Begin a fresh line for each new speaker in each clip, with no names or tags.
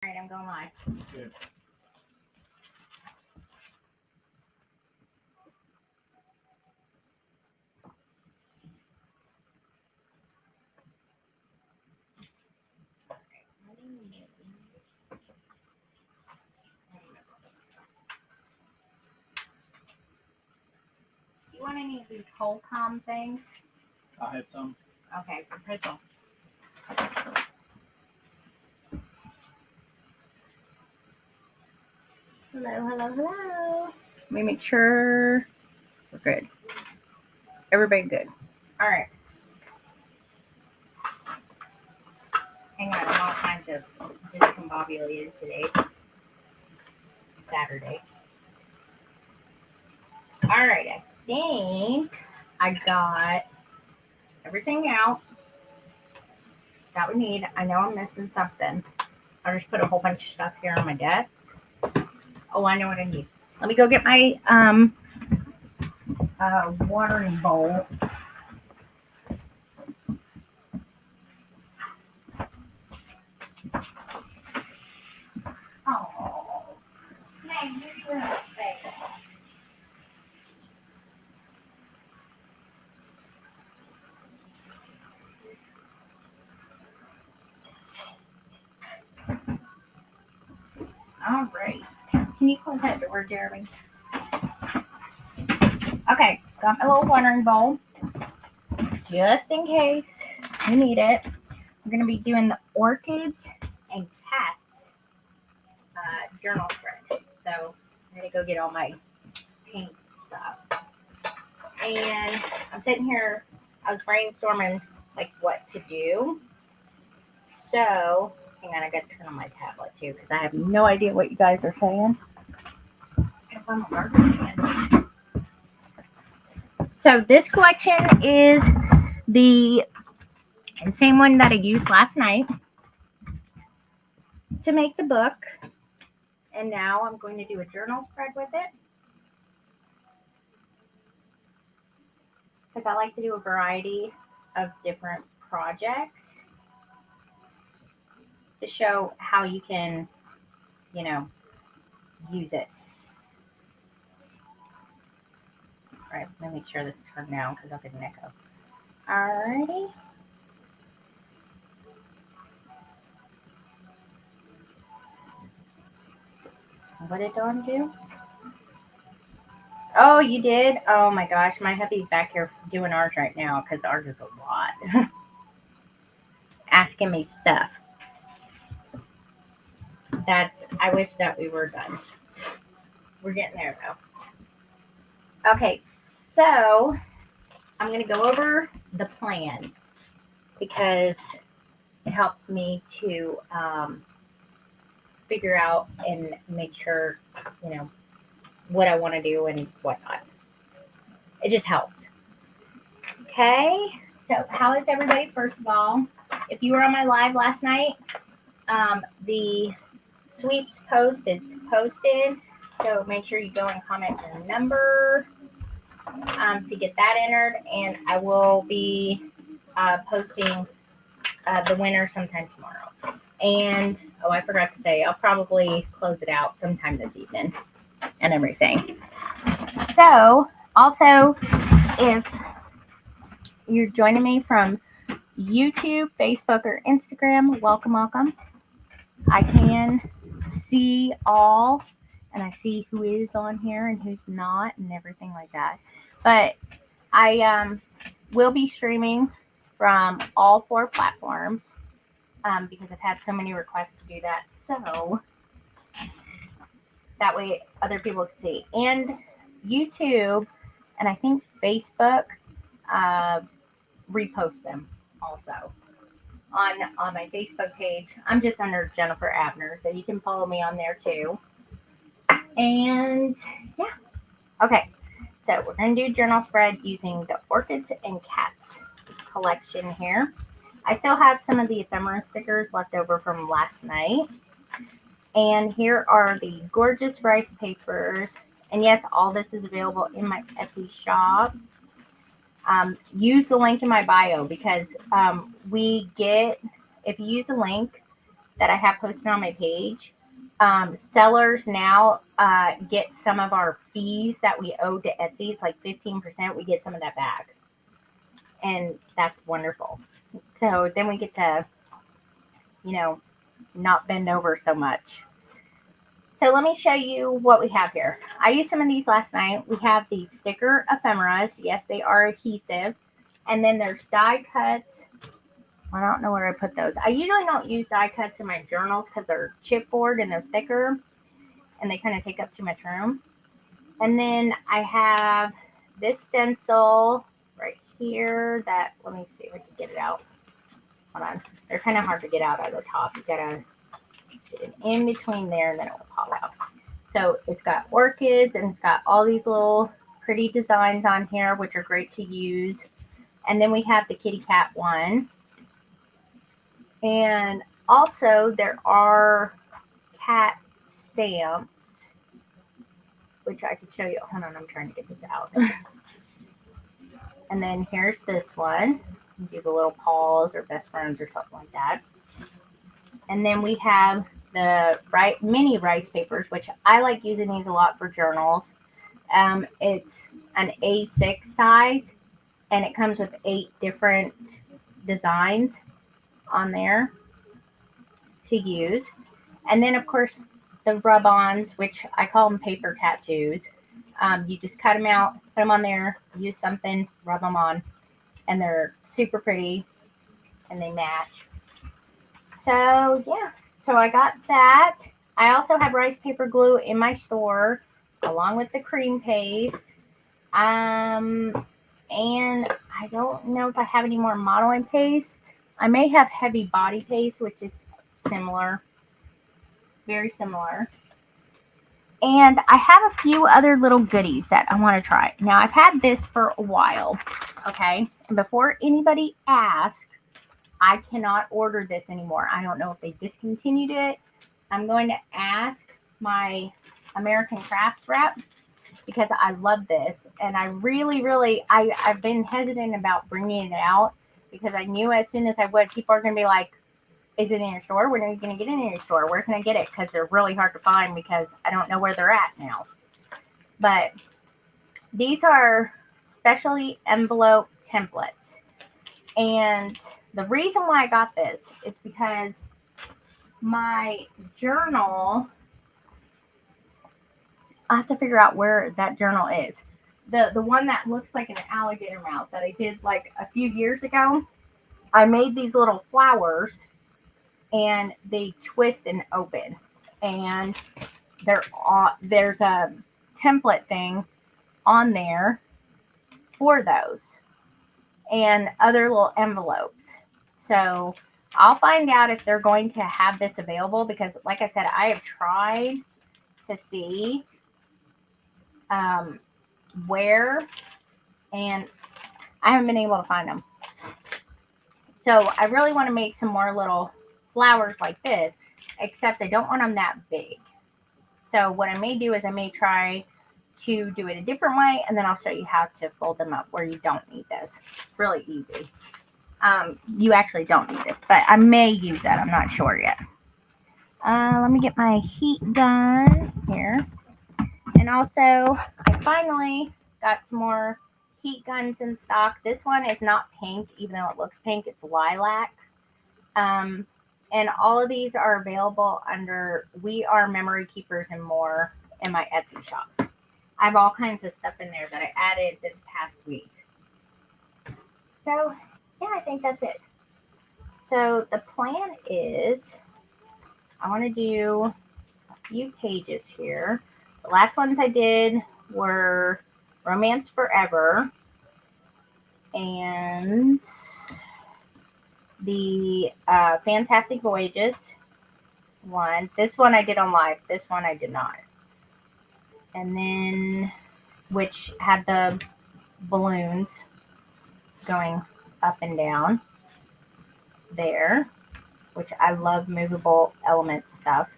All right, I'm going live.
Good.
Do you want any of these whole calm things?
I have some.
Okay, for Crystal. Hello. Let me make sure we're good. Everybody good. All right. Hang on, I'm all kinds of discombobulated today. Saturday. All right, I think I got everything out that we need. I know I'm missing something. I'll just put a whole bunch of stuff here on my desk. Oh, I know what I need. Let me go get my watering bowl. Oh, man, you're doing it. All right. Can you close that door, Jeremy? Okay, got my little watering bowl. Just in case you need it. We're going to be doing the Orchids and Cats journal spread. So I had to go get all my paint stuff. And I'm sitting here, I was brainstorming like what to do. So, hang on, I got to turn on my tablet too because I have no idea what you guys are saying. So this collection is the same one that I used last night to make the book. And now I'm going to do a journal spread with it. Because I like to do a variety of different projects to show how you can, use it. All right, let me make sure this is turned down because I'll get an echo. Alrighty. What did Dawn do? Oh, you did? Oh my gosh, my hubby's back here doing ours right now because ours is a lot. Asking me stuff. I wish that we were done. We're getting there though. Okay, so I'm going to go over the plan because it helps me to figure out and make sure, what I want to do and whatnot. It just helps. Okay, so how is everybody? First of all, if you were on my live last night, the sweeps post is posted. So make sure you go and comment your number to get that entered. And I will be posting the winner sometime tomorrow. And, I forgot to say, I'll probably close it out sometime this evening and everything. So, also, if you're joining me from YouTube, Facebook, or Instagram, welcome. I can see all, and I see who is on here and who's not and everything like that. But I will be streaming from all 4 platforms because I've had so many requests to do that. So that way other people can see. And YouTube and I think Facebook repost them also on my Facebook page. I'm just under Jennifer Abner, so you can follow me on there too. And yeah, okay. So we're going to do journal spread using the Orchids and Cats collection here. I still have some of the ephemera stickers left over from last night. And here are the gorgeous rice papers. And yes, all this is available in my Etsy shop. Use the link in my bio because if you use the link, that I have posted on my page. Sellers now get some of our fees that we owe to Etsy. It's like 15%. We get some of that back. And that's wonderful. So then we get to, not bend over so much. So let me show you what we have here. I used some of these last night. We have these sticker ephemeras. Yes, they are adhesive. And then there's die cuts. I don't know where I put those. I usually don't use die cuts in my journals because they're chipboard and they're thicker and they kind of take up too much room. And then I have this stencil right here that, let me see if I can get it out. Hold on. They're kind of hard to get out of the top. You gotta get it in between there and then it will pop out. So it's got orchids and it's got all these little pretty designs on here, which are great to use. And then we have the kitty cat one. And also there are cat stamps, which I could show you. Hold on, I'm trying to get this out. And then here's this one. Do the little paws or best friends or something like that. And then we have the mini rice papers, which I like using these a lot for journals. It's an A6 size, and it comes with 8 different designs on there to use. And then, of course, the rub-ons, which I call them paper tattoos. You just cut them out, put them on there, use something, rub them on, and they're super pretty, and they match. So, yeah. So I got that. I also have rice paper glue in my store, along with the cream paste. And I don't know if I have any more modeling paste. I may have heavy body paste, which is similar. Very similar. And I have a few other little goodies that I want to try. Now, I've had this for a while, okay? And before anybody asks, I cannot order this anymore. I don't know if they discontinued it. I'm going to ask my American Crafts rep because I love this. And I really, I've been hesitant about bringing it out because I knew as soon as I would, people are going to be like, is it in your store? When are you going to get it in your store? Where can I get it? Because they're really hard to find because I don't know where they're at now. But these are specially envelope templates. And the reason why I got this is because my journal, I have to figure out where that journal is. The one that looks like an alligator mouth that I did like a few years ago. I made these little flowers and they twist and open. And there's a template thing on there for those and other little envelopes. So I'll find out if they're going to have this available because, like I said, I have tried to see where, and I haven't been able to find them. So I really want to make some more little flowers like this, except I don't want them that big. So what I may do is I may try to do it a different way, and then I'll show you how to fold them up where you don't need this. It's really easy. You actually don't need this, but I may use that. I'm not sure yet. Let me get my heat gun here. And also, I finally got some more heat guns in stock. This one is not pink, even though it looks pink. It's lilac. And all of these are available under We Are Memory Keepers and More in my Etsy shop. I have all kinds of stuff in there that I added this past week. So, yeah, I think that's it. So the plan is I want to do a few pages here. The last ones I did were Romance Forever and the Fantastic Voyages one. This one I did on live. This one I did not. And then, which had the balloons going up and down there, which I love movable element stuff.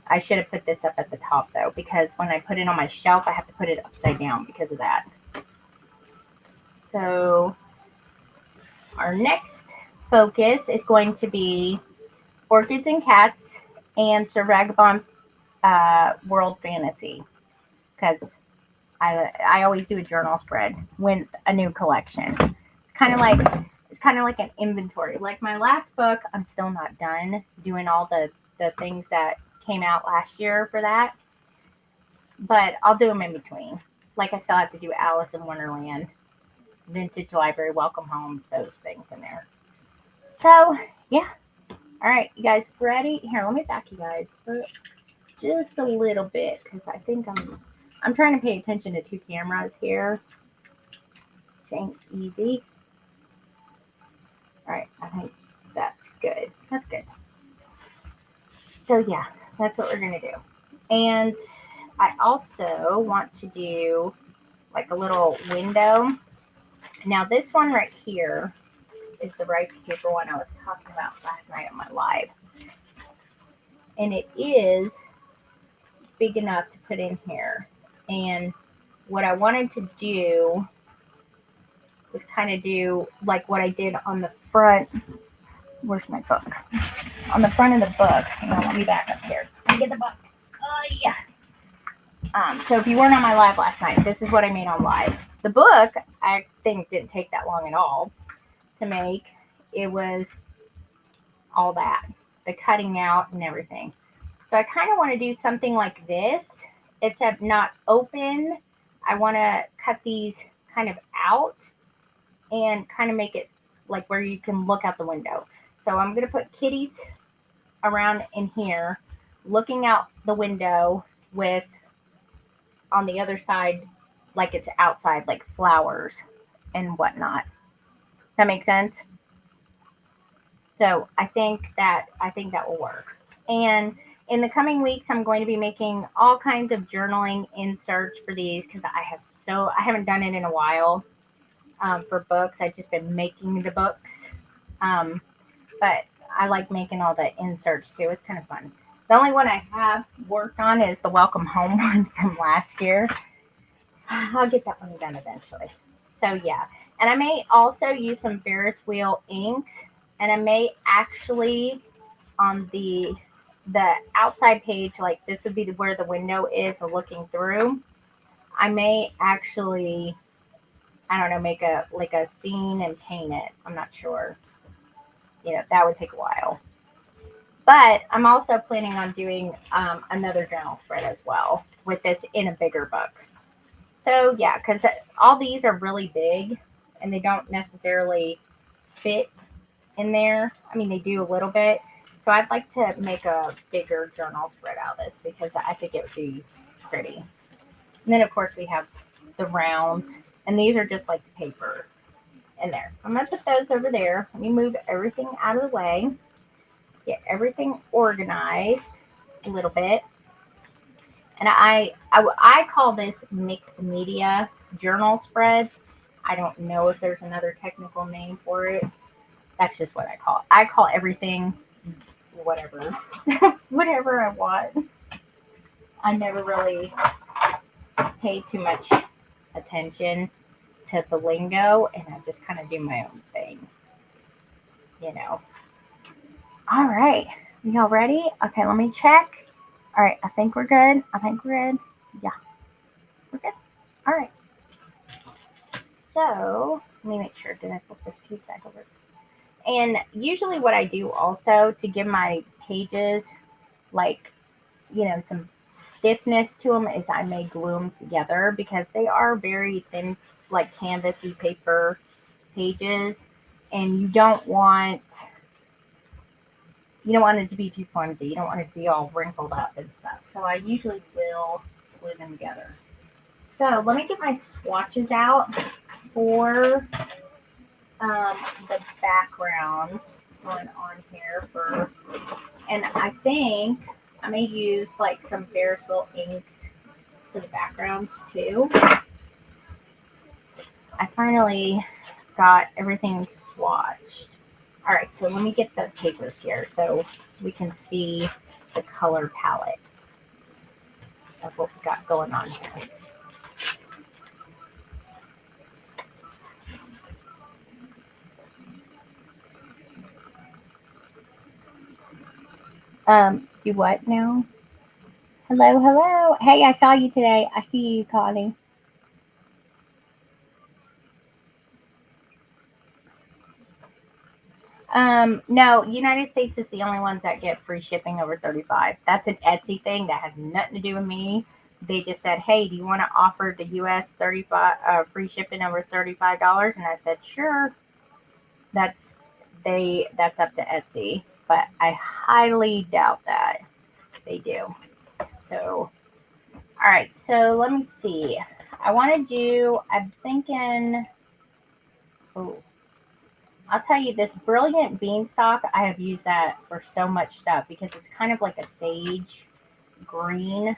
I should have put this up at the top though, because when I put it on my shelf, I have to put it upside down because of that. So our next focus is going to be Orchids and Cats and Sir Vagabond World Fantasy, because I always do a journal spread with a new collection. It's kind of like an inventory. Like my last book, I'm still not done doing all the things that came out last year for that, but I'll do them in between. Like I still have to do Alice in Wonderland, Vintage Library, Welcome Home, those things in there. So yeah, all right, you guys ready? Here, let me back you guys up just a little bit because I think I'm trying to pay attention to two cameras here. Think easy. All right, I think that's good. That's good. So yeah, that's what we're gonna do. And I also want to do like a little window. Now this one right here is the rice paper one I was talking about last night on my live. And it is big enough to put in here. And what I wanted to do was kind of do like what I did on the front. Where's my book? On the front of the book. Hang on, let me back up here. Let me get the book. Oh, yeah. So if you weren't on my live last night, this is what I made on live. The book, I think, didn't take that long at all to make. It was all that, the cutting out and everything. So I kind of want to do something like this, except not open. I want to cut these kind of out and kind of make it like where you can look out the window. So I'm going to put kitties around in here, looking out the window with on the other side, like it's outside, like flowers and whatnot. Does that make sense? So I think that will work. And in the coming weeks, I'm going to be making all kinds of journaling inserts for these because I haven't done it in a while for books. I've just been making the books. But I like making all the inserts too. It's kind of fun. The only one I have worked on is the Welcome Home one from last year. I'll get that one done eventually. So yeah. And I may also use some Ferris wheel inks. And I may actually on the outside page, like this would be where the window is looking through. I may actually, I don't know, make a scene and paint it. I'm not sure. That would take a while. But I'm also planning on doing another journal spread as well with this in a bigger book. So yeah, because all these are really big and they don't necessarily fit in there. I mean, they do a little bit. So I'd like to make a bigger journal spread out of this because I think it would be pretty. And then of course we have the rounds, and these are just like the paper in there. So I'm going to put those over there. Let me move everything out of the way. Get everything organized a little bit. And I call this mixed media journal spreads. I don't know if there's another technical name for it. That's just what I call it. I call everything whatever. Whatever I want. I never really pay too much attention to the lingo, and I just kind of do my own thing. All right. Y'all ready? Okay, let me check. All right, I think we're good. Yeah, we're good. All right. So let me make sure. Did I put this piece back over? And usually what I do also to give my pages like, some stiffness to them is I may glue them together because they are very thin, like canvasy paper pages. And you don't want it to be too clumsy. You don't want it to be all wrinkled up and stuff. So I usually will glue them together. So let me get my swatches out for the background going on here and I think I may use like some Ferris wheel inks for the backgrounds too. I finally got everything swatched. All right, so let me get the papers here so we can see the color palette of what we got going on here. Do what now? Hello, hello. Hey, I saw you today. I see you, Connie. No, United States is the only ones that get free shipping over 35. That's an Etsy thing that has nothing to do with me. They just said, "Hey, do you want to offer the US 35 free shipping over $35?" And I said, "Sure." That's that's up to Etsy, but I highly doubt that they do. So, all right. So, let me see. I want to do I'm thinking oh, I'll tell you this brilliant beanstalk. I have used that for so much stuff because it's kind of like a sage green,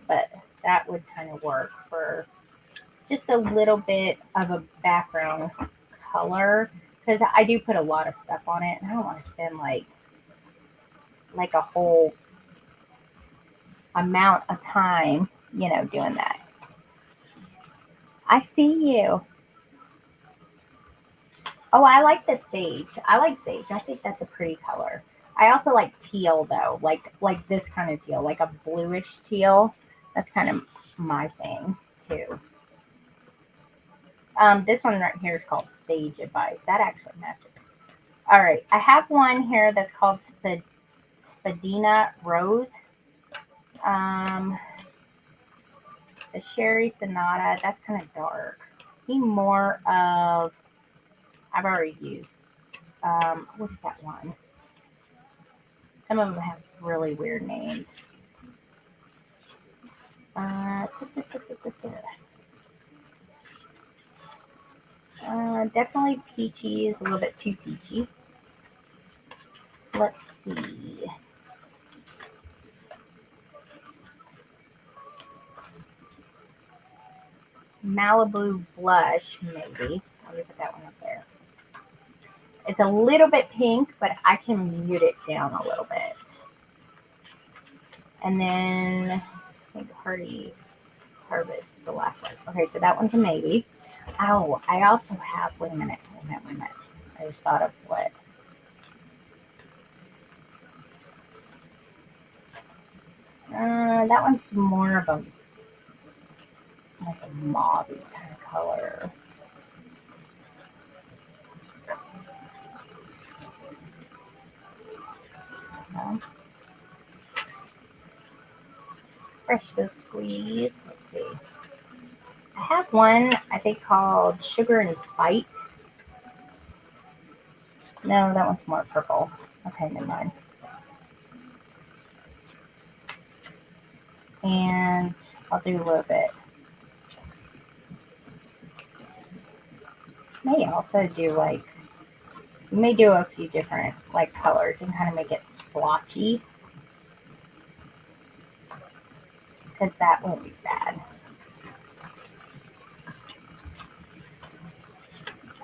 but that would kind of work for just a little bit of a background color because I do put a lot of stuff on it and I don't want to spend like a whole amount of time, doing that. I see you. Oh, I like the sage. I like sage. I think that's a pretty color. I also like teal though, like this kind of teal, like a bluish teal. That's kind of my thing too. This one right here is called Sage Advice. That actually matches. All right, I have one here that's called Spadina Rose. Um, the Sherry Sonata. That's kind of dark. Be more of. I've already used. What is that one? Some of them have really weird names. Uh, definitely peachy is a little bit too peachy. Let's see. Malibu blush, maybe. Let me put that one up there. It's a little bit pink, but I can mute it down a little bit. And then I think Harvest, the last one. Okay, so that one's a maybe. Oh, I also have. Wait a minute. I just thought of what. That one's more of a like a mauve kind of color. Um, Fresh to squeeze. Let's see. I have one I think called Sugar and Spite. No, that one's more purple. Okay, never mind. And I'll do a little bit. May also do like may do a few different like colors and kind of make it splotchy because that won't be bad.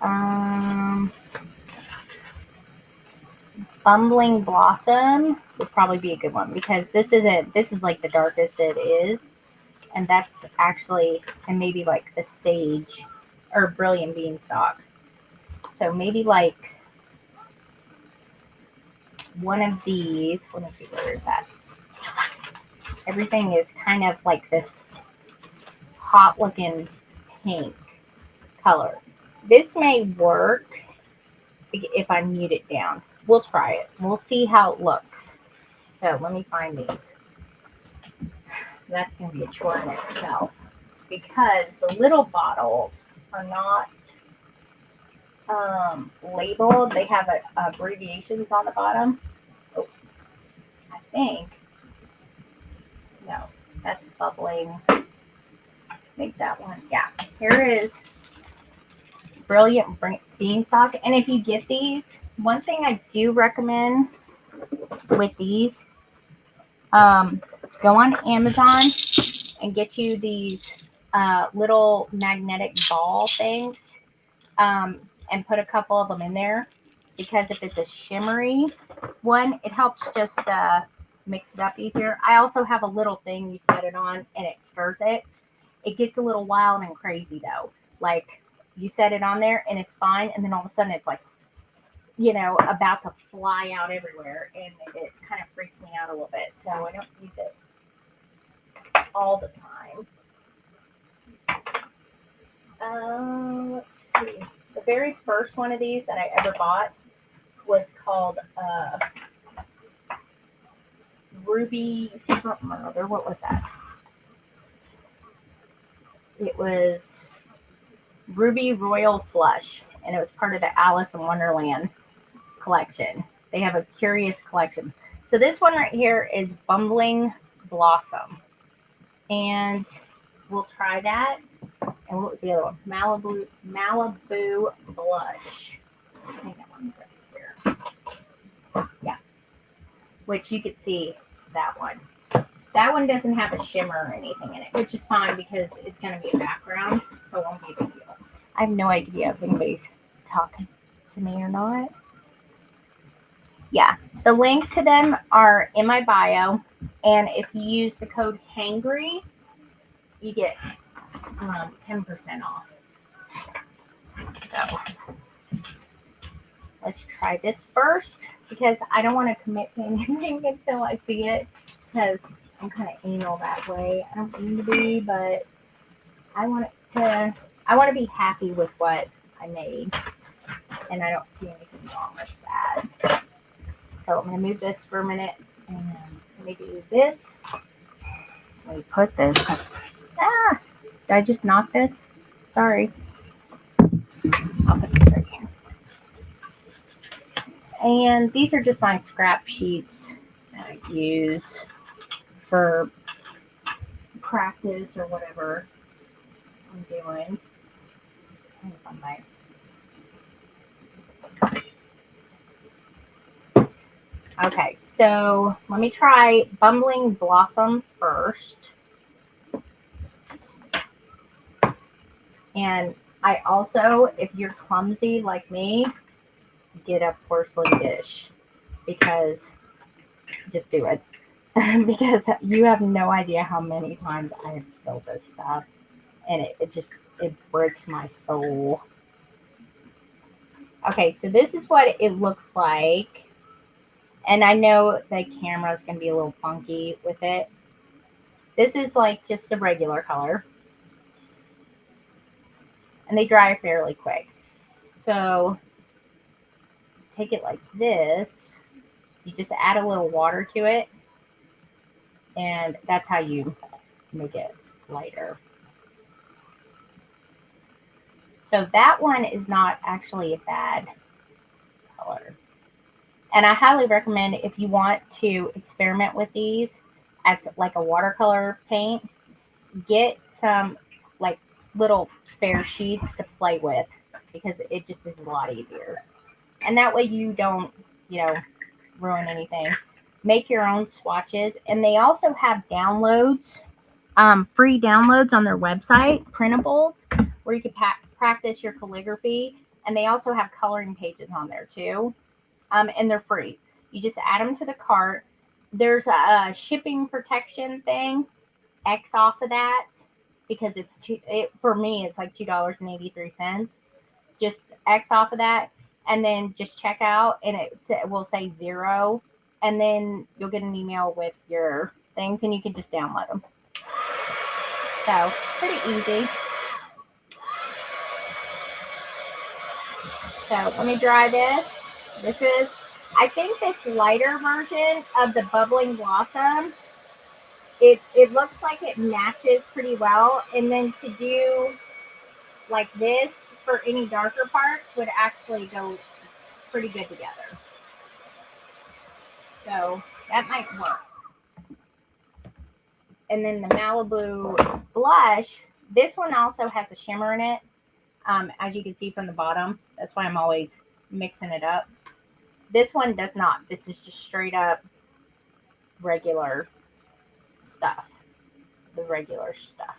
Um, Bumbling Blossom would probably be a good one because this is like the darkest it is, and that's actually and maybe like the sage or brilliant beanstalk. So maybe like one of these. Let me see where is that. Everything is kind of like this hot looking pink color. This may work if I mute it down. We'll try it. We'll see how it looks. So let me find these. That's going to be a chore in itself because the little bottles are not labeled. They have abbreviations on the bottom. Oh, I think. No, that's bubbling. Make that one. Yeah, here is brilliant beanstalk. And if you get these, one thing I do recommend with these, go on Amazon and get you these little magnetic ball things and put a couple of them in there because if it's a shimmery one, it helps just mix it up easier. I also have a little thing you set it on and it stirs it. It gets a little wild and crazy though. Like you set it on there and it's fine, and then all of a sudden it's like you know, about to fly out everywhere, and it kind of freaks me out a little bit. So I don't use it all the time. Let's see. The very first one of these that I ever bought was called Ruby something or other. What was that? It was Ruby Royal Flush, and it was part of the Alice in Wonderland collection. They have a curious collection. So this one right here is Bumbling Blossom, and we'll try that. And what was the other one? Malibu Blush. I think that one's right here. Yeah, which you could see that one. That one doesn't have a shimmer or anything in it, which is fine because it's going to be a background, so it won't be a big deal. I have no idea if anybody's talking to me or not. Yeah, the link to them are in my bio, and if you use the code HANGRY, you get 10% off. So let's try this first because I don't want to commit to anything until I see it because I'm kind of anal that way. I don't mean to be, but I want to be happy with what I made, and I don't see anything wrong with that. So I'm going to move this for a minute, and let me do this. Let me put this. Ah! Did I just knock this? Sorry. I'll put this right here. And these are just my scrap sheets that I use for practice or whatever I'm doing. Okay, so let me try Bumbling Blossom first. And I also, if you're clumsy like me, get a porcelain dish because just do it. Because you have no idea how many times I have spilled this stuff, and it breaks my soul. Okay, so this is what it looks like, and I know the camera is going to be a little funky with it. This is like just a regular color, and they dry fairly quick. So take it like this. You just add a little water to it, and that's how you make it lighter. So that one is not actually a bad color. And I highly recommend if you want to experiment with these as like a watercolor paint, get some like little spare sheets to play with because it just is a lot easier. And that way you don't, ruin anything. Make your own swatches. And they also have downloads, free downloads on their website, printables, where you can practice your calligraphy. And they also have coloring pages on there too. And they're free. You just add them to the cart. There's a shipping protection thing, X off of that, because for me, it's like $2.83. Just X off of that, and then just check out, and it will say 0, and then you'll get an email with your things, and you can just download them. So, pretty easy. So, let me dry this. This is, I think this lighter version of the Bubbling Blossom, it looks like it matches pretty well. And then to do like this for any darker parts would actually go pretty good together. So that might work. And then the Malibu Blush, this one also has a shimmer in it, as you can see from the bottom. That's why I'm always mixing it up. This one does not. This is just straight up regular stuff. The regular stuff.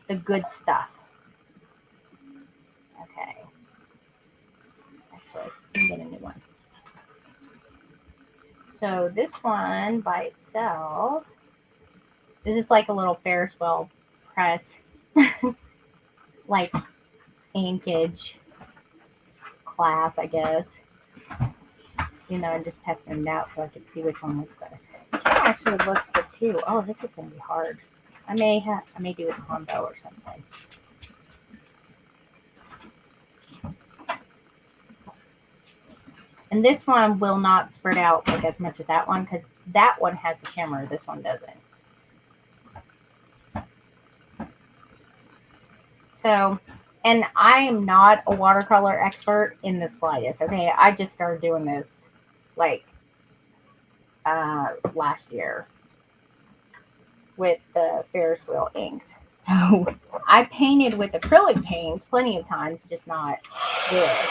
The good stuff. Okay. Actually, let me get a new one. So this one by itself, this is like a little Ferris wheel press, like inkage class, I guess. You know, I'm just testing it out so I can see which one looks better. This one actually looks good too. Oh, this is gonna be hard. I may do a combo or something. And this one will not spread out like as much as that one because that one has a shimmer. This one doesn't. So, and I am not a watercolor expert in the slightest. Okay, I just started doing this like last year with the Ferris wheel inks. So I painted with acrylic paints plenty of times, just not this.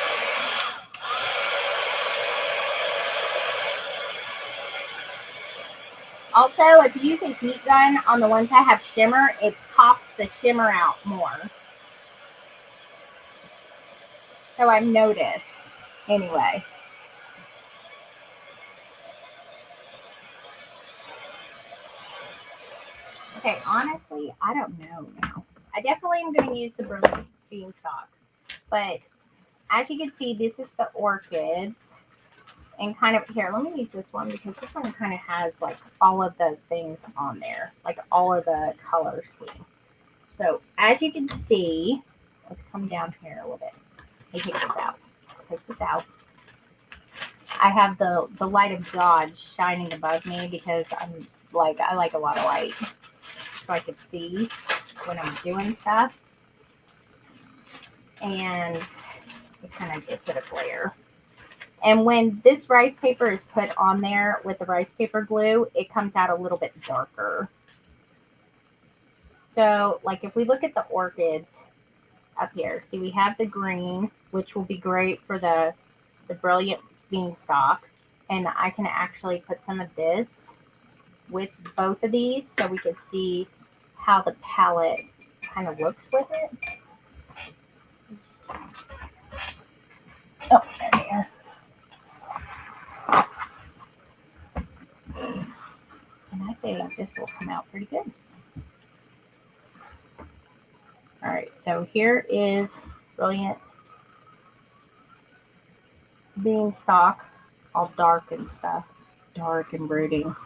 Also, if you use a heat gun on the ones that have shimmer, it pops the shimmer out more. So I've noticed. Anyway. Okay, honestly, I don't know now. I definitely am going to use the brilliant beanstalk. But as you can see, this is the orchids. And kind of, here, let me use this one because this one kind of has like all of the things on there. Like all of the color scheme. So as you can see, let's come down here a little bit. Let me take this out. Take this out. I have the light of God shining above me because I like a lot of light. So I could see when I'm doing stuff. And it kind of gives it a glare. And when this rice paper is put on there with the rice paper glue, it comes out a little bit darker. So, like if we look at the orchids up here, see we have the green, which will be great for the brilliant beanstalk. And I can actually put some of this with both of these so we can see how the palette kind of looks with it. Oh, there. And I think this will come out pretty good. All right, so here is brilliant beanstalk, all dark and stuff, dark and brooding.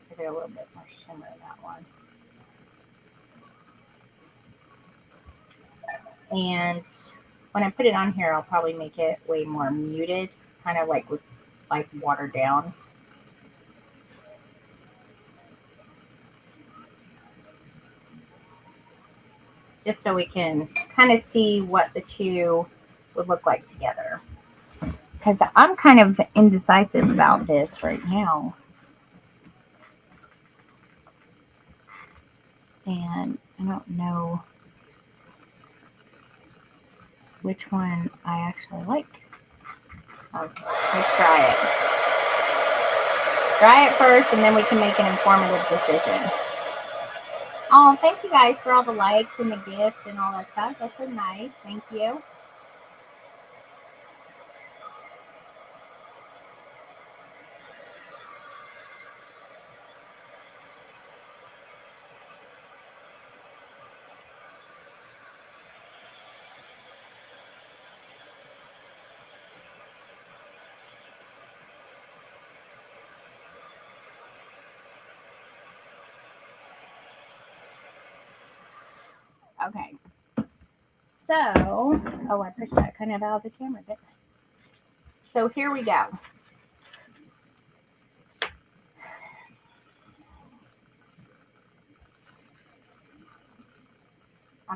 Give it a little bit more shimmer in that one. And when I put it on here, I'll probably make it way more muted, kind of like with like watered down. Just so we can kind of see what the two would look like together. Because I'm kind of indecisive about this right now. And I don't know which one I actually like. Let's try it. Try it first and then we can make an informative decision. Oh, thank you guys for all the likes and the gifts and all that stuff. That's so nice. Thank you. Okay. So, oh, I pushed that kind of out of the camera, didn't I? So here we go.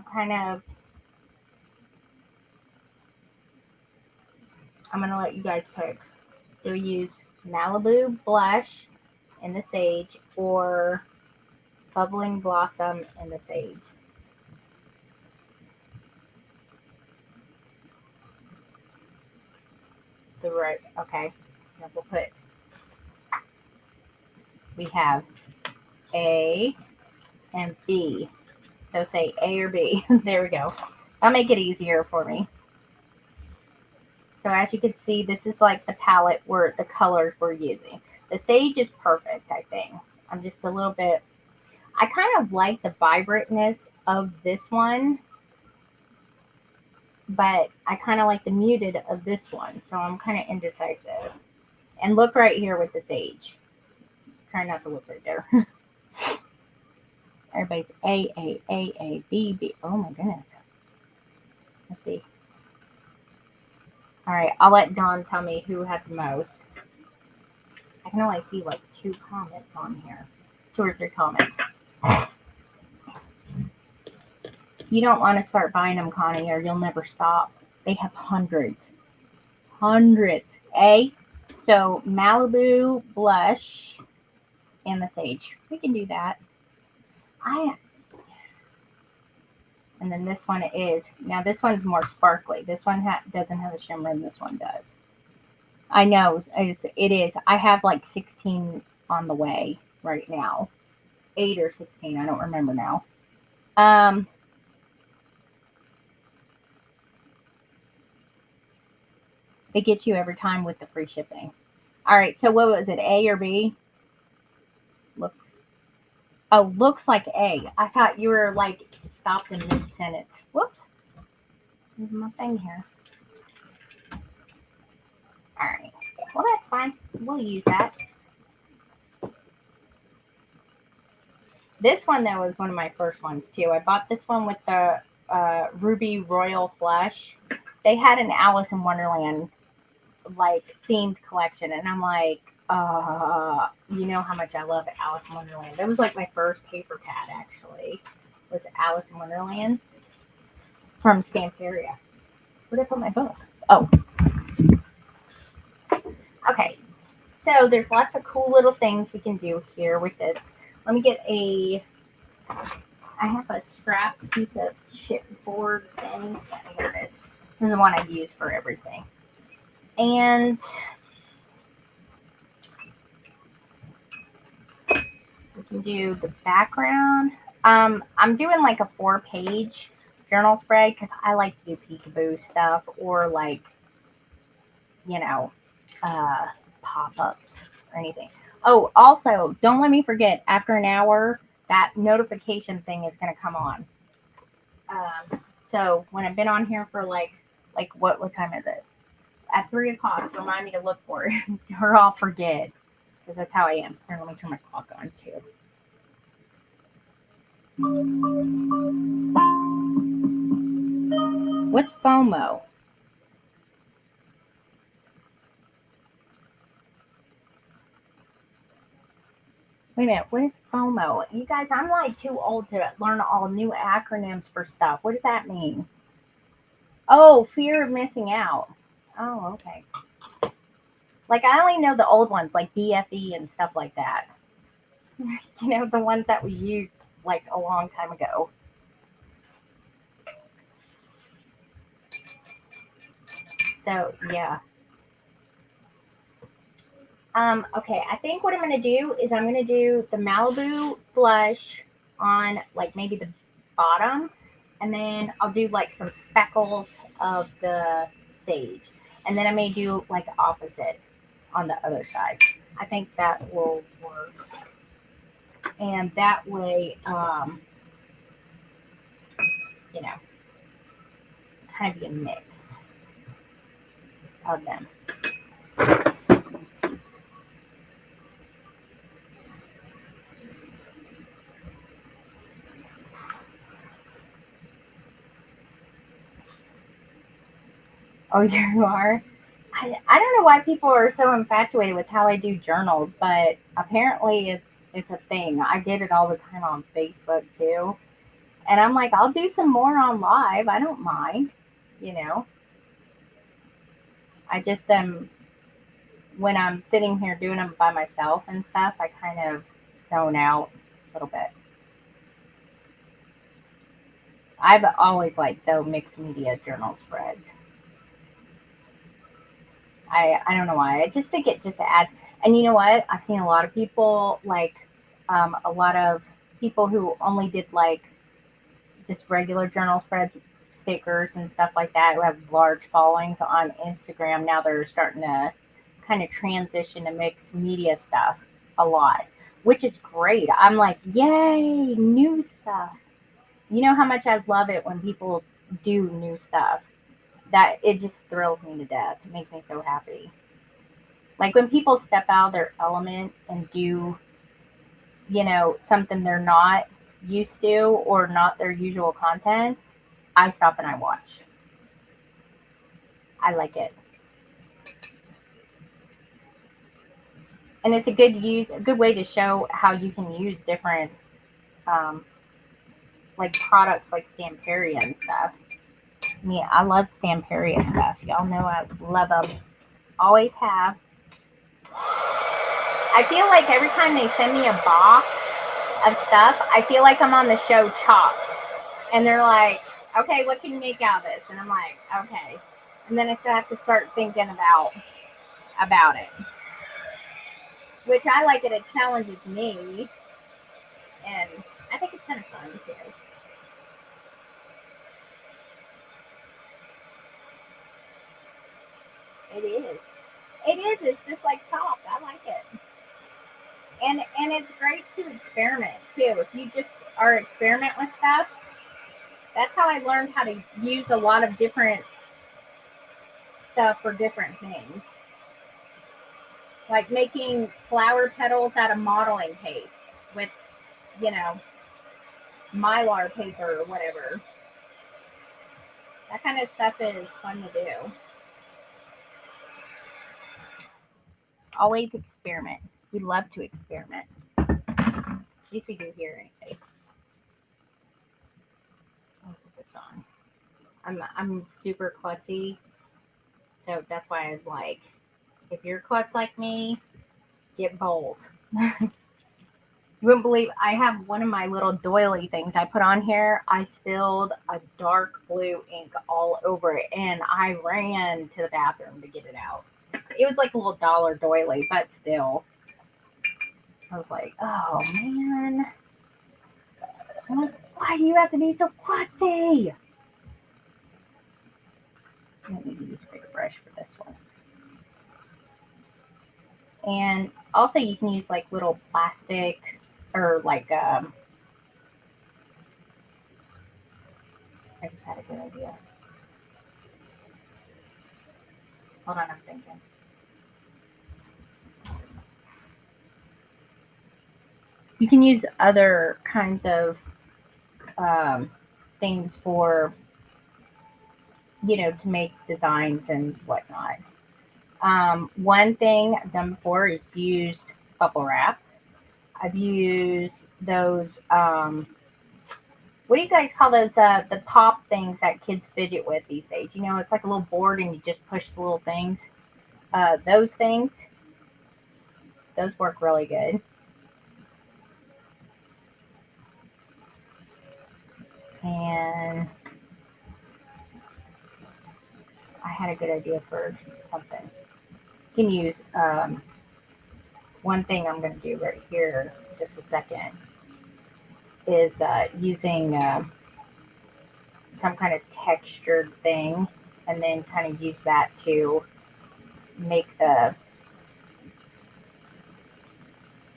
I'm going to let you guys pick. Do we use Malibu Blush in the Sage or Bubbling Blossom in the Sage? Okay. Now we'll put, we have A and B. So say A or B. There we go. That'll make it easier for me. So as you can see, this is like the palette where the colors we're using. The Sage is perfect, I think. I'm just a little bit, I kind of like the vibrantness of this one. but I kind of like the muted of this one, so I'm kind of indecisive. And look right here with the sage. Try not to look right there. Everybody's A, B. Oh my goodness. Let's see. All right, I'll let Dawn tell me who had the most. I can only see like 2 comments on here, 2 or 3 comments. You don't want to start buying them, Connie, or you'll never stop. They have hundreds. Hundreds. A. So Malibu blush and the sage. We can do that. And then this one is, now this one's more sparkly. This one doesn't have a shimmer and this one does. I know it is. I have like 16 on the way right now. 8 or 16. I don't remember now. They get you every time with the free shipping. All right. So what was it? A or B? Looks like A. I thought you were like stopped in mid sentence. Whoops. There's my thing here. All right. Well, that's fine. We'll use that. This one, though, was one of my first ones, too. I bought this one with the Ruby Royal Flush. They had an Alice in Wonderland, like, themed collection. And I'm like, you know how much I love Alice in Wonderland. That was, like, my first paper cat, actually, was Alice in Wonderland from Stamperia. Where did I put my book? Oh. Okay. So there's lots of cool little things we can do here with this. Let me get I have a scrap piece of chipboard thing. Here it is. This is the one I use for everything. And we can do the background. I'm doing like a 4-page journal spread because I like to do peekaboo stuff or like, pop-ups or anything. Oh, also, don't let me forget, after an hour, that notification thing is going to come on. So when I've been on here for like what time is it? At 3 o'clock, remind me to look for it, or I'll forget, because that's how I am. Here, let me turn my clock on too. What's FOMO? Wait a minute, what is FOMO? You guys, I'm like too old to learn all new acronyms for stuff. What does that mean? Oh, fear of missing out. Oh, okay. Like, I only know the old ones, like BFE and stuff like that. The ones that we used like a long time ago. So, yeah. Okay, I think what I'm going to do is I'm going to do the Malibu blush on like maybe the bottom, and then I'll do like some speckles of the sage, and then I may do like opposite on the other side. I think that will work, and that way, kind of be a mix of them. Oh, you are? I don't know why people are so infatuated with how I do journals, but apparently it's a thing. I get it all the time on Facebook too. And I'm like, I'll do some more on live. I don't mind, you know. I just when I'm sitting here doing them by myself and stuff, I kind of zone out a little bit. I've always liked though mixed media journal spreads. I don't know why. I just think it just adds. And you know what? I've seen a lot of people like a lot of people who only did like just regular journal spreads, stickers and stuff like that, who have large followings on Instagram. Now they're starting to kind of transition to mixed media stuff a lot, which is great. I'm like, yay, new stuff. You know how much I love it when people do new stuff. that it just thrills me to death. It makes me so happy. Like when people step out of their element and do, something they're not used to or not their usual content, I stop and I watch. I like it. And it's a good way to show how you can use different um, like products like Stamperia and stuff. I mean, I love Stamperia stuff. Y'all know I love them. Always have. I feel like every time they send me a box of stuff, I feel like I'm on the show Chopped. And they're like, okay, what can you make out of this? And I'm like, okay. And then I still have to start thinking about it. Which I like it. It challenges me. And I think it's kind of fun too. It is. It is. It's just like Chopped. I like it. And it's great to experiment too. If you just are experiment with stuff, that's how I learned how to use a lot of different stuff for different things. Like making flower petals out of modeling paste with, you know, mylar paper or whatever. That kind of stuff is fun to do. Always experiment. We love to experiment. At least we do here anyway. I'll put this on. I'm super klutzy, so that's why I'm like, if you're klutz like me, get bowls. You wouldn't believe I have one of my little doily things I put on here. I spilled a dark blue ink all over it and I ran to the bathroom to get it out. It was like a little dollar doily, but still. I was like, oh man. Why do you have to be so klutzy? I need to use a bigger brush for this one. And also you can use like little plastic or like I just had a good idea. Hold on, I'm thinking. You can use other kinds of um, things for, to make designs and whatnot. One thing I've done before is used bubble wrap. I've used those. What do you guys call those? The pop things that kids fidget with these days. It's like a little board and you just push the little things. Those things, those work really good. And I had a good idea for something. You can use one thing I'm going to do right here, just a second, is using some kind of textured thing, and then kind of use that to make the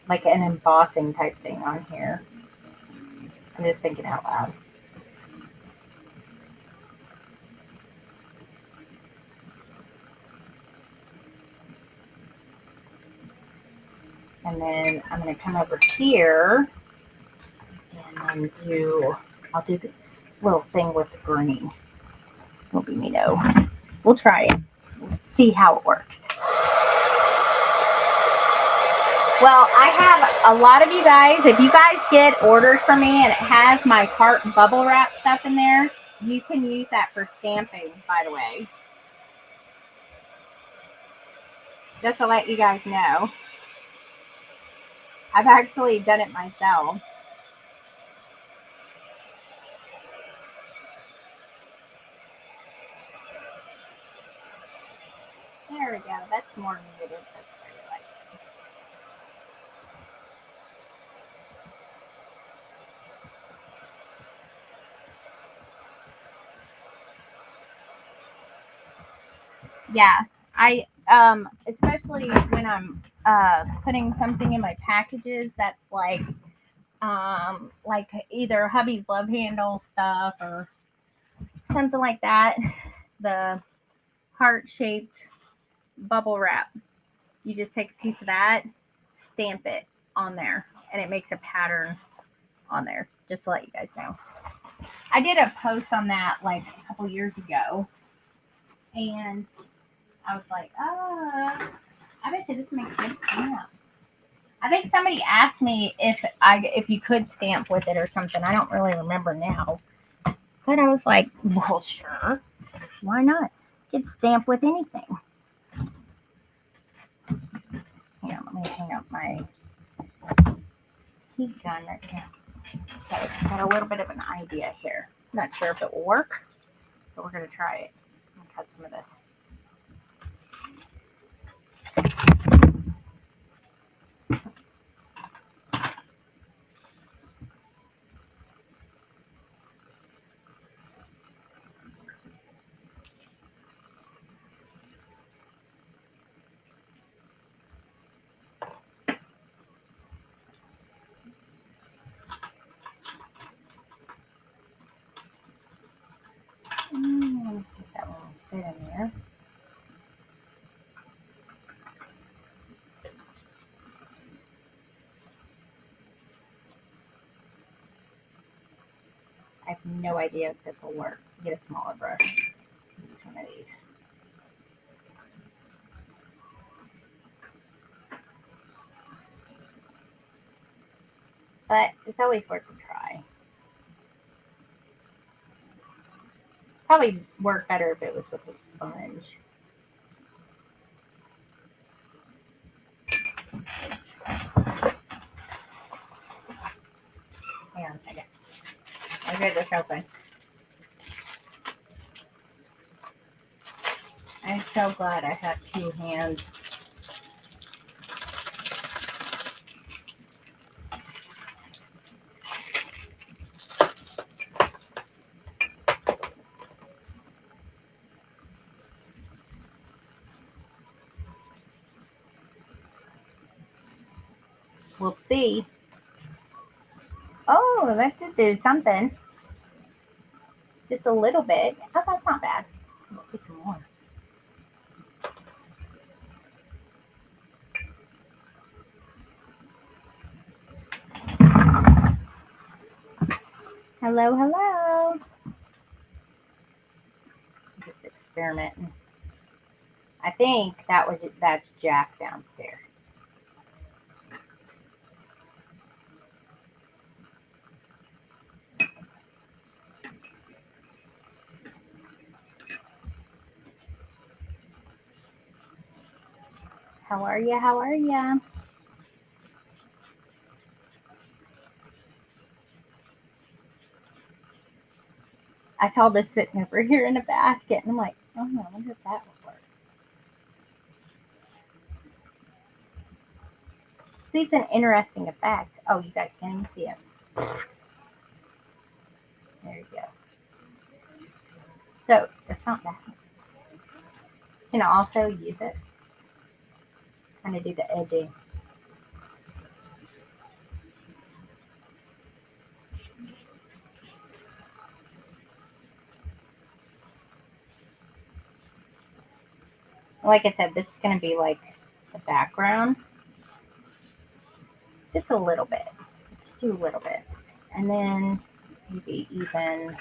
like an embossing type thing on here. I'm just thinking out loud. And then I'm going to come over here and then I'll do this little thing with the green. Will be neato. We'll try it. See how it works. Well, I have a lot of you guys. If you guys get orders from me and it has my cart bubble wrap stuff in there, you can use that for stamping, by the way. Just to let you guys know. I've actually done it myself. There we go. That's more muted. That's really like it. Yeah, I especially when I'm putting something in my packages that's like either hubby's love handle stuff or something like that. the heart-shaped bubble wrap. You just take a piece of that, stamp it on there, and it makes a pattern on there, just to let you guys know. I did a post on that like a couple years ago, and I was like, I bet you this makes a good stamp. I think somebody asked me if you could stamp with it or something. I don't really remember now. But I was like, well, sure. Why not? You could stamp with anything. Here, let me hang up my heat gun right here. Okay, got a little bit of an idea here. Not sure if it will work, but we're going to try it. I'm going to cut some of this. Let me see if that one will fit in there. I have no idea if this will work. Get a smaller brush. Use one of these. But it's always worth a try. Probably work better if it was with a sponge. Hang on a second. I'll get this open. I'm so glad I have two hands. We'll see. Oh, that did something. Just a little bit. Oh, that's not bad. Let's do some more. Hello, hello. Just experimenting. I think that's Jack downstairs. How are you? How are you? I saw this sitting over here in a basket, and I'm like, oh, I wonder if that would work. It's an interesting effect. Oh, you guys can't even see it. There you go. So, it's not bad. You can also use it. Kind of do the edging. Like I said, this is going to be like the background. Just a little bit. Just do a little bit. And then maybe even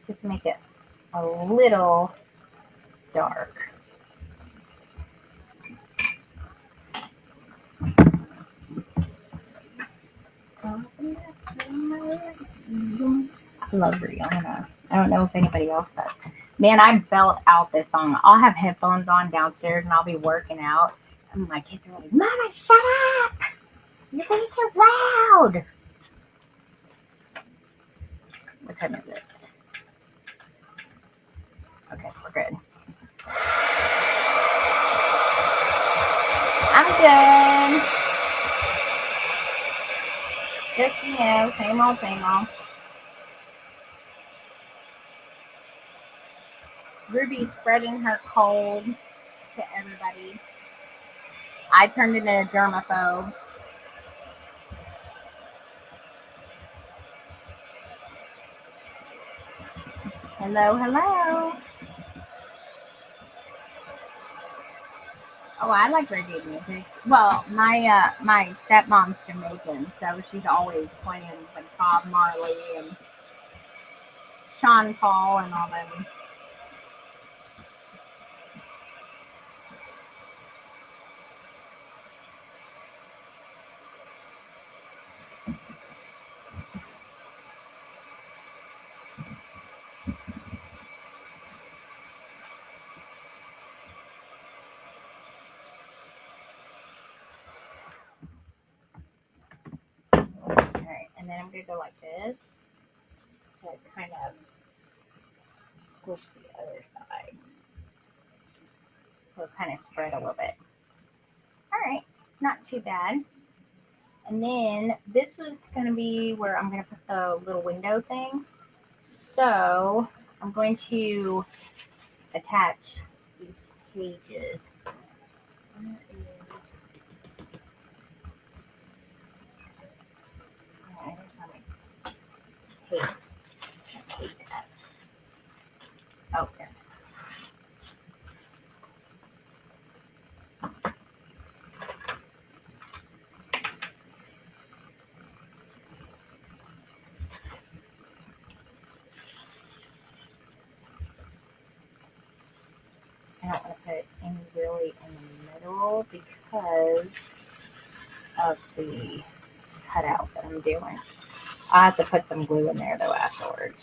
just make it a little dark. I love Rihanna. I don't know if anybody else does. Man, I belt out this song. I'll have headphones on downstairs and I'll be working out. And my kids are like, Mama, shut up! You're being too loud! What time is it? Okay, we're good. I'm good. Just, same old, same old. Ruby's spreading her cold to everybody. I turned into a germaphobe. Hello, hello. Oh, I like reggae music. Well, my stepmom's Jamaican, so she's always playing like Bob Marley and Sean Paul and all them. Alright, and then I'm going to go like this to kind of squish the other side. So kind of spread a little bit. Alright, not too bad. And then this was going to be where I'm going to put the little window thing. So I'm going to attach these pages. Where is... I just want to paste. Hate that. Oh, there. I don't want to put it in really in the middle because of the cutout that I'm doing. I have to put some glue in there though afterwards.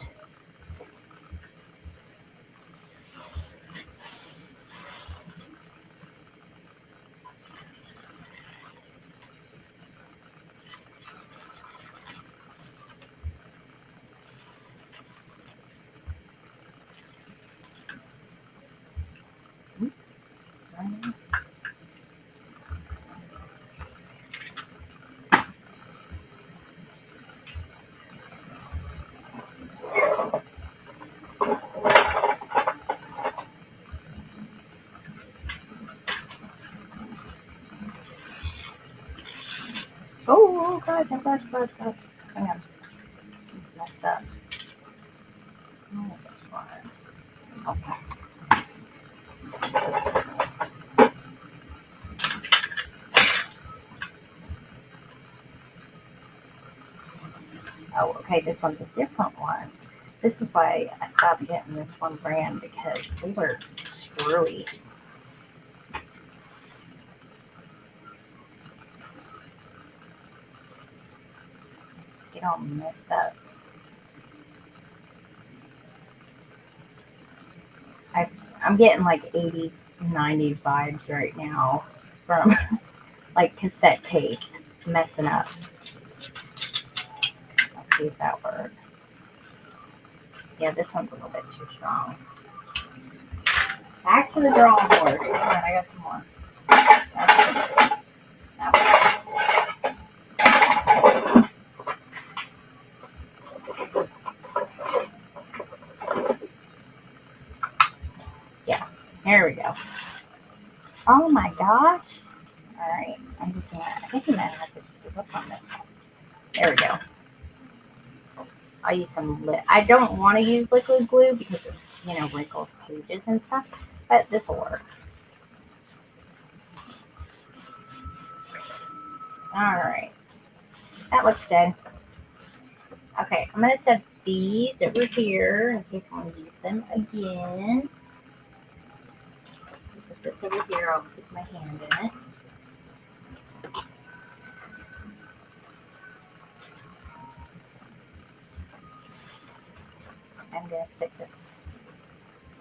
Oh, gosh. Hang on. Messed up. Oh, this one. Okay. Oh, okay, this one's a different one. This is why I stopped getting this one brand because they were screwy. Get all messed up. I'm getting like 80s, 90s vibes right now from like cassette tapes messing up. Let's see if that works. Yeah, this one's a little bit too strong. Back to the drawing board. All right, I got some more. Yeah, there we go. Oh my gosh. All right, I'm just gonna, I think I'm gonna have to just give up on this one. There we go. I'll use some I don't want to use liquid glue because it, wrinkles pages and stuff, but this will work. All right, that looks good. Okay, I'm gonna set these over here in case I want to use them again. Put this over here. I'll stick my hand in it. I'm gonna stick this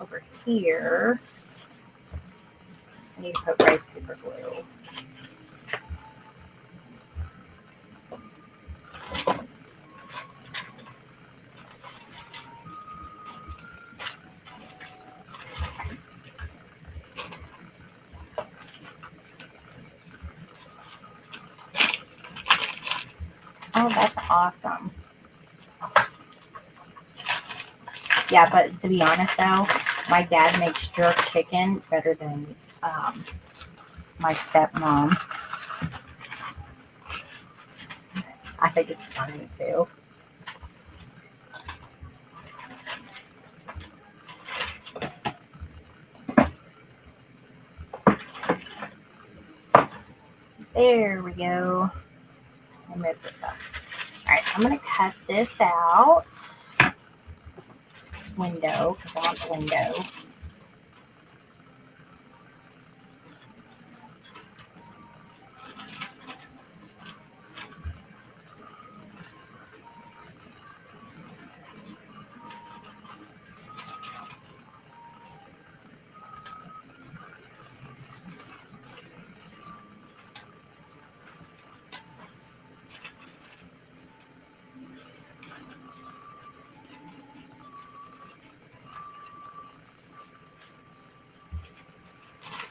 over here. I need to put rice paper glue. Oh, that's awesome. Yeah, but to be honest though, My dad makes jerk chicken better than my stepmom. I think it's funny too. There we go. I'll move this up. Alright, I'm going to cut this out. Window, because I want the window.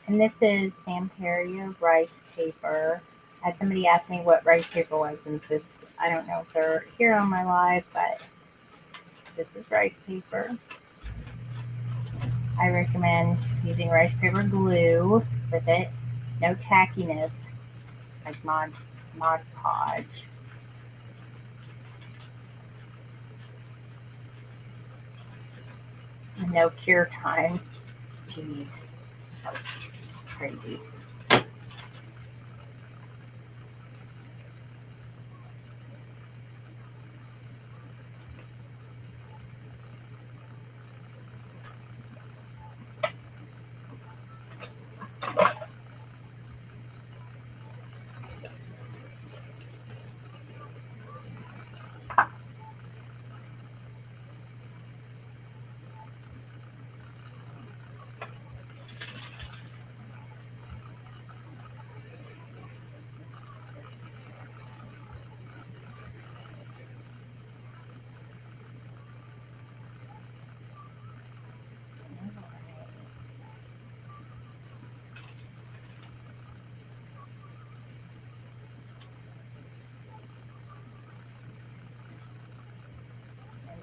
And this is Stamperia rice paper. I had somebody ask me what rice paper was, and this, I don't know if they're here on my live, but this is rice paper. I recommend using rice paper glue with it. No tackiness, like Mod Podge. No cure time. Jeez, that was crazy.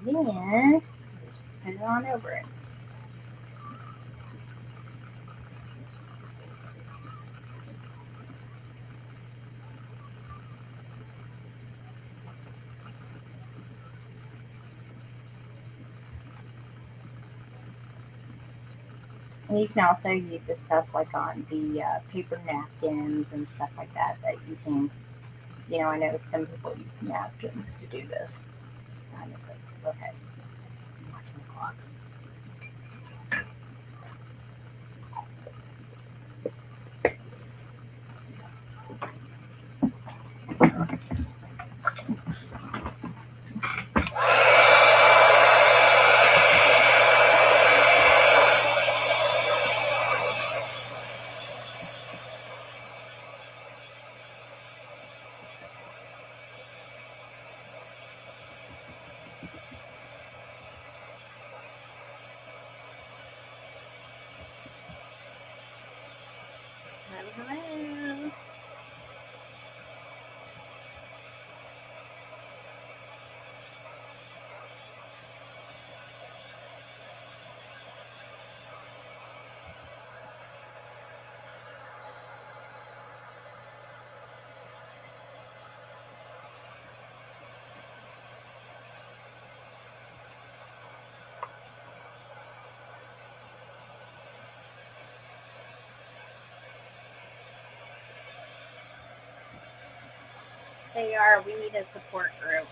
And then just put it on over it. And you can also use this stuff like on the paper napkins and stuff like that you can, you know, I know some people use napkins to do this. Okay, I'm watching the clock. Hello. They are. We need a support group.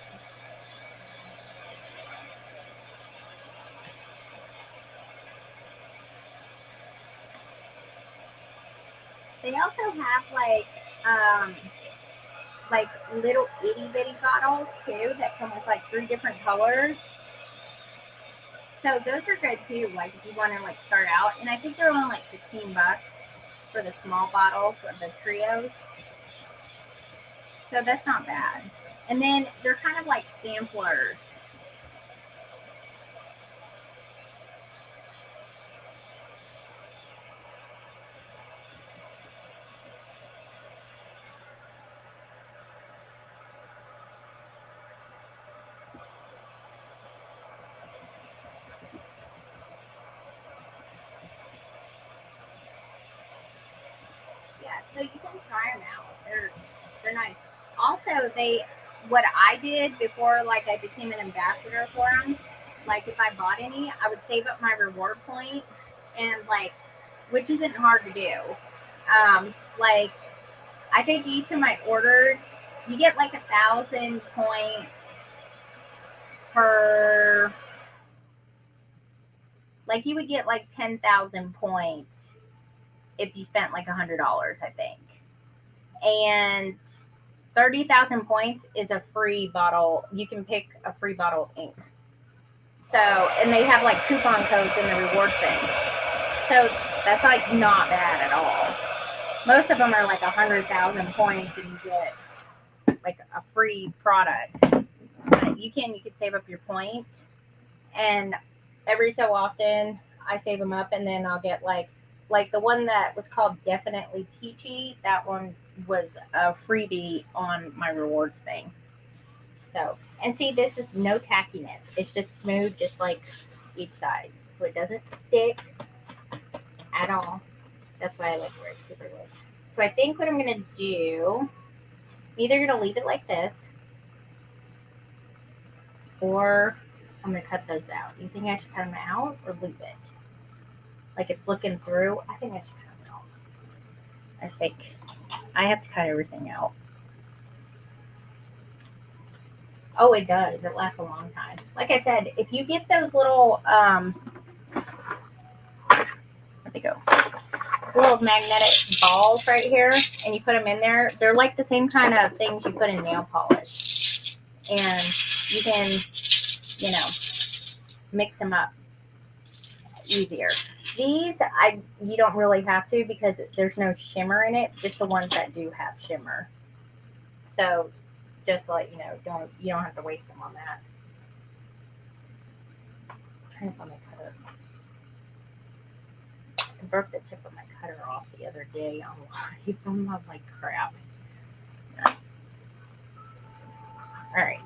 They also have like little itty bitty bottles too that come with like 3 different colors. So those are good too. Like if you want to like start out, and I think they're only like $15 for the small bottles of the trios. So that's not bad. And then they're kind of like samplers. So you can try them out. They're nice. Also, what I did before, like I became an ambassador for them. Like if I bought any, I would save up my reward points and like, which isn't hard to do. Like I think each of my orders, you get like 1,000 points per. Like you would get like 10,000 points if you spent like $100, I think. And 30,000 points is a free bottle. You can pick a free bottle of ink. So, and they have like coupon codes in the rewards thing. So that's like not bad at all. Most of them are like 100,000 points and you get like a free product. But you can save up your points. And every so often I save them up and then I'll get like the one that was called Definitely Peachy. That one was a freebie on my rewards thing. So, and see, this is no tackiness. It's just smooth, just like each side. So it doesn't stick at all. That's why I like to wear it super loose. So I think what I'm going to do, I'm either going to leave it like this, or I'm going to cut those out. You think I should cut them out or leave it? Like it's looking through? I think I should cut them out. I think I have to cut everything out. Oh, it does. It lasts a long time. Like I said, if you get those little, where'd they go? Little magnetic balls right here, and you put them in there, they're like the same kind of things you put in nail polish. And you can, mix them up easier. These, you don't really have to because there's no shimmer in it, just the ones that do have shimmer. So just to let you know, you don't have to waste them on that. I'm trying to find my cutter. I broke the tip of my cutter off the other day on live. I'm like crap. Alright.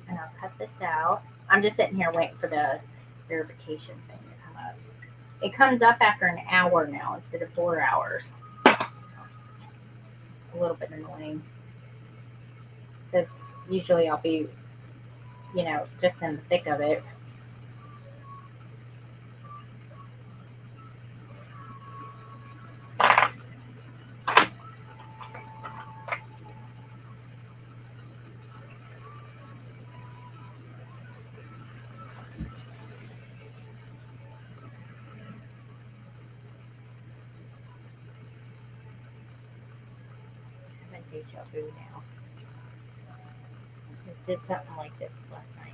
And I'll cut this out. I'm just sitting here waiting for the verification thing to come up. It comes up after an hour now instead of 4 hours. A little bit annoying. Because usually I'll be, just in the thick of it. I'm in deja vu now. Just did something like this last night.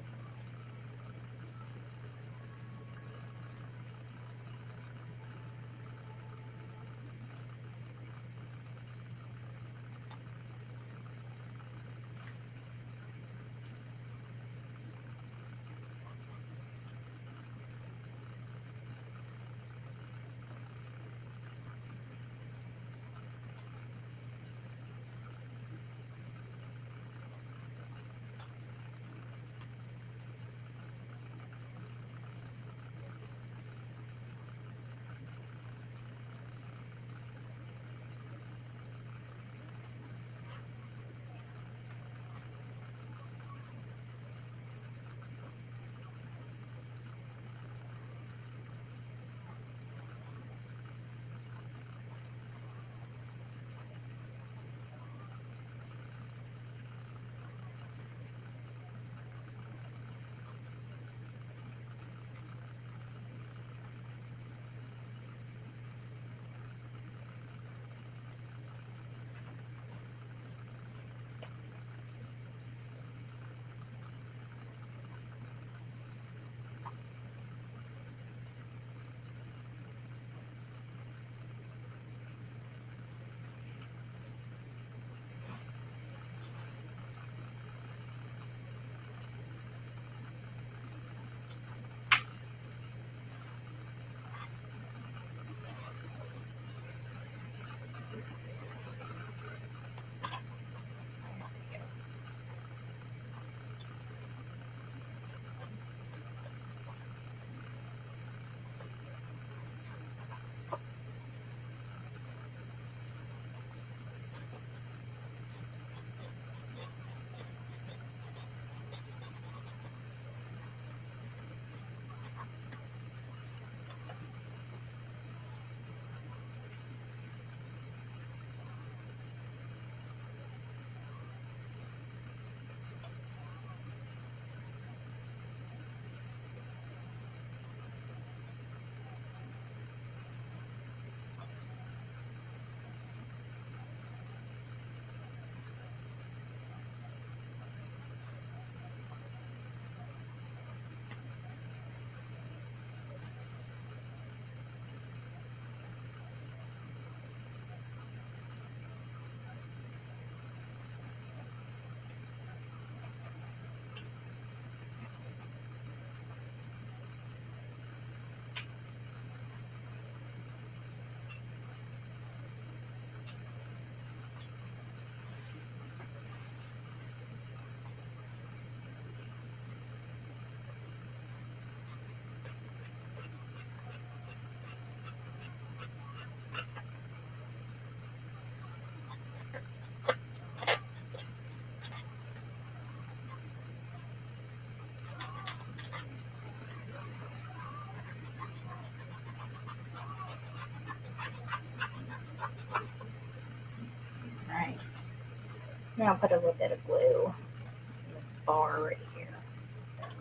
Now I'll put a little bit of glue in this bar right here.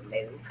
Remove.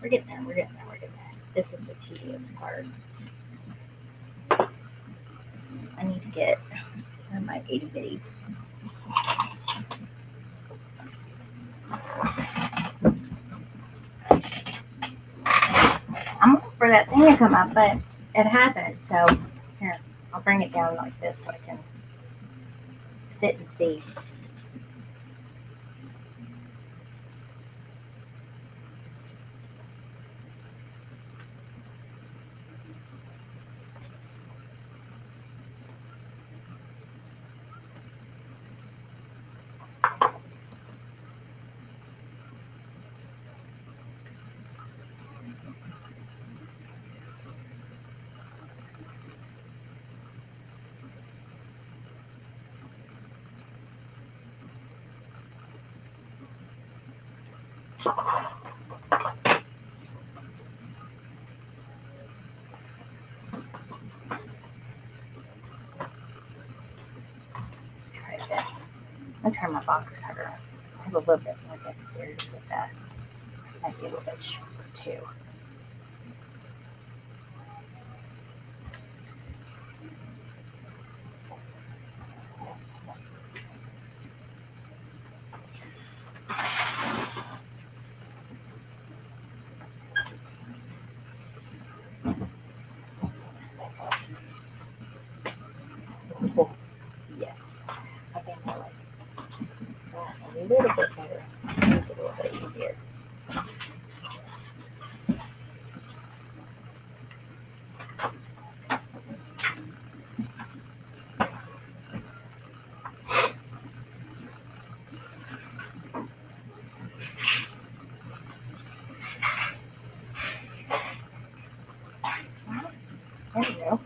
We're getting there. We're getting there. We're getting there. This is the tedious part. I need to get my itty bitties. I'm looking for that thing to come up, but it hasn't. So here, I'll bring it down like this so I can sit and see. Try this. I'm gonna try my box cutter. I have a little bit more dexterity with that. Might be a little bit sharper too. Yes, I think I like that a little bit better. Make it a little bit easier. There we go.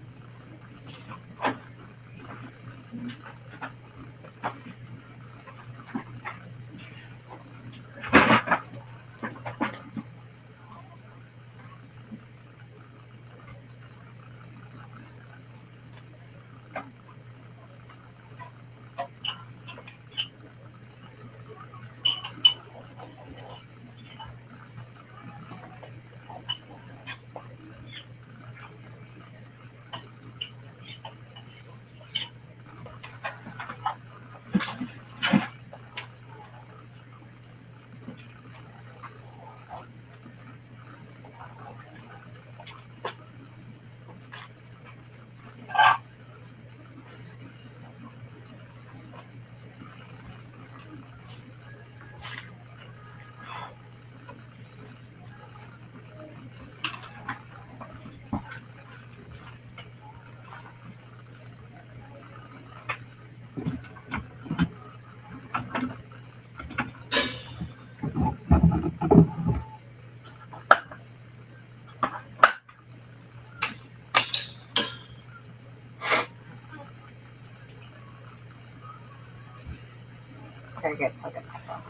Very good. Look at my phone.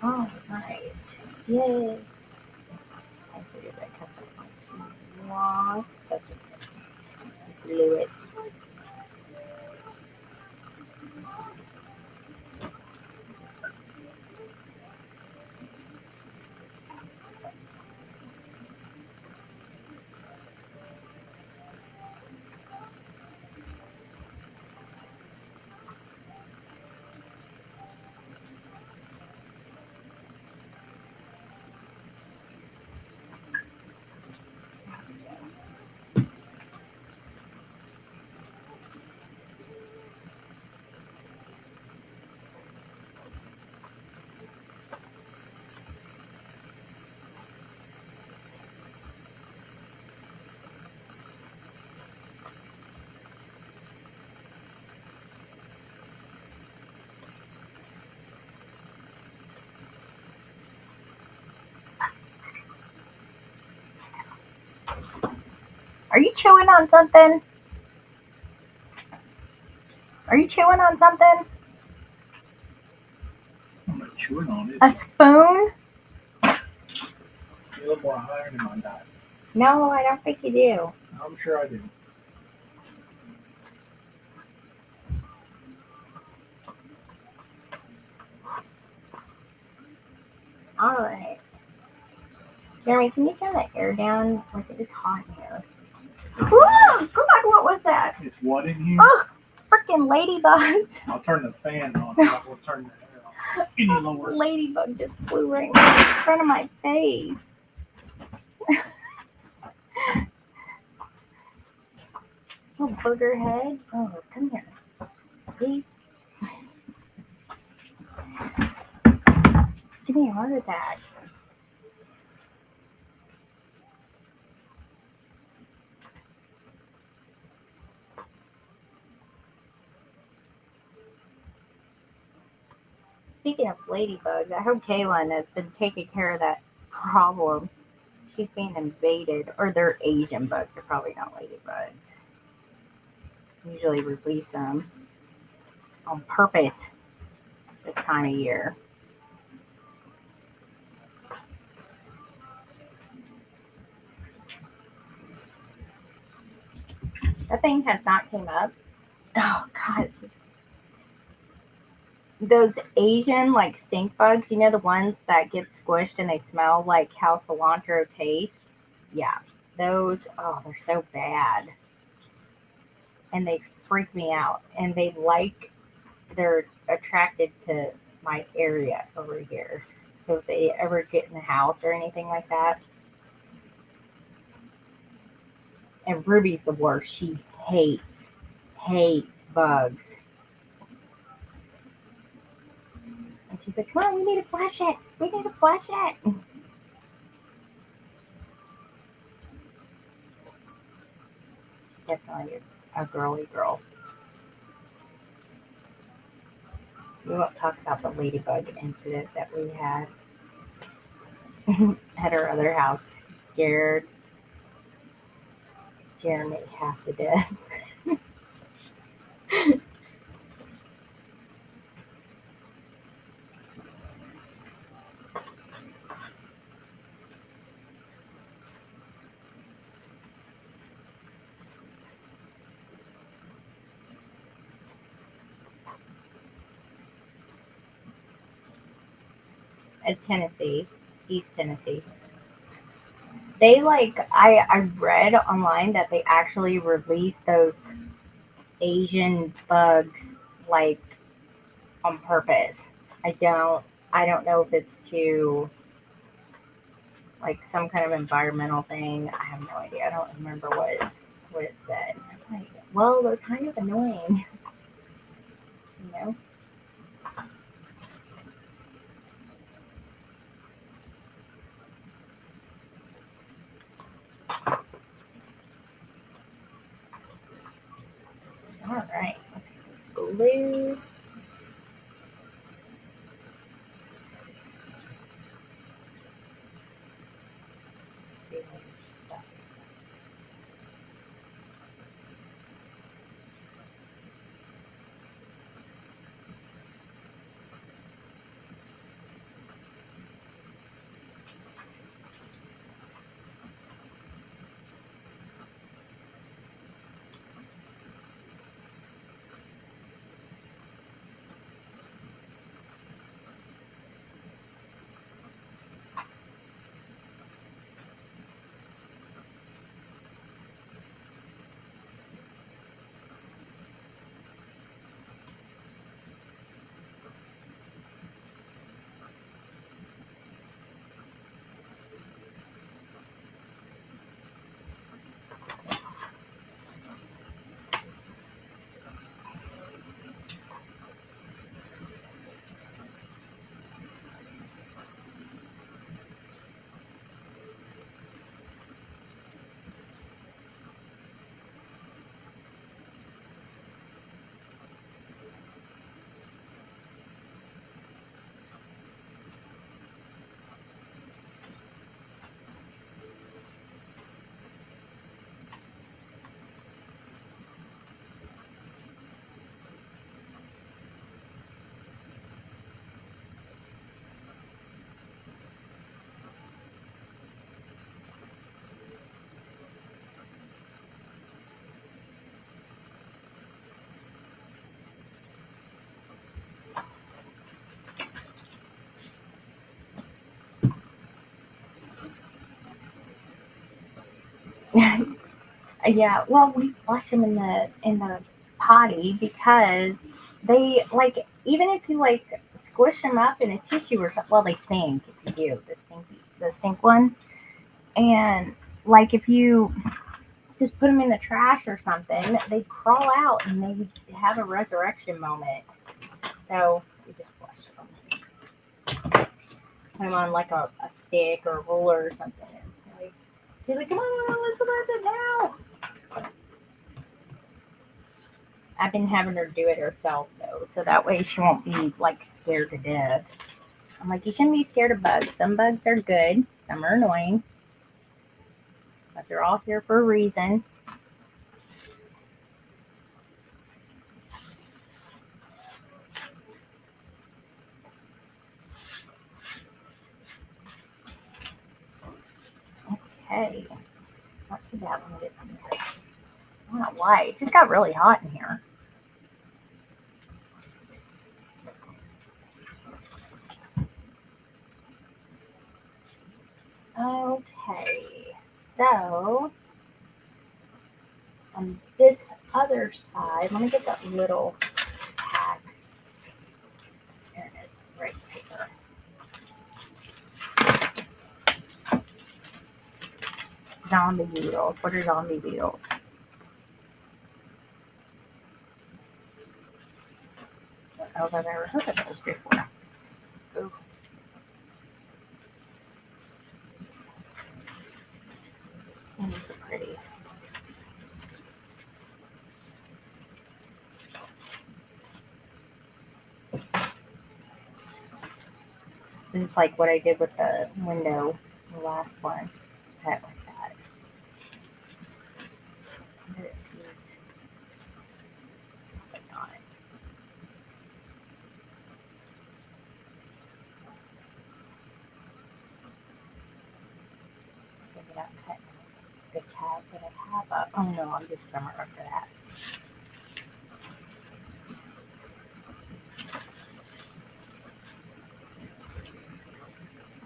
All right. Yay. I figured I cut that one too long. That's okay. Glue it. Are you chewing on something? Are you chewing on something?
I'm not chewing on it.
A spoon?
A little more iron in my diet.
No, I don't think you do.
I'm sure I do.
All right. Jeremy, can you turn the air down? Like it is hot in here. Ooh, God, what was that?
It's what in here?
Oh, freaking ladybugs.
I'll turn the fan on. We'll turn the air on. Any lower.
Ladybug just flew right in front of my face. Oh, booger head. Oh, come here. See? Give me a heart attack. Speaking of ladybugs, I hope Kaylin has been taking care of that problem. She's being invaded, or they're Asian bugs. They're probably not ladybugs. Usually release them on purpose this time of year. That thing has not came up. Oh God, those Asian like stink bugs. You know the ones that get squished and they smell like how cilantro tastes. Yeah, those. Oh, they're so bad, and they freak me out. And they're attracted to my area over here. So if they ever get in the house or anything like that, and Ruby's the worst. She hates bugs. And she's like, come on, we need to flush it. We need to flush it. Definitely a girly girl. We won't talk about the ladybug incident that we had at our other house. Scared Jeremy half to death. At Tennessee, East Tennessee. I read online that they actually release those Asian bugs like on purpose. I don't know if it's to like some kind of environmental thing. I have no idea. I don't remember what it said. I'm like, well, they're kind of annoying, you know. All right, let's get this blue. Stuff. Yeah, well, we flush them in the potty because they like even if you like squish them up in a tissue or something. Well, they stink if you do the stink one, and like if you just put them in the trash or something, they crawl out and they have a resurrection moment. So we just flush them, put them on like a stick or a roller or something. And like, she's like, "Come on, Elizabeth, now." I've been having her do it herself though, so that way she won't be like scared to death. I'm like, you shouldn't be scared of bugs. Some bugs are good, some are annoying, but they're all here for a reason. Okay, let's see that one get from here. I don't know why. It just got really hot in here. Okay, so on this other side, let me get that little pack. There it is, rice paper. Zombie beetles. What are zombie beetles? I don't know if I've ever heard of those before. Ooh, these are pretty. This is like what I did with the window, the last one. That like that. Wonder if these like on it. So I not cut the tab that I have up. Oh no, I'm just gonna run for that.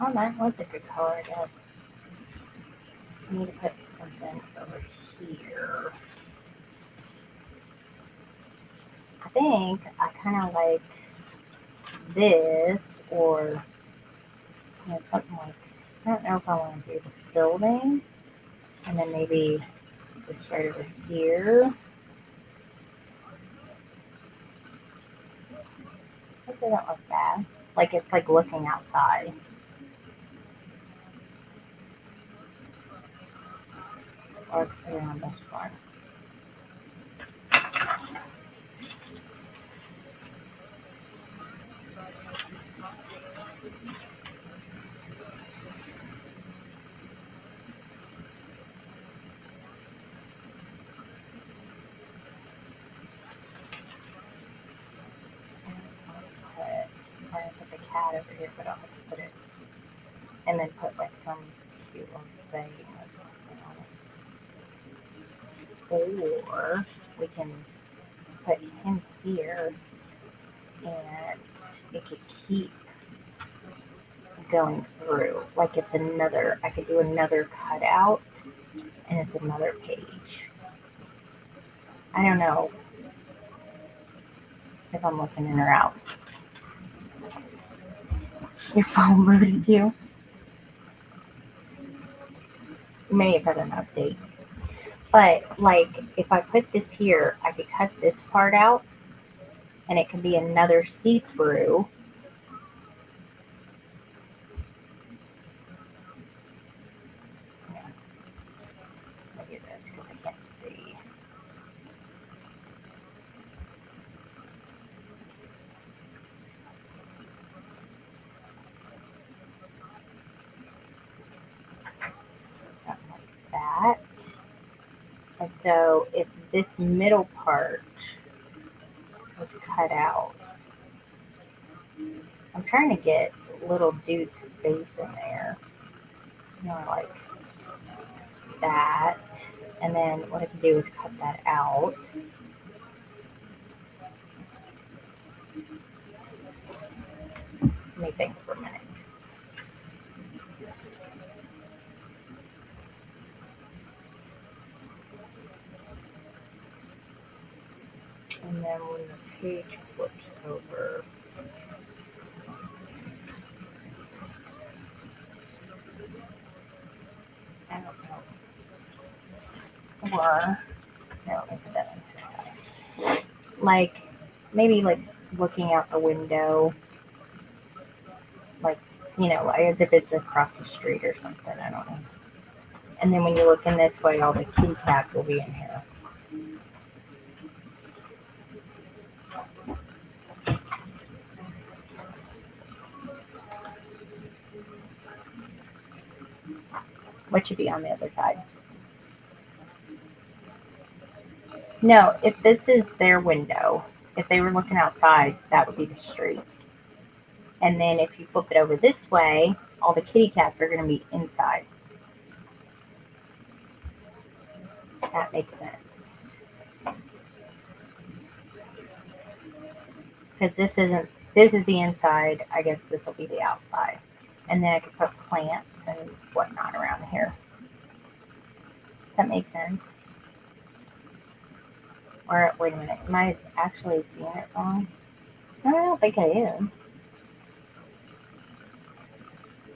Oh, that was a good color, I guess. I need to put something over here. I think I kind of like this or something like, I don't know if I want to do the building and then maybe this right over here. Hopefully they don't look bad. Like it's like looking outside. Or put it on this one. Put the cat over here, but I'll have to put it, and then put like some cute little saying on it. Or we can put him here, and it could keep going through. Like it's another, I could do another cutout, and it's another page. I don't know if I'm looking in or out. Your phone booted you. Maybe I've had an update. But like if I put this here, I could cut this part out and it could be another see-through. Let me do this because I can't see. Something like that. And so if this middle part was cut out, I'm trying to get little dude's face in there. Like that. And then what I can do is cut that out. Let me think for a minute. And then when the page flips over, I don't know. Or, no, let me put that into the side. Like, maybe like looking out the window, like, as if it's across the street or something. I don't know. And then when you look in this way, all the kitty cats will be in here. What should be on the other side? No, if this is their window, if they were looking outside, that would be the street. And then if you flip it over this way, all the kitty cats are going to be inside. That makes sense. Because this is the inside. I guess this will be the outside. And then I could put plants and whatnot around here. That makes sense. Or wait a minute, am I actually seeing it wrong? No, I don't think I am.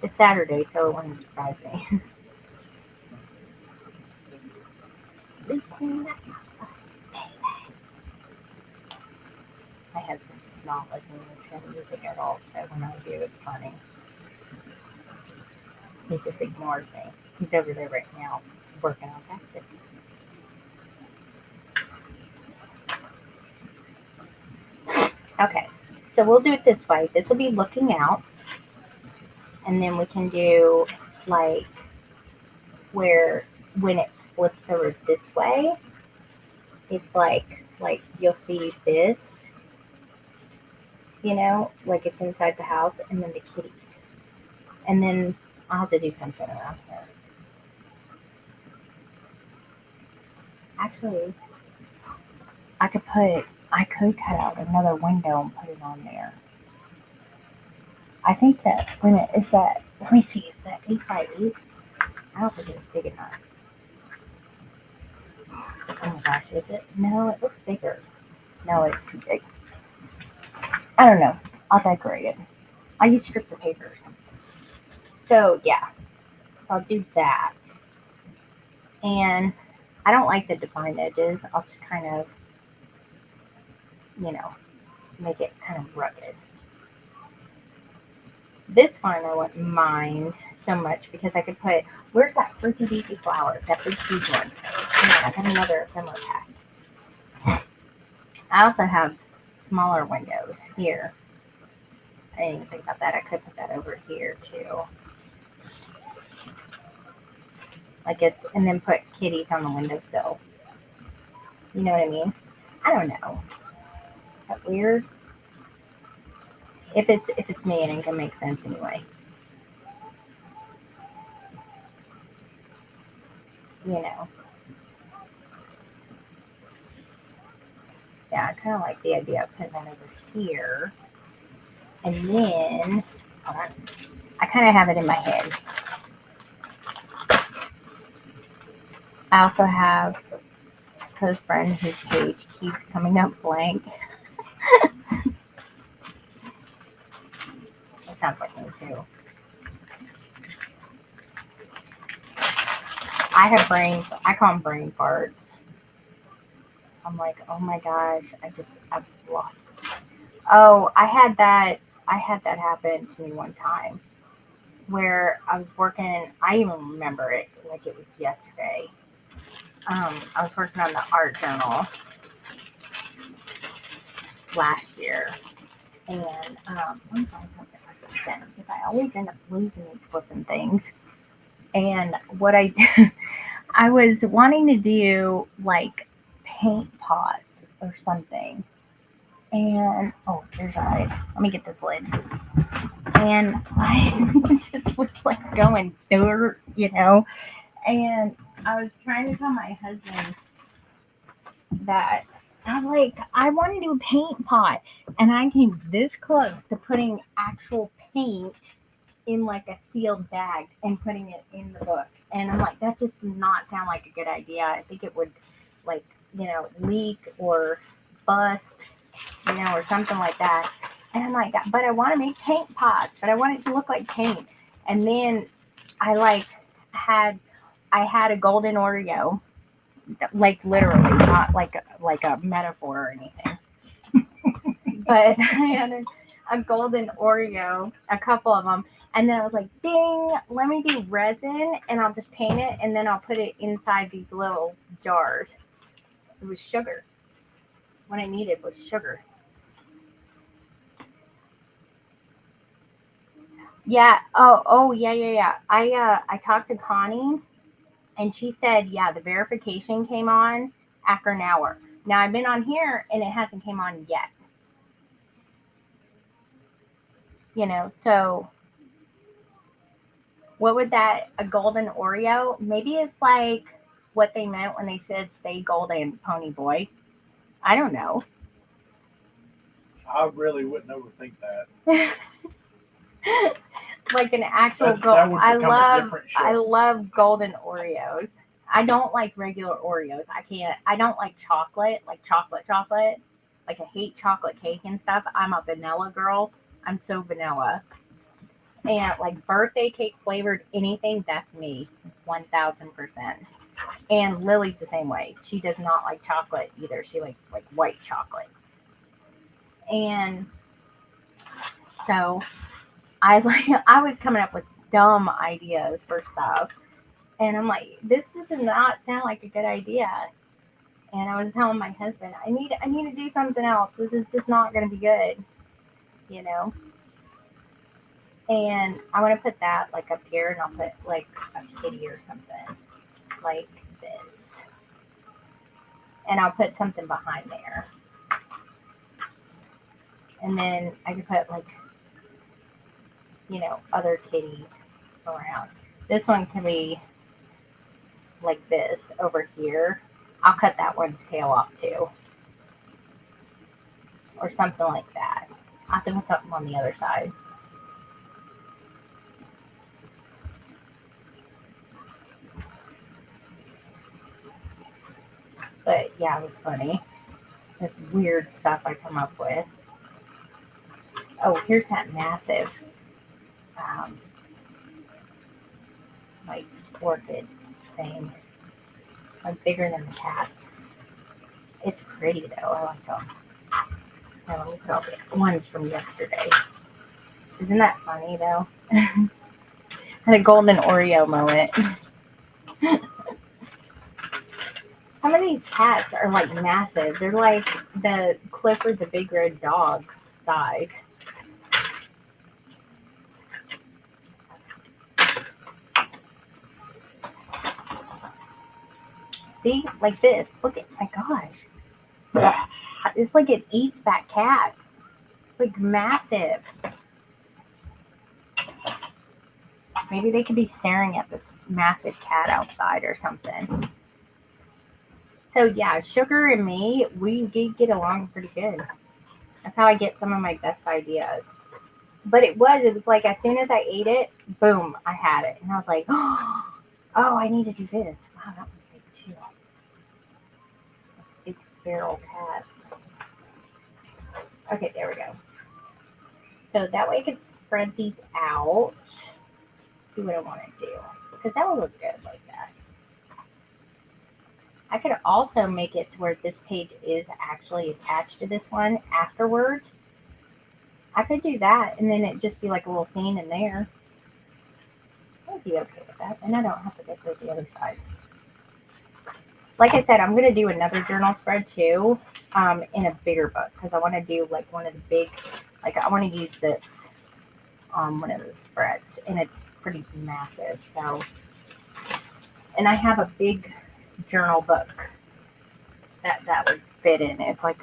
It's Saturday, so it wouldn't surprise me. My husband's not listening to music at all, so when I do, it's funny. He just ignores me. He's over there right now working on taxes. Okay, so we'll do it this way. This will be looking out. And then we can do like where when it flips over this way, it's like you'll see this, like it's inside the house, and then the kitties. And then I'll have to do something around here. Actually, I could cut out another window and put it on there. I think that let me see, is that 8x8? I don't think it's big enough. Oh my gosh, is it? No, it looks bigger. No, it's too big. I don't know. I'll decorate it. I'll use strips of paper or something. So yeah, I'll do that. And I don't like the defined edges. I'll just kind of, you know, make it kind of rugged. This one I wouldn't mind so much because I could put, where's that freaky deaky flower? That big huge one. Yeah, I got another ephemera pack. I also have smaller windows here. I didn't even think about that. I could put that over here too. Like it's, and then put kitties on the windowsill. You know what I mean? I don't know. Is that weird? If it's me, it ain't gonna make sense anyway. You know. Yeah, I kind of like the idea of putting that over here, and then hold on. I kind of have it in my head. I also have a close friend whose page keeps coming up blank. It sounds like me too. I have brain. I call them brain farts. I'm like, oh my gosh, I've lost it. Oh, I had that happen to me one time where I was working. I even remember it like it was yesterday. I was working on the art journal last year, and let me find something I can send because I always end up losing these flipping things. And what I did, I was wanting to do like paint pots or something. And oh, there's a lid. Let me get this lid. And I just was like going dirt, you know. And I was trying to tell my husband that I was like, I want to do a paint pot. And I came this close to putting actual paint in like a sealed bag and putting it in the book. And I'm like, that just does not sound like a good idea. I think it would like, leak or bust, or something like that. And I'm like, but I want to make paint pots, but I want it to look like paint. And then I like had I had a golden Oreo, like literally, not like a metaphor or anything. But I had a golden Oreo, a couple of them, and then I was like, ding, let me do resin, and I'll just paint it, and then I'll put it inside these little jars. It was sugar. What I needed was sugar. Yeah. Oh, yeah. I talked to Connie, and she said, yeah, the verification came on after an hour. Now I've been on here, and it hasn't came on yet. So what would that, a golden Oreo? Maybe it's like what they meant when they said stay golden, pony boy. I don't know.
I really wouldn't overthink that.
Like an actual
That
gold.
would
I
become a
love
different
I
show.
love golden Oreos. I don't like regular Oreos. I can't. I don't like chocolate, like chocolate. Like I hate chocolate cake and stuff. I'm a vanilla girl. I'm so vanilla. And like birthday cake flavored anything, that's me, 1000%. And Lily's the same way. She does not like chocolate either. She likes like white chocolate. And so I was coming up with dumb ideas for stuff. And I'm like, this does not sound like a good idea. And I was telling my husband, I need to do something else. This is just not gonna be good, you know? And I wanna put that like up here and I'll put like a kitty or something like this. And I'll put something behind there. And then I could put like, other kitties around. This one can be like this over here. I'll cut that one's tail off too. Or something like that. I'll have to put something on the other side. But yeah, it was funny. This weird stuff I come up with. Oh, here's that massive, like orchid thing, like bigger than the cats. It's pretty though. I like them. Now, let me put all the ones from yesterday. Isn't that funny though? Had a golden Oreo moment. Some of these cats are like massive. They're like the Clifford the Big Red Dog size. See, like this. Look at my gosh. It's like it eats that cat. Like massive. Maybe they could be staring at this massive cat outside or something. So yeah, Sugar and me, we get along pretty good. That's how I get some of my best ideas. But it was like as soon as I ate it, boom, I had it. And I was like, oh, I need to do this. Wow, that was big too. Big feral cats. Okay, there we go. So that way I could spread these out. See what I want to do. Because that would look good like that. I could also make it to where this page is actually attached to this one afterwards. I could do that and then it'd just be like a little scene in there. I would be okay with that. And I don't have to go through the other side. Like I said, I'm going to do another journal spread too in a bigger book because I want to do like one of the big, like I want to use this one of those spreads and it's pretty massive. So, and I have a big journal book that would fit in. It's like,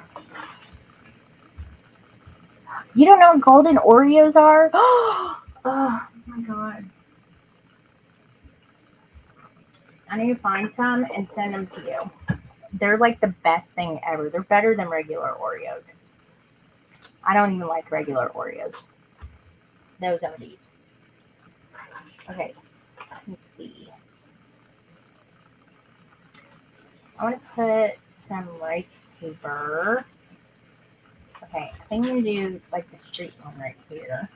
you don't know what golden Oreos are? Oh my god. I need to find some and send them to you. They're like the best thing ever. They're better than regular Oreos. I don't even like regular Oreos. Those I would eat. Okay, let me see. I want to put some rice paper. Okay, I think I'm going to do like the street one right here.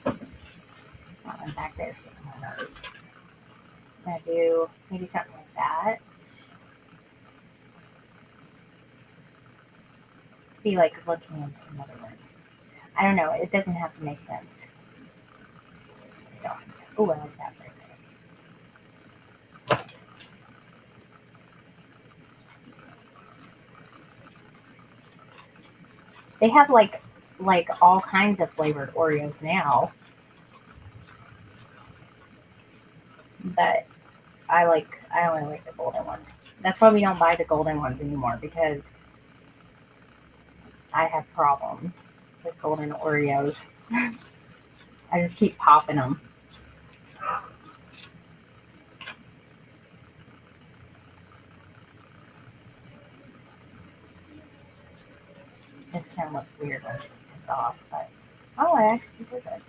That one back there is getting my nerves. I'm going to do maybe something like that. Be like looking into another one. I don't know. It doesn't have to make sense. So, oh, I like that right there. They have like all kinds of flavored Oreos now, but I only like the golden ones. That's why we don't buy the golden ones anymore because I have problems with golden Oreos. I just keep popping them. It's kind of looks weird when it's off, but oh, I actually did it.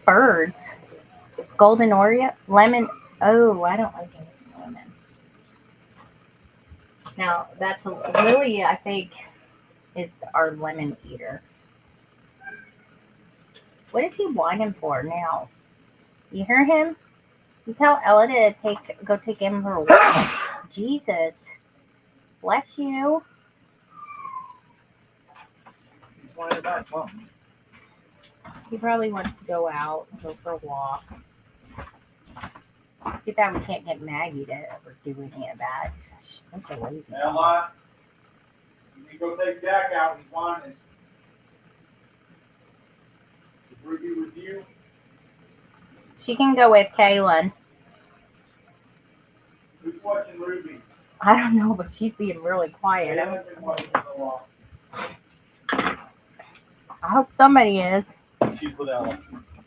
Birds, golden Oreo, lemon. Oh, I don't like any lemon. Now that's Lily. I think is our lemon eater. What is he whining for now? You hear him? You tell Ella to go take him for a walk. Jesus, bless you.
He's whining about something.
He probably wants to go out and go for a walk. Too bad we can't get Maggie to ever do any of that. She's such a lazy dog.
Ella, you need to go take Jack out. He's whining. Is Ruby with you?
She can go with Kaylin.
Who's watching Ruby?
I don't know, but she's being really quiet.
Kayla's been watching for a while.
I hope somebody is.
She's with Ella.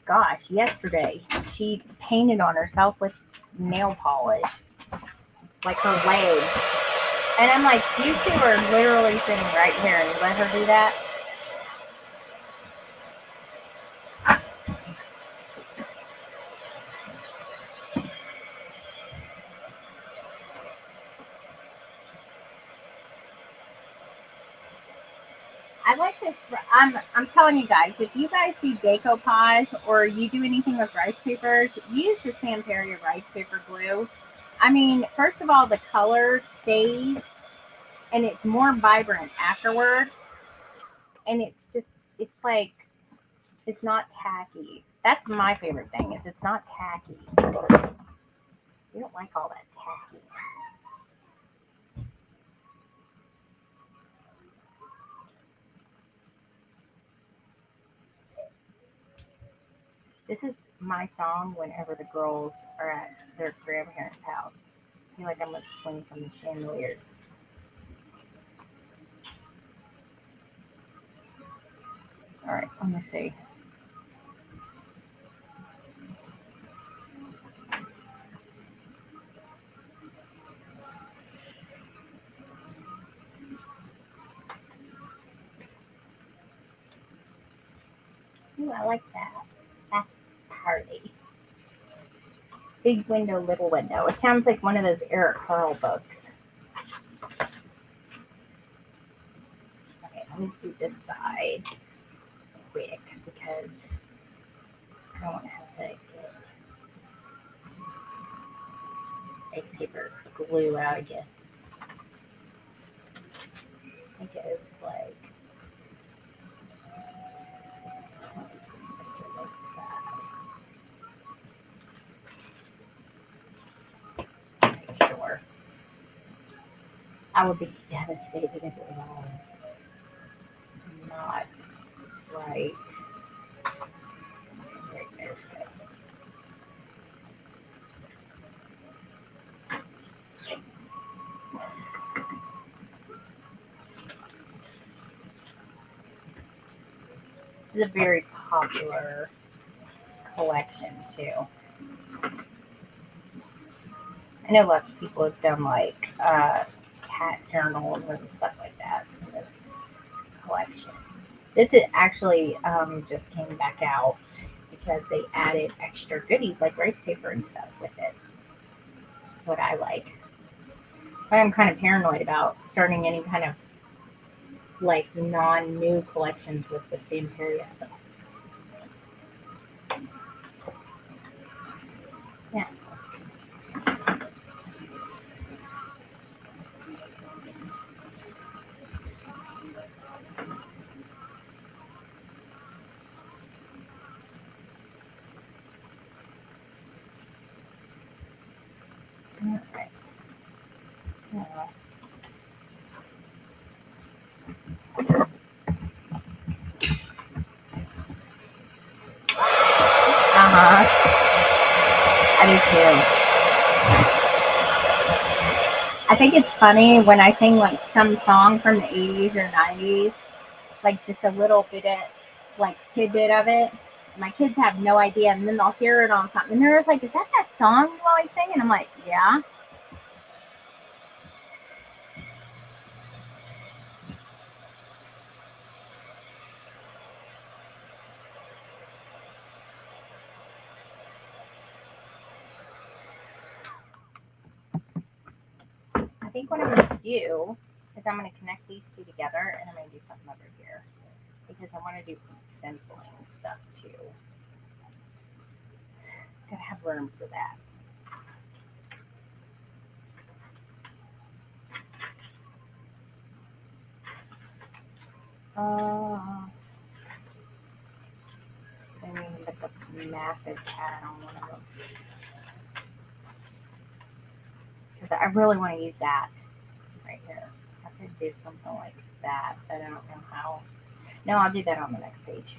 Gosh, yesterday she painted on herself with nail polish, like her leg. And I'm like, you two are literally sitting right here and you let her do that? I like this. I'm telling you guys, if you guys do decoupage or you do anything with rice papers, use the Stamperia rice paper glue. I mean, first of all, the color stays and it's more vibrant afterwards. And it's just, it's like, it's not tacky. That's my favorite thing is it's not tacky. You don't like all that tacky. This is my song whenever the girls are at their grandparents' house. I feel like I'm gonna swing from the chandelier. All right, let me see. Ooh, I like that. That's party. Big window, little window. It sounds like one of those Eric Carle books. Okay, let me do this side quick because I don't want to have to get nice paper glue out again. I think it was like that. Sure. I would be devastated if it was all not right. Right there's good. It's a very popular collection too. I know lots of people have done like cat journals and stuff like that for this collection. This is actually just came back out because they added extra goodies like rice paper and stuff with it. That's what I like. I'm kind of paranoid about starting any kind of like non-new collections with the same period. Yeah. All right. I do too. I think it's funny when I sing like some song from the 80s or 90s, like just a little bit of like tidbit of it. My kids have no idea, and then they'll hear it on something, and they're just like, "Is that song you always sing?" And I'm like, "Yeah." I think what I'm going to do is I'm going to connect these two together, and I'm going to do something over here because I want to do some stenciling stuff too. Gotta have room for that. I mean, but the massive cat on one of them. Because I really want to use that right here. I could do something like that, but I don't know how. No, I'll do that on the next page.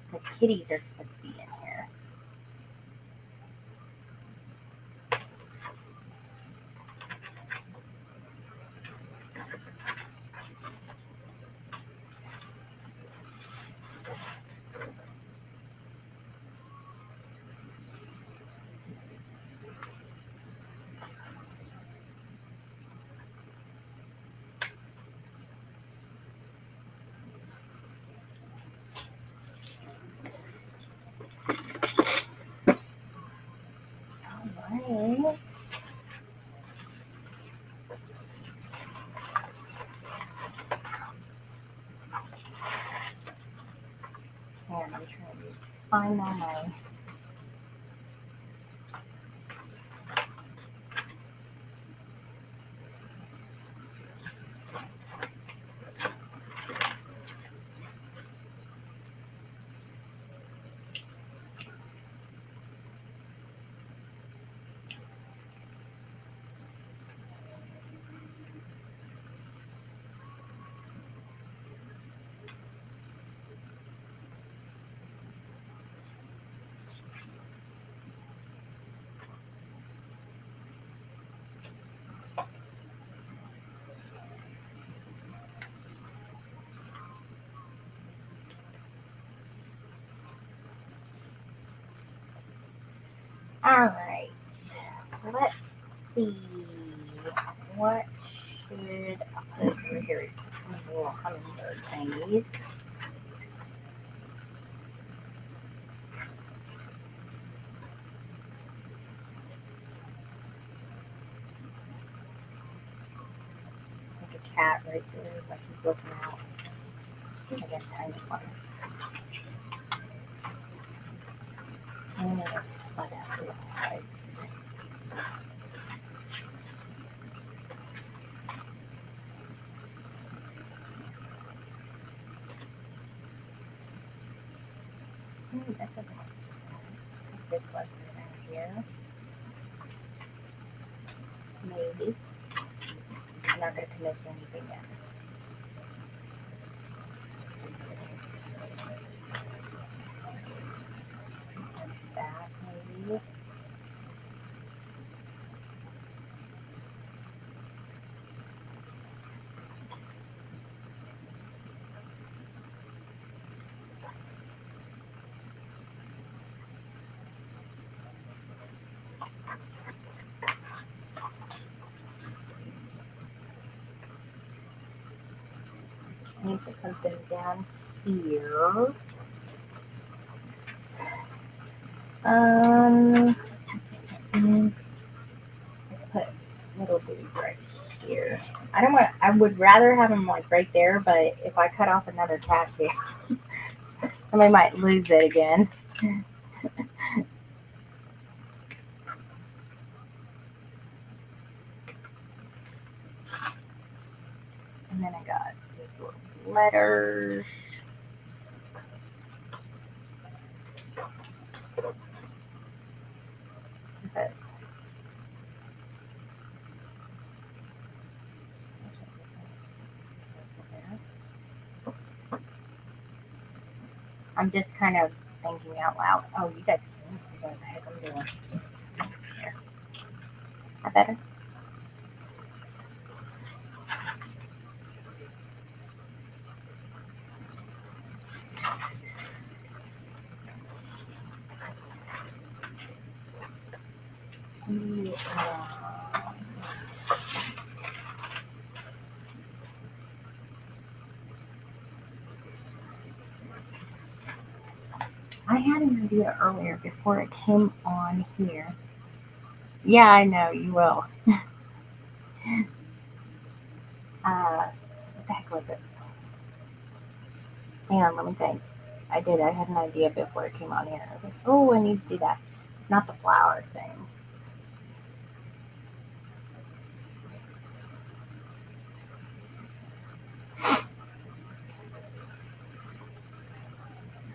Because kitties are supposed to be in here. find all my. All right. Let's see. What should I put over here? Some little hummingbird thingies. Like a cat right there, like he's looking out. I guess kind of fun. And whatever. Right. Ooh, that doesn't look too bad. This one right here. Maybe. I'm not going to commit to anything yet. Like that, maybe. I need to put something down here. Put little dude right here. I don't want. I would rather have him like right there, but if I cut off another cactus, then we might lose it again. And then I got these little letters. But I'm just kind of thinking out loud. Oh, you guys can't see what the heck I'm doing. Here. That better? Yeah. I had an idea earlier before it came on here. Yeah, I know, you will. What the heck was it? Hang on, let me think. I did. I had an idea before it came on here. I was like, oh, I need to do that. Not the flower thing.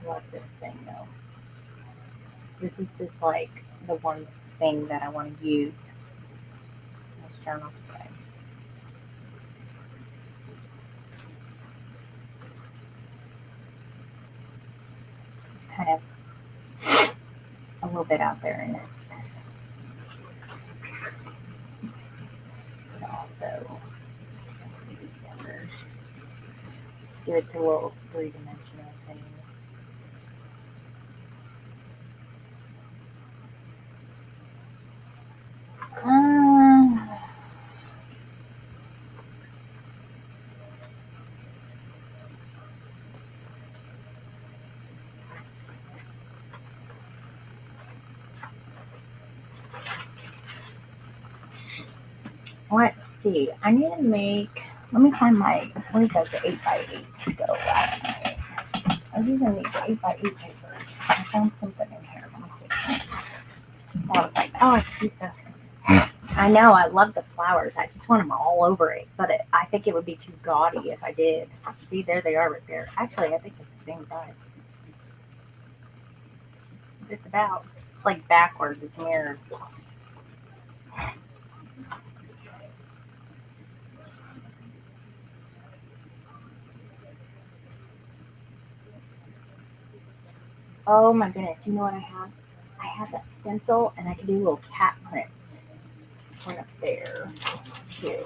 I love this thing though. This is just like the one thing that I want to use. This journal today. It's kind of a little bit out there in it. But also use numbers. Just give it to a little three-dimensional thing. Let's see. I need to make. Let me find my. Where does the 8x8s go? I was using these 8x8 papers. I found something in here. Let me see. I was like, oh, I can do stuff. I know, I love the flowers. I just want them all over it, but I think it would be too gaudy if I did. See, there they are right there. Actually, I think it's the same size. Just about. Like backwards, it's mirrored. Oh my goodness, you know what I have? I have that stencil and I can do little cat prints. One up there, too.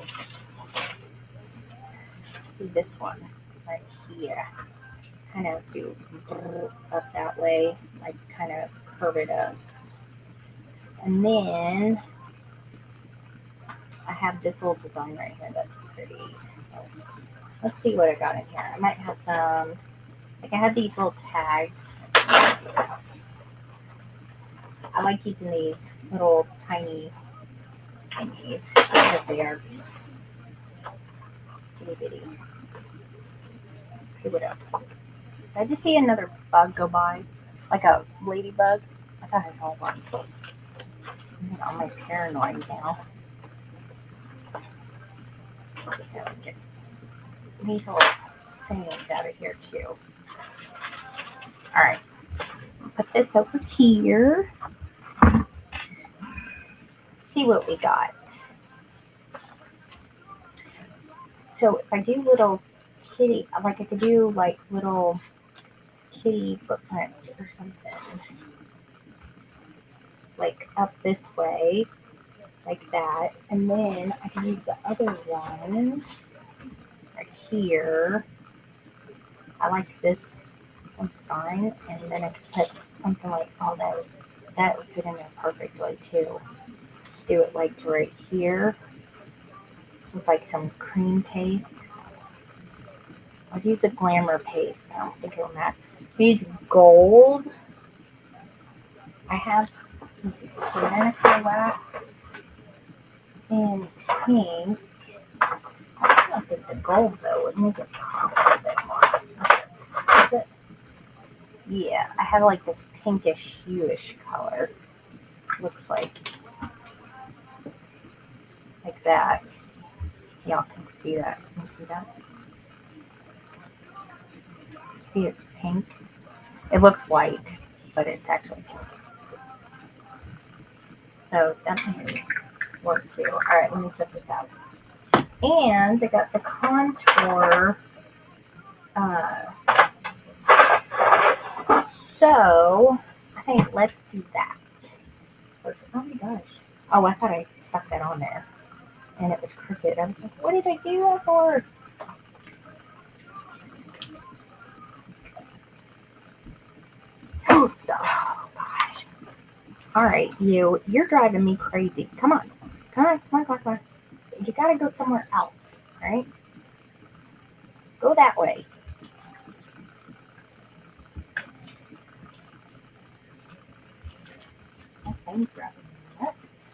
See this one right here. Kind of do up that way, like kind of curve it up. And then I have this little design right here that's pretty. Let's see what I got in here. I might have some, like I have these little tags. I like using these little tiny thingies because they are itty bitty. See what else. Did I just see another bug go by? Like a ladybug? I thought I saw one. I'm like paranoid now. Get these little sayings out of here too. Alright. Put this over here. See what we got. So if I do little kitty, like I could do like little kitty footprints or something. Like up this way, like that. And then I can use the other one right here. I like this design, and then I could put something like, oh, that would fit in there perfectly too. Just do it like right here with like some cream paste. I'd use a glamour paste. I don't think it'll match. Use gold. I have this Serenica wax in pink. I don't think the gold though would make it pop a little bit more. Is it? Yeah, I have like this pinkish hueish color. Looks like that. Y'all can see that. Can you see that? See, it's pink. It looks white, but it's actually pink. So definitely work too. All right, let me set this out. And I got the contour stuff. So I think let's do that. First. Oh my gosh. Oh, I thought I stuck that on there. And it was crooked. I was like, what did I do that for? Oh gosh. All right, you're driving me crazy. Come on. Come on. You gotta go somewhere else, all right? Go that way. My phone's driving me nuts.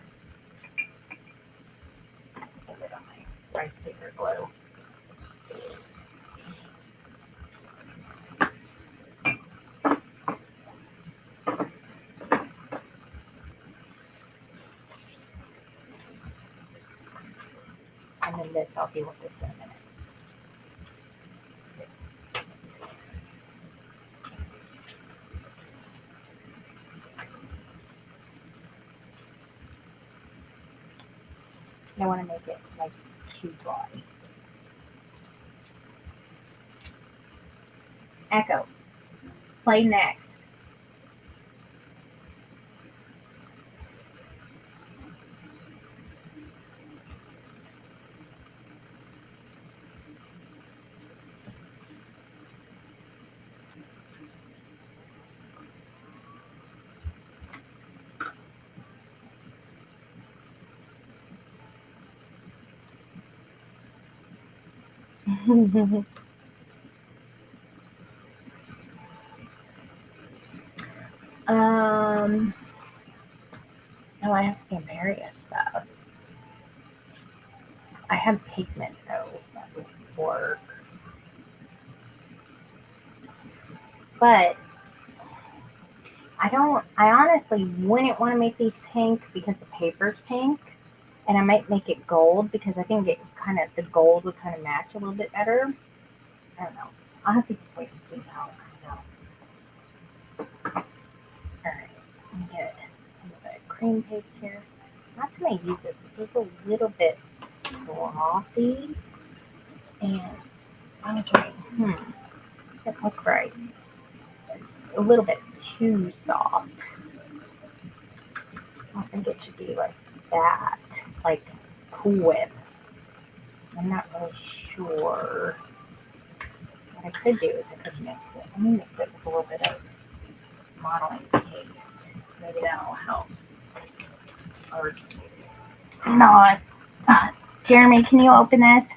Get it on my rice paper glue. And then this, I'll deal with this in a minute. I don't want to make it like too dry. Echo, play next. No, I have Stamperia stuff. I have pigment though that would work. But I honestly wouldn't want to make these pink because the paper's pink. And I might make it gold because I think the gold would kind of match a little bit better. I don't know. I'll have to just wait and see how it comes out. Alright, let me get a little bit of cream paste here. Not too many use this. It's just a little bit frothy. And honestly, doesn't look right. It's a little bit too soft. I think it should be like that, like Cool Whip. I'm not really sure. What I could do is I could mix it. Let me mix it with a little bit of modeling paste. Maybe that'll help. Or not. Jeremy, can you open this?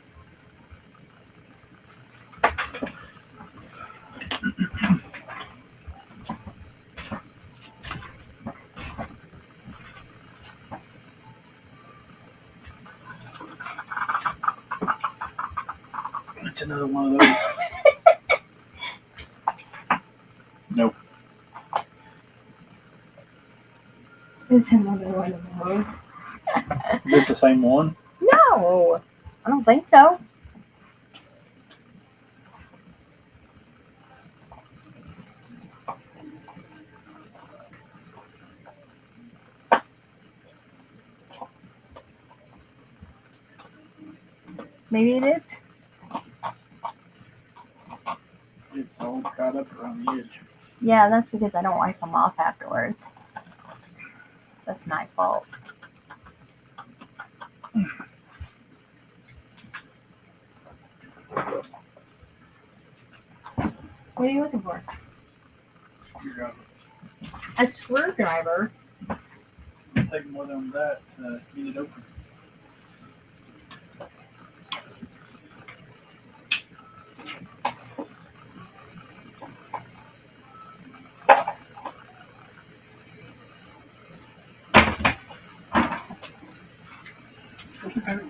It's another one of those. Nope.
It's another one of those.
Is this the same one?
No, I don't think so. Maybe it is.
It's all caught up around the edge.
Yeah, that's because I don't wipe them off afterwards. That's my fault. What are you looking for?
Screwdriver.
A screwdriver?
It'll take more than that to get it open.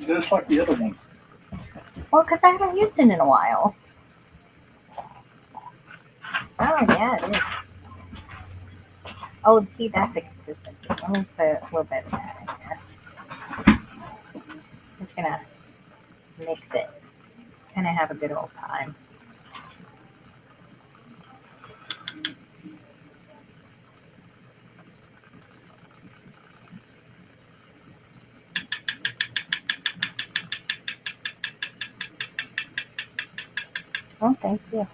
Just like the other one.
Well, because I haven't used it in a while. Oh, yeah, it is. Oh, see, that's a consistency. Let me put a little bit of that in here. Just gonna mix it. Kind of have a good old time. Oh, thank you.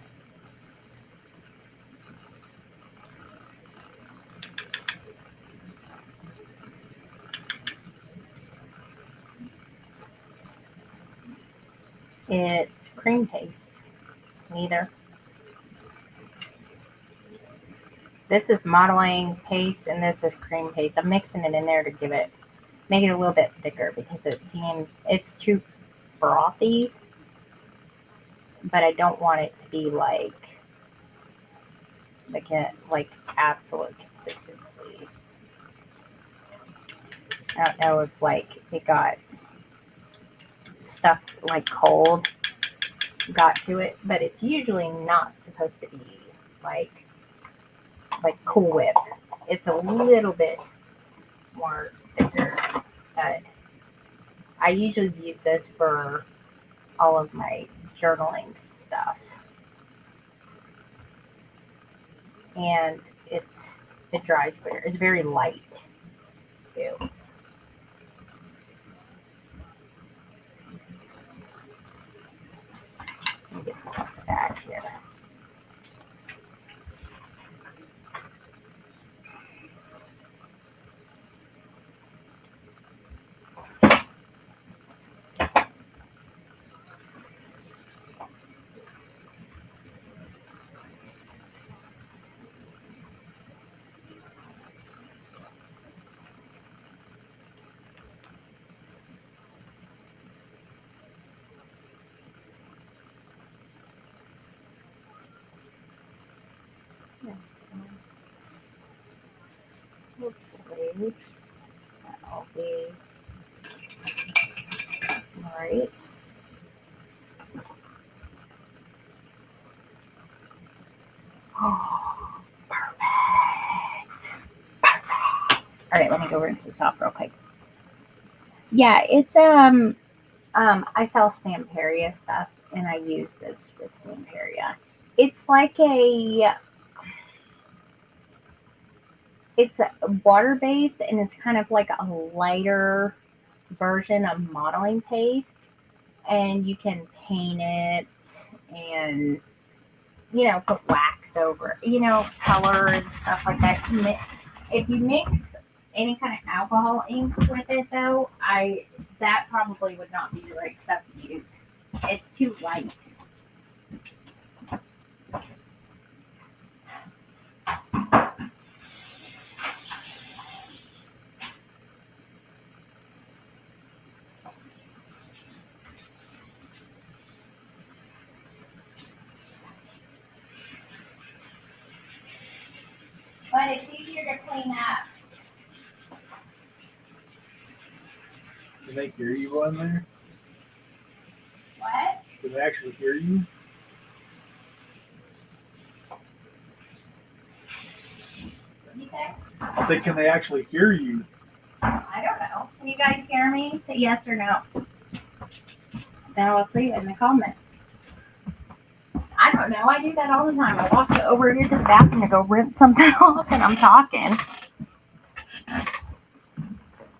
It's cream paste. Neither. This is modeling paste and this is cream paste. I'm mixing it in there to make it a little bit thicker because it's too frothy, but I don't want it to be like absolute consistency. I don't know if it got stuff like cold got to it, but it's usually not supposed to be like Cool Whip. It's a little bit more thicker, but I usually use this for all of my journaling stuff. And it dries quicker. It's very light too. Let me get this back here. Hopefully that'll be alright. Oh, perfect. All right, let me go rinse this off real quick. Yeah, it's I sell Stamperia stuff, and I use this with Stamperia. It's like it's water based, and it's kind of like a lighter version of modeling paste, and you can paint it and put wax over it, color and stuff like that. If you mix any kind of alcohol inks with it, though, that probably would not be the right stuff to use. It's too light. But it's easier to clean up.
Can they hear you on there?
What?
Can they actually hear you?
You say?
I say, can they actually hear you?
I don't know. Can you guys hear me? Say yes or no. Then I'll see it in the comments. I don't know. I do that all the time. I walk over here to the bathroom to go rinse something off, and I'm talking.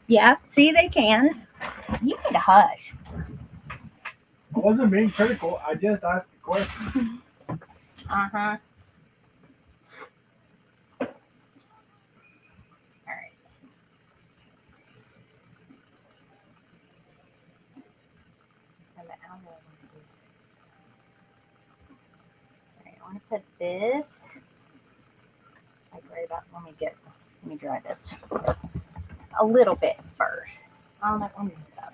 Yeah, see, they can. You need to hush.
I wasn't being critical. I just asked a question.
Uh-huh. All right. And the owl. All right, I want to put this. Like right about. Let me dry this a little bit first. Oh, that one is up.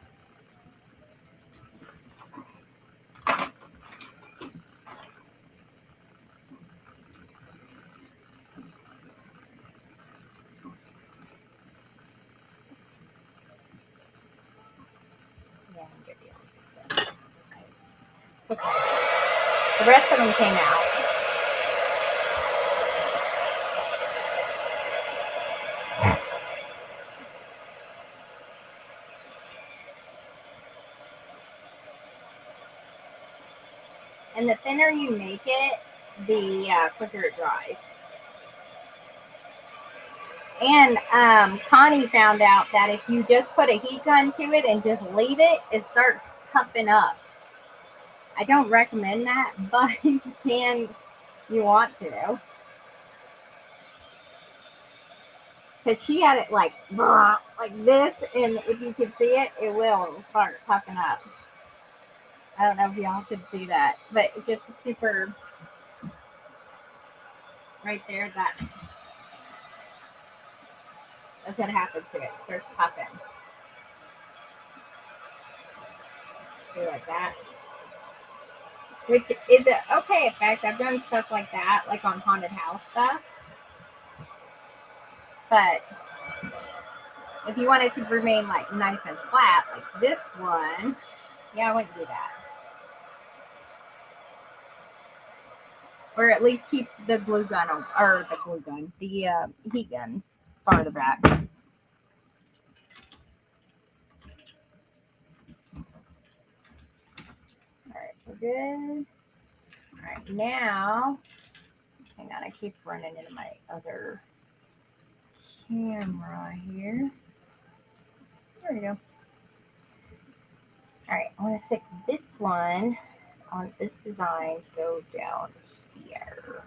Yeah, I'm good. Okay. The rest of them came out. And the thinner you make it, the quicker it dries. And Connie found out that if you just put a heat gun to it and just leave it, it starts puffing up. I don't recommend that, but you can, you want to. Because she had it like this, and if you can see it, it will start puffing up. I don't know if y'all could see that, but it gets super right there. That's what happens to it. It starts puffing. Do like that. Which is an okay effect. I've done stuff like that, like on haunted house stuff. But if you want it to remain like nice and flat, like this one, yeah, I wouldn't do that. Or at least keep the glue gun the heat gun farther back. Alright, we're good. Alright, now, hang on, I keep running into my other camera here. There we go. Alright, I'm going to stick this one on this design to go down here.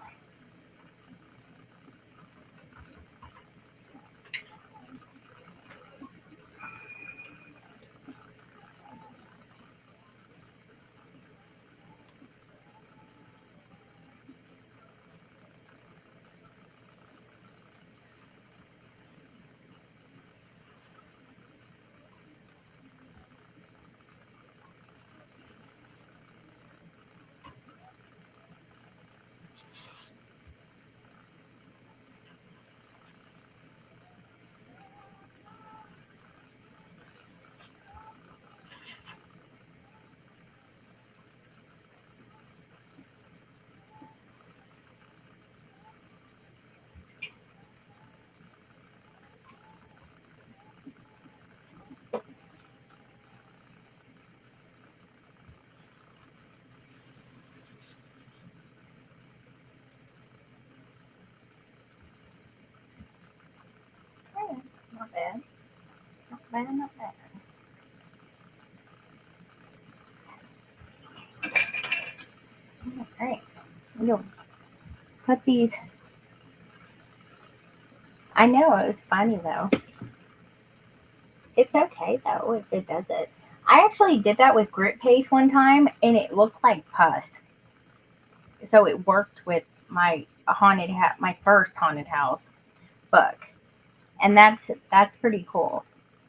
bad. Not bad, not bad. Alright. We'll put these. I know it was funny though. It's okay though if it does it. I actually did that with grit paste one time and it looked like pus. So it worked with my my first haunted house book. And that's pretty cool.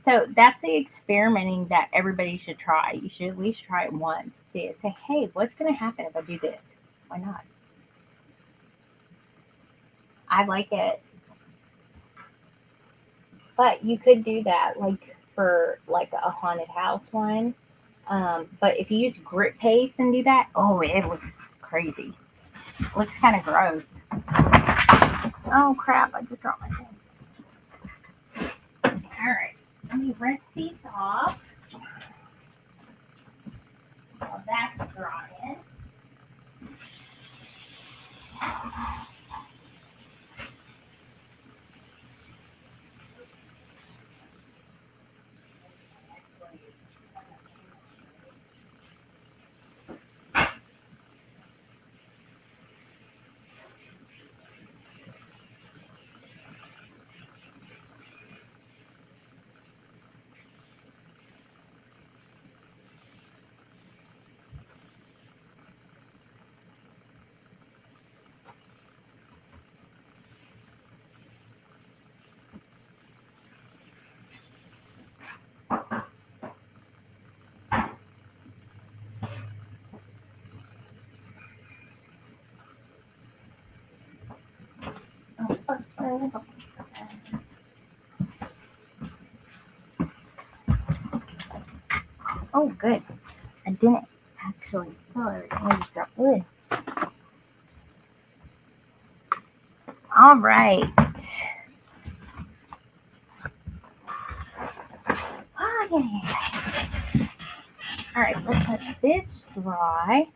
So that's the experimenting that everybody should try. You should at least try it once. See it. Say, hey, what's gonna happen if I do this? Why not? I like it. But you could do that like for like a haunted house one. But if you use grit paste and do that, oh, it looks crazy. It looks kind of gross. Oh crap! I just dropped my thing. All right, let me rinse these off. While that's drying. Oh, good. I didn't actually spill everything. I just dropped wood. All right. Oh, yeah. All right, let's let this dry.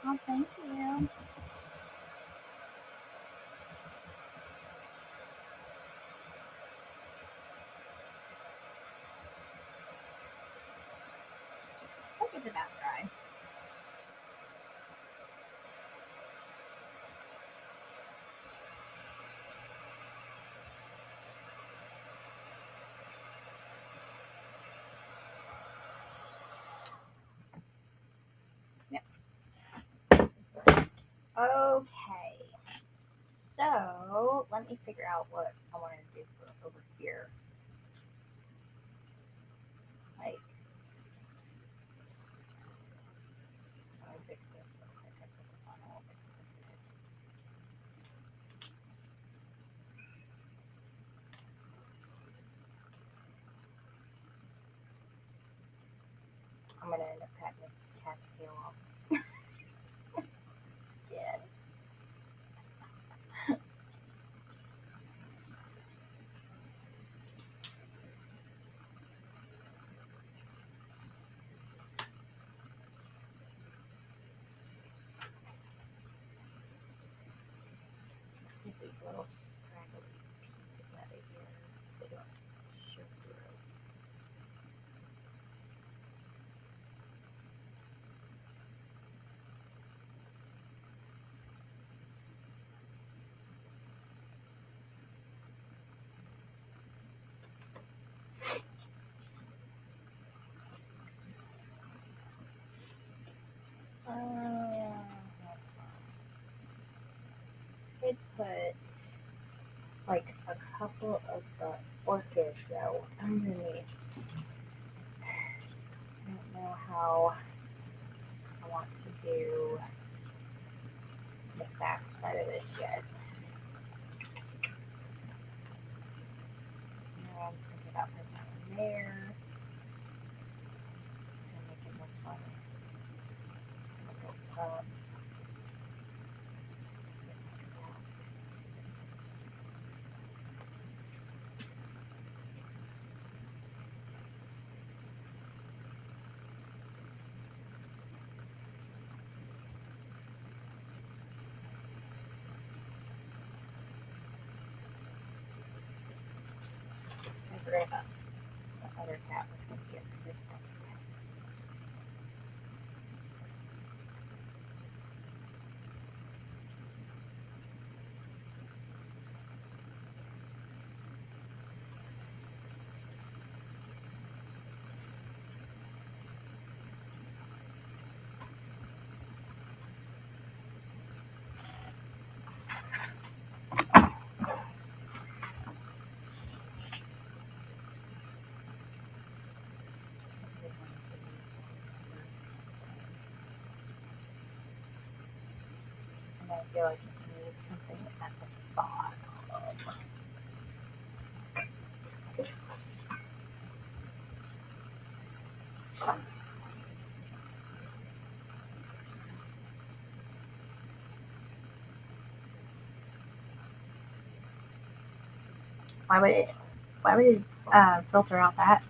Oh, thank you. I think it's about dry. Yep. Okay. So let me figure out what I want to do for over here. Like, let me fix this real quick. I put this on a little bit. I'm gonna end up cutting this cat's tail off. Yeah. Get these little scraggly pieces out of here. They don't show through. like a couple of the orchids though underneath. I don't know how I want to do the back side of this yet. I'm thinking about putting that in there and making this one go up. I forgot about the other cat was going to get this one. And I feel like it needs something at the bottom. Why would it filter out that?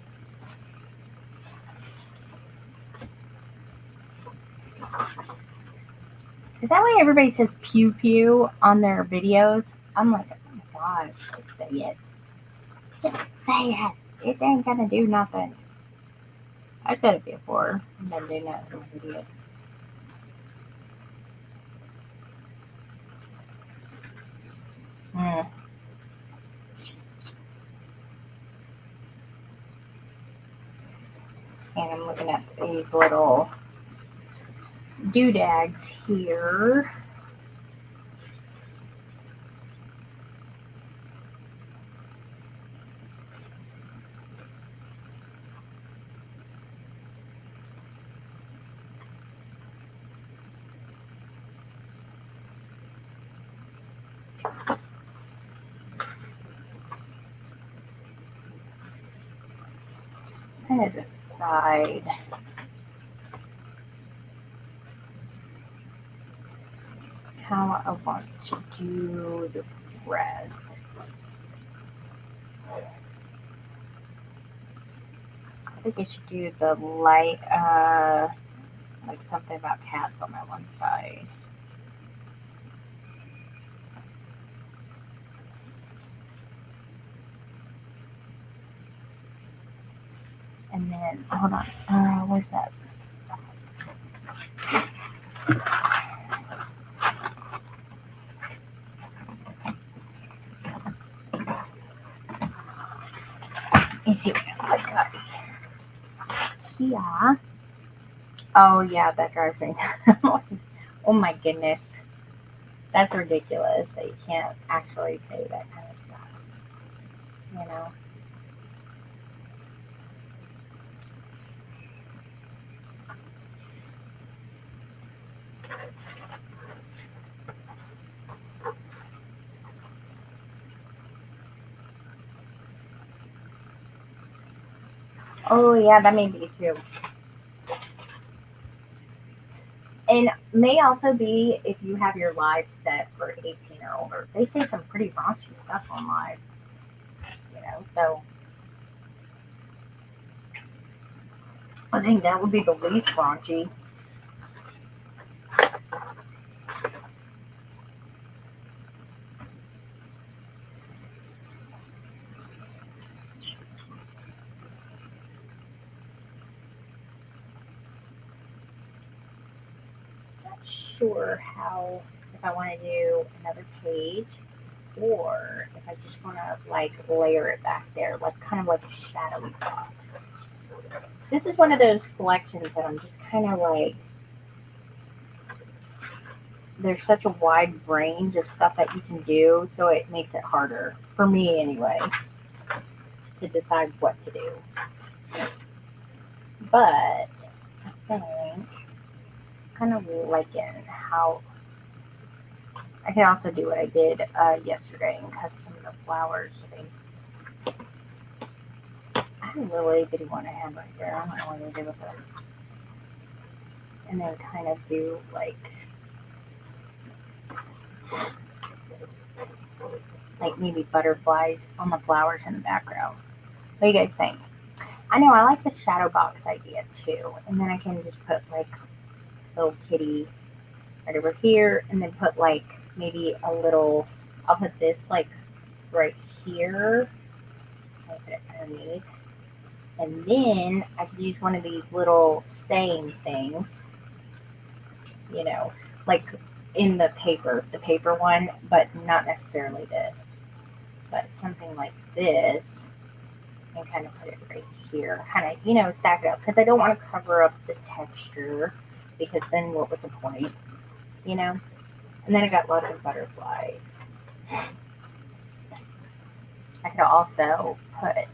Is that why everybody says pew pew on their videos? I'm like, oh my gosh, just say it. Just say it. It ain't gonna do nothing. I said it before. I'm not doing that. I'm an idiot. Mm. And I'm looking at these little doodads here. Kind of decide how I want to do the rest. I think I should do the light, like something about cats on my one side. And then, hold on, where's that? Let me see what else I got here. Oh, yeah, that drives me nuts. Oh my goodness. That's ridiculous that you can't actually say that kind of stuff. You know? Oh, yeah, that may be too. And may also be if you have your live set for 18 or older. They say some pretty raunchy stuff on live, you know, so I think that would be the least raunchy. Not sure how, if I want to do another page or if I just want to like layer it back there, like kind of like a shadowy box. This is one of those collections that I'm just kind of like, there's such a wide range of stuff that you can do, so it makes it harder. for me anyway, to decide what to do. But I think kind of liking how I can also do what I did yesterday and cut some of the flowers. I have a little itty bitty one I have right there. I don't know what to do with it. And then kind of do like maybe butterflies on the flowers in the background. What do you guys think? I know I like the shadow box idea too. And then I can just put like little kitty right over here and then put like maybe a little, I'll put this like right here. I'll put it underneath. And then I could use one of these little saying things, like in the paper one, but not necessarily this, but something like this, and kind of put it right here, kind of, stack it up, because I don't want to cover up the texture, because then what was the point, And then I got lots of butterflies. I could also put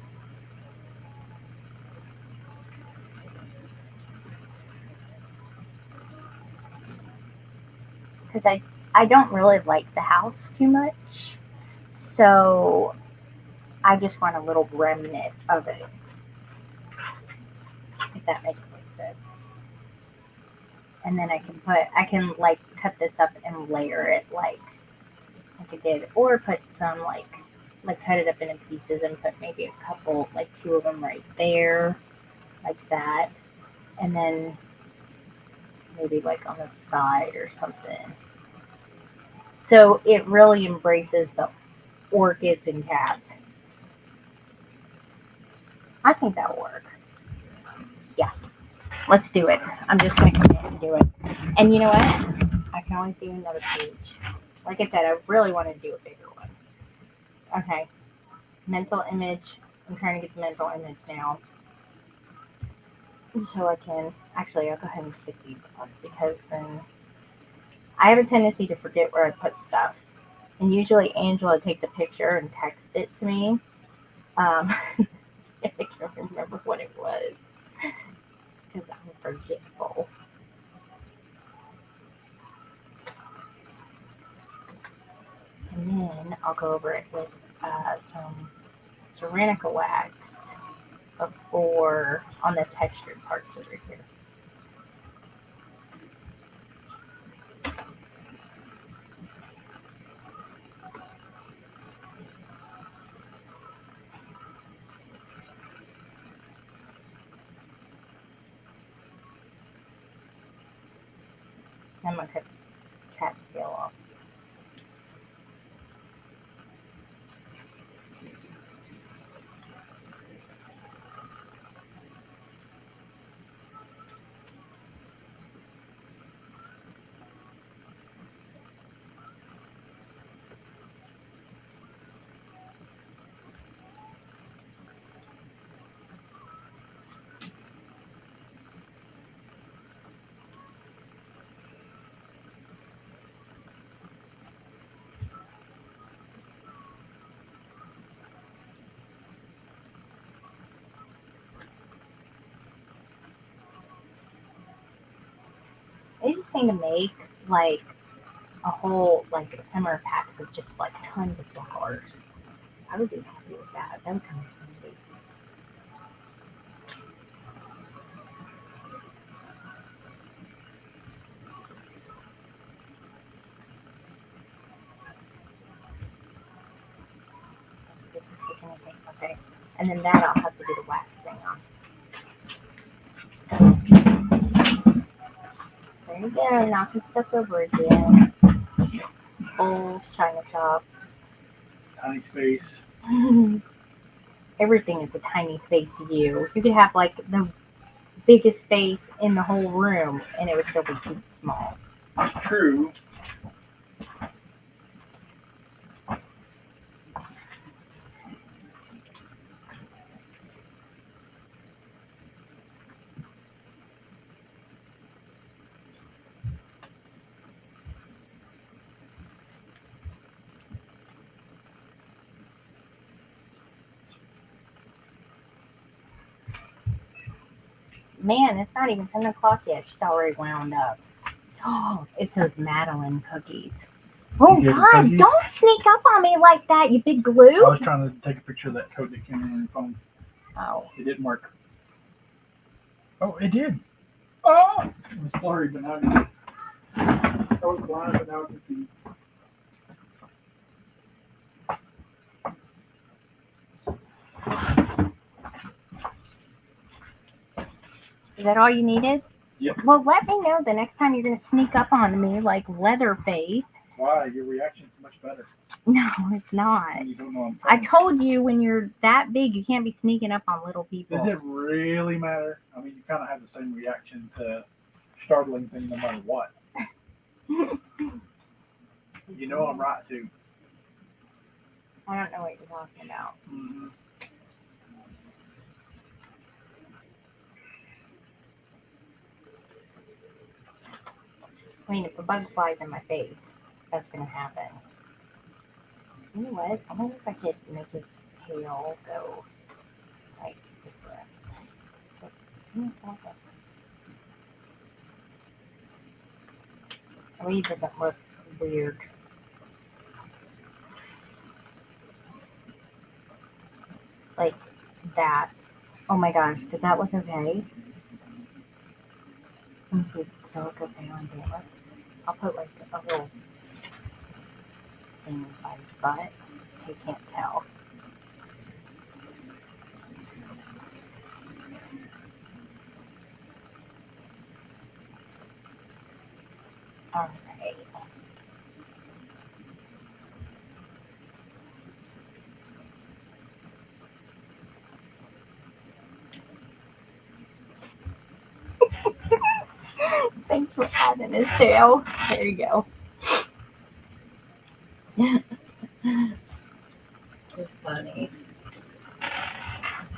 because I don't really like the house too much, so I just want a little remnant of it, if that makes sense. And then I can like cut this up and layer it like I did, or put some like cut it up into pieces and put maybe a couple, like two of them right there, like that, and then maybe like on the side or something. So it really embraces the orchids and cats. I think that'll work. Yeah, let's do it. I'm just gonna commit and do it. And you know what? I can always do another page. Like I said, I really want to do a bigger one. Okay. Mental image. I'm trying to get the mental image now. So I can actually I'll go ahead and stick these up because then I have a tendency to forget where I put stuff. And usually Angela takes a picture and texts it to me. I can't remember what it was because I'm forgetful. And then I'll go over it with some Serenica wax before on the textured parts over here. I'm going to cut the cat scale off. I just need to make like a whole like ephemera packs of just like tons of flowers. I would be happy with that. That would come handy. Okay. And then that I'll have to do the wax thing on. There you go, knocking stuff over again. Old China shop.
Tiny space.
Everything is a tiny space to you. You could have like the biggest space in the whole room and it would still be too small.
True.
Man, it's not even 10 o'clock yet. She's already wound up. Oh, it's those Madeline cookies. Oh,
You hear the
God,
cookies?
don't sneak up on me like that, you big
I
glue.
was trying to take a picture of that code that came in on your phone.
Oh,
It didn't work. Oh, it did. Oh! It was blurry, but now I can see. I was blind, but now I can see.
is that all you needed?
Yep.
Well, let me know the next time you're going to sneak up on me like Leatherface.
Why? Your reaction's much better.
No, it's not.
When you don't know I'm
I
coming.
told you when you're that big, you can't be sneaking up on little people.
Does it really matter? I mean, you kind of have the same reaction to startling thing no matter what. You know I'm right, too.
I don't know what you're talking about.
Mm-hmm.
I mean, if a bug flies in my face, that's going to happen. You know what? I wonder if I could make his tail go like different. At least it doesn't look weird. Like that. Oh my gosh, does that look okay? Let me see. Does that look okay on camera? I'll put like a little thing by his butt so you can't tell. Alright. Thanks for adding his tail. There you go. It's funny.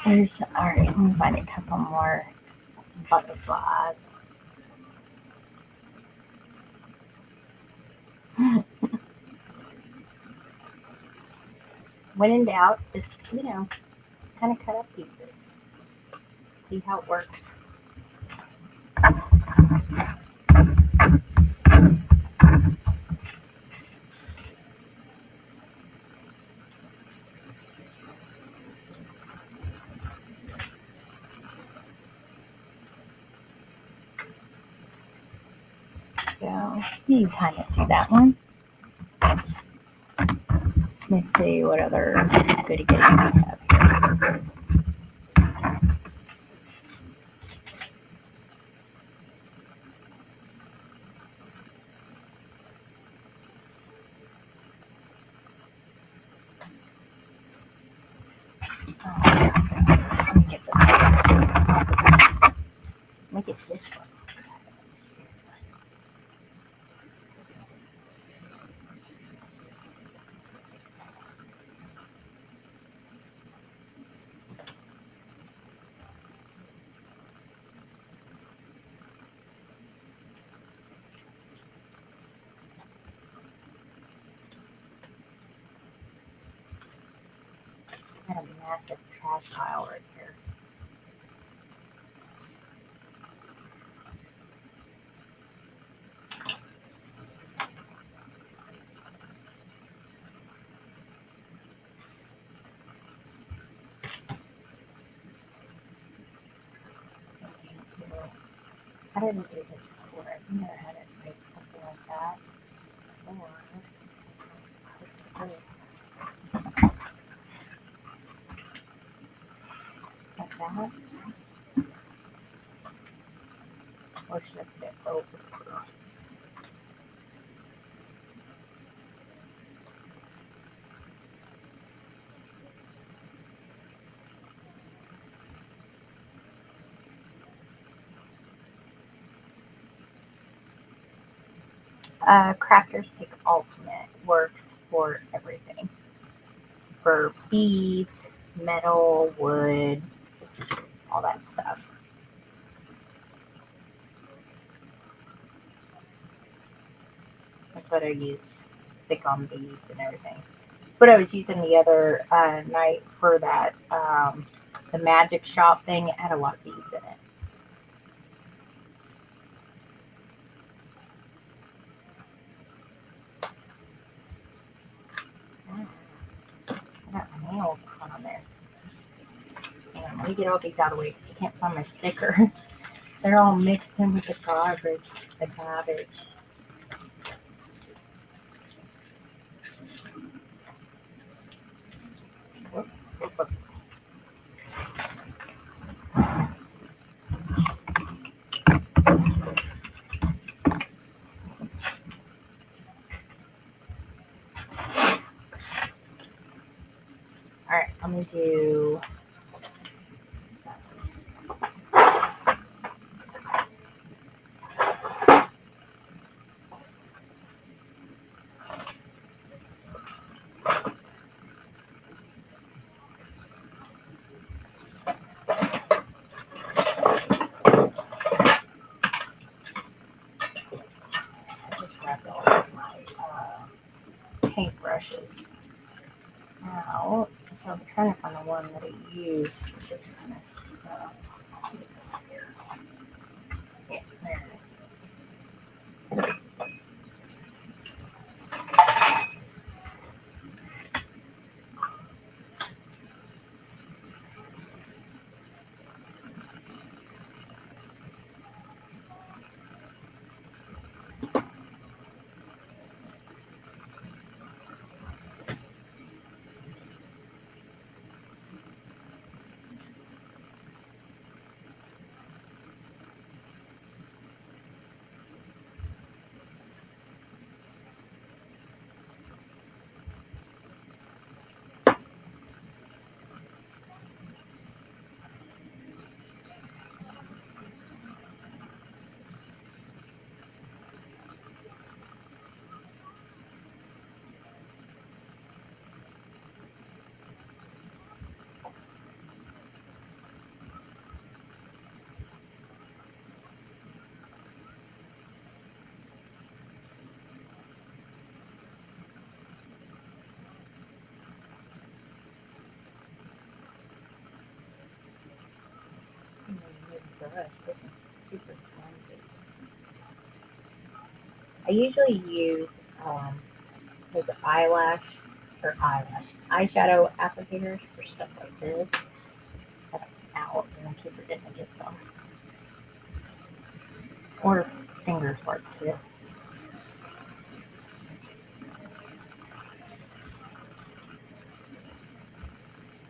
Alright, let me find a couple more butterflies. When in doubt, just, kind of cut up pieces. See how it works. So you can kind of see that one. Let's see what other goody goodies we have here. Let me get this one. Let me get this one. Got a massive trash pile right here. I didn't do this before. I've never had it make something like that. Or like that. Or should I put it over? Crafter's Pick Ultimate works for everything. For beads, metal, wood, all that stuff. That's what I use to stick on beads and everything. What I was using the other night for that the magic shop thing, it had a lot of beads in it. nails on there. And let me get all these out of the way because I can't find my sticker. They're all mixed in with the garbage. The garbage. Whoop, whoop, whoop. Alright, I'm going to do... I just grabbed all of my paintbrushes out. So I'm trying to find the one that I used for this kind of stuff. Yeah, there it is. Brush. This is super clumsy. I usually use those eyeshadow applicators for stuff like this. But I'm out and I keep forgetting to get some. Or fingers work too.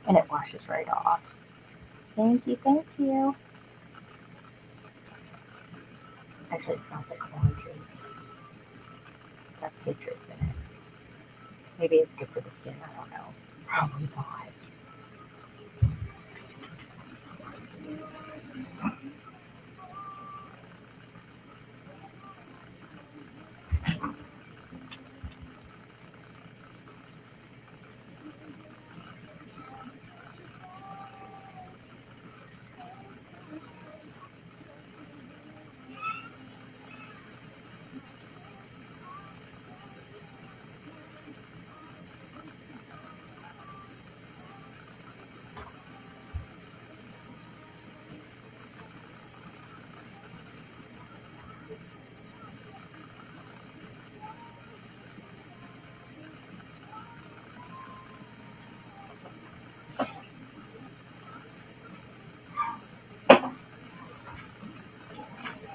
And it washes right off. Thank you, thank you. Actually, it smells like oranges. Got citrus in it. Maybe it's good for the skin, I don't know. Probably not.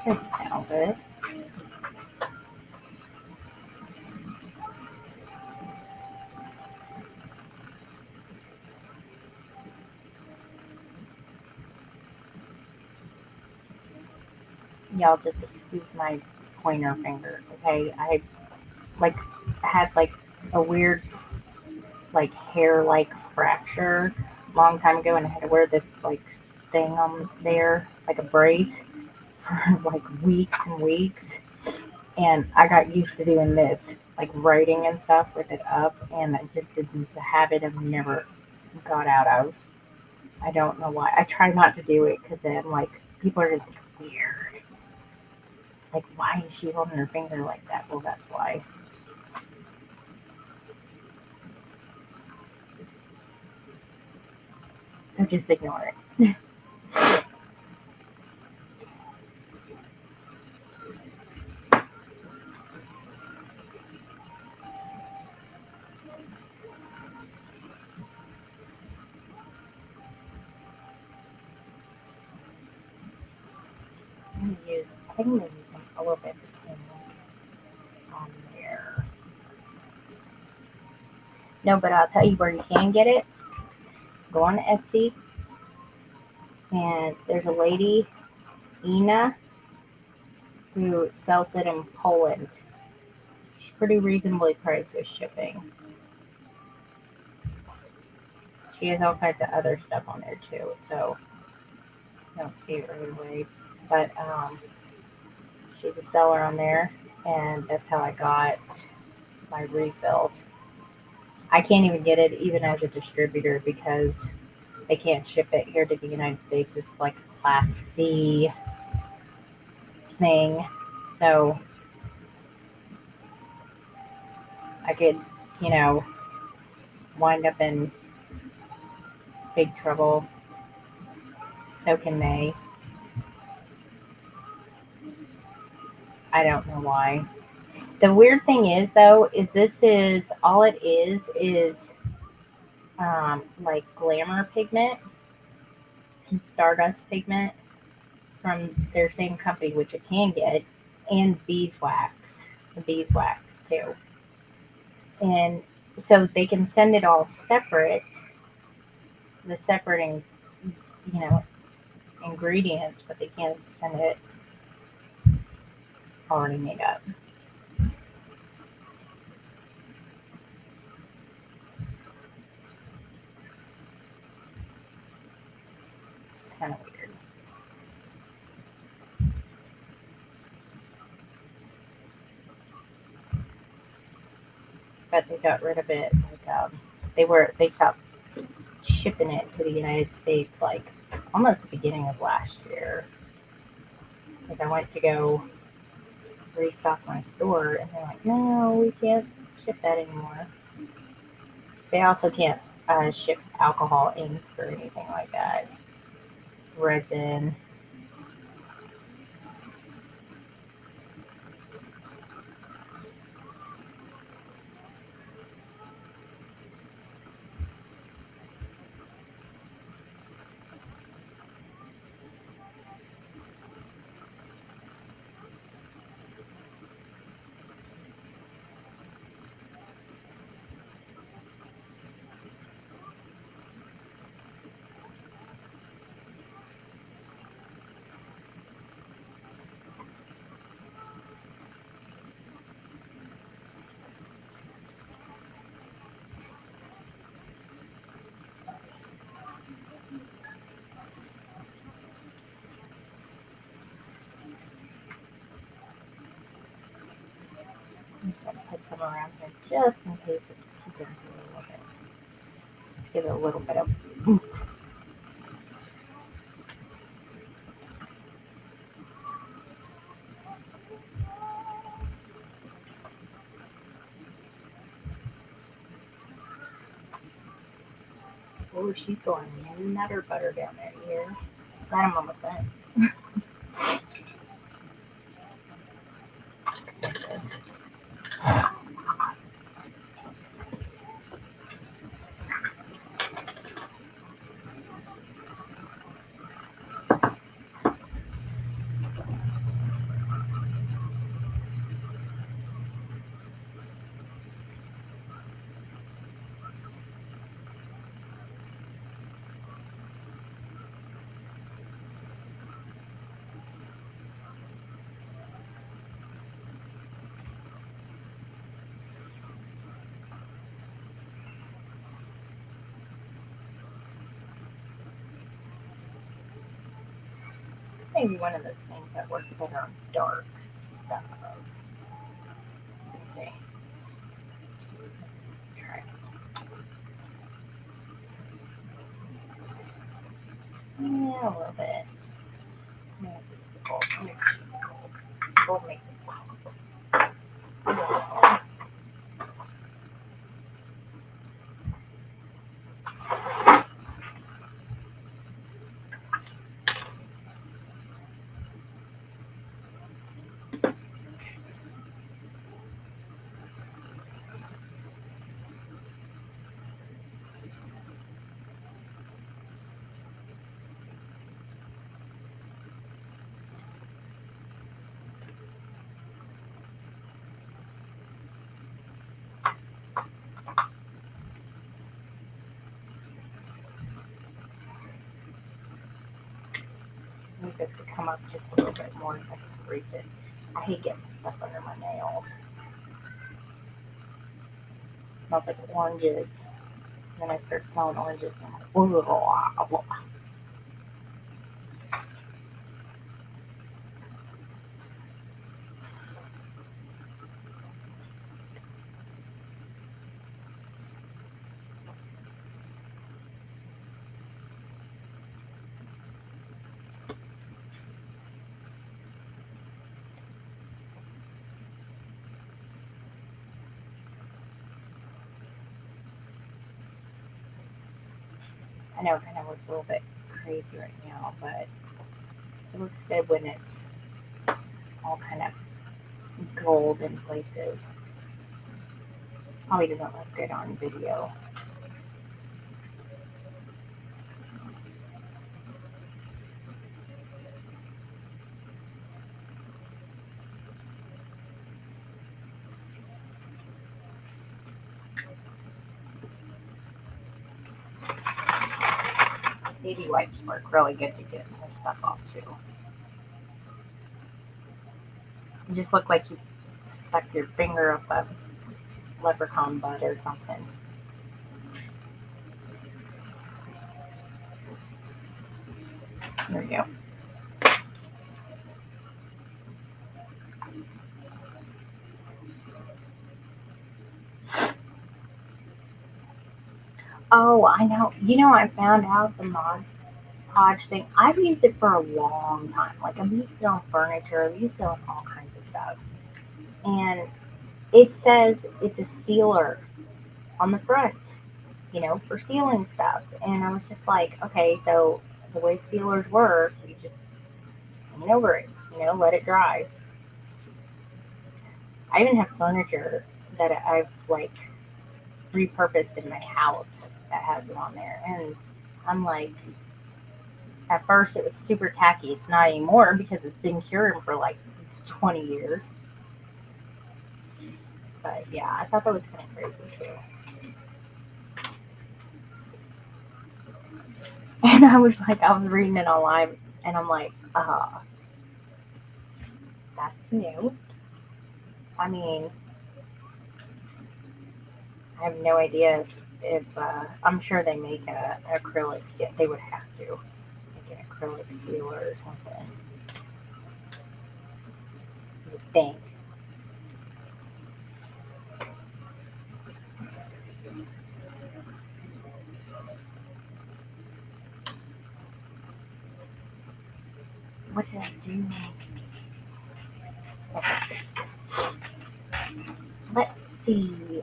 Doesn't sound good. Y'all just excuse my pointer finger, okay? I like had like a weird like hair like fracture a long time ago and I had to wear this like thing on there, like a brace for like weeks and weeks. And I got used to doing this, like writing and stuff with it up, and I just didn't the habit of never got out of. I don't know why. I try not to do it because then like people are gonna think I'm weird. Like, why is she holding her finger like that? Well, that's why. So just ignore it. think I'm gonna use a little bit on there. No, but I'll tell you where you can get it. Go on Etsy, and there's a lady, Ina, who sells it in Poland. She's pretty reasonably priced with shipping. She has all kinds of other stuff on there too, so I don't see it right away. But she's a seller on there, and that's how I got my refills. I can't even get it even as a distributor because they can't ship it here to the United States. It's like a Class C thing. So I could, you know, wind up in big trouble. So can they. I don't know why. The weird thing is, though, is this is all it is like glamour pigment and stardust pigment from their same company, which I can get, and beeswax, the beeswax too. And so they can send it all separate, the separate, you know, ingredients, but they can't send it already made up. It's kind of weird. But they got rid of it. Like they stopped shipping it to the United States like almost the beginning of last year. Like I went to go restock my store, and they're like, "No, we can't ship that anymore." They also can't ship alcohol, inks, or anything like that. Resin. I'm just gonna put some around here just in case it's keeping it a little bit. Give it a little bit of. Oh, she's going nutter butter down there here. Glad I'm almost done. There it is. Maybe one of those things that works better on dark stuff. Okay. Try. Yeah, a little bit. Yeah, the gold makes it beautiful. think this could come up just a little bit more if I could reach it. I hate getting stuff under my nails. Smells like oranges. And then I start smelling oranges and I'm like, oh, I know it kind of looks a little bit crazy right now, but it looks good when it's all kind of gold in places. Probably doesn't look good on video. Baby wipes work really good to get this stuff off too. You just look like you stuck your finger up a leprechaun butt or something. There you go. Oh, I know. I found out the Mod Podge thing. I've used it for a long time. Like, I've used it on furniture. I've used it on all kinds of stuff. And it says it's a sealer on the front, for sealing stuff. And I was just like, okay, so the way sealers work, you just paint over it, let it dry. I even have furniture that I've, like, repurposed in my house that has it on there. And I'm like, at first it was super tacky. It's not anymore because it's been cured for like 20 years. But yeah, I thought that was kind of crazy too. And I was reading it online and I'm like, that's new. I mean, I have no idea if I'm sure they make a acrylic. They would have to make an acrylic sealer or something. You would think. What did I do? Okay. Let's see.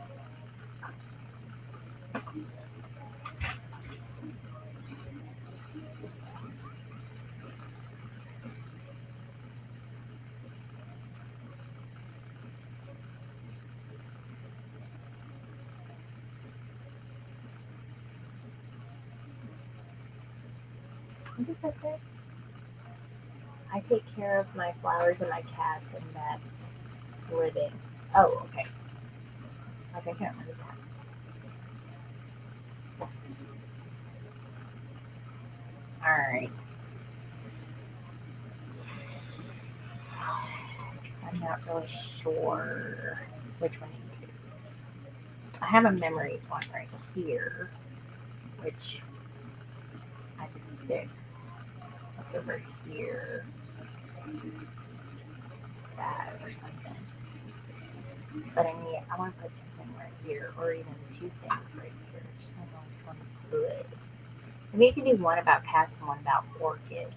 What is that say? I take care of my flowers and my cats, and that's living. Oh, okay. Like I can't remember that. All right. I'm not really sure which one to use. I have a memory one right here, which I could stick up over here, that or something. But I want to put something right here, or even two things right here. Just don't know which one to put. Maybe you can do one about cats and one about orchids.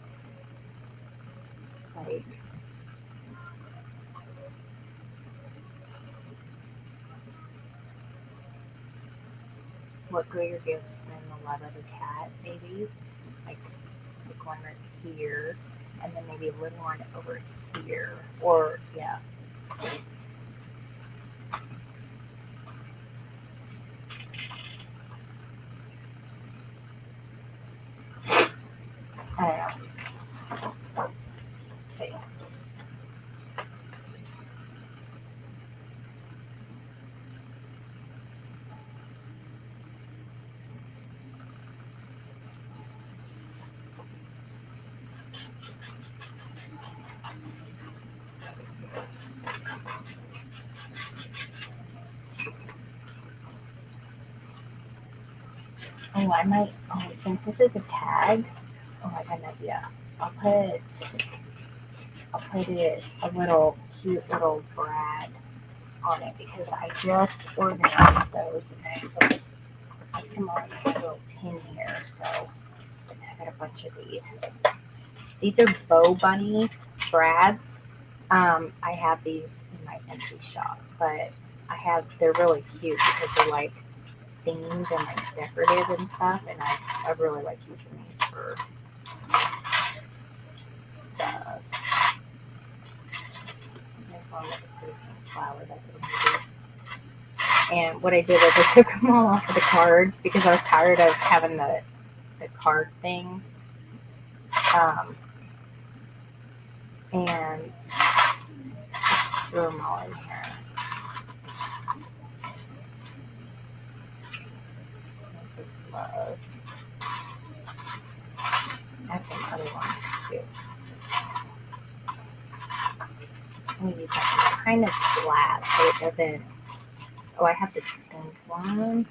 Like, what greater gift than the love of a cat, maybe? Like one right here, and then maybe a little one over here. Or, yeah. I don't know. Let's see. know, I might, since this is a tag, I got an idea. I'll put it a little cute little Brad on it because I just organized those and I put them on this little tin here. So I got a bunch of these. These are Bow Bunny Brads. I have these in my Etsy shop, but they're really cute because they're like themed and like decorative and stuff, and I really like using these for stuff. There's one with a pretty pink flower, that's what I'm doing. And what I did is I took them all off of the cards because I was tired of having the card thing. And just threw them all in here. Love. I have some other ones too. I'm going to use that kind of flat so it doesn't. Oh, I have the pink one.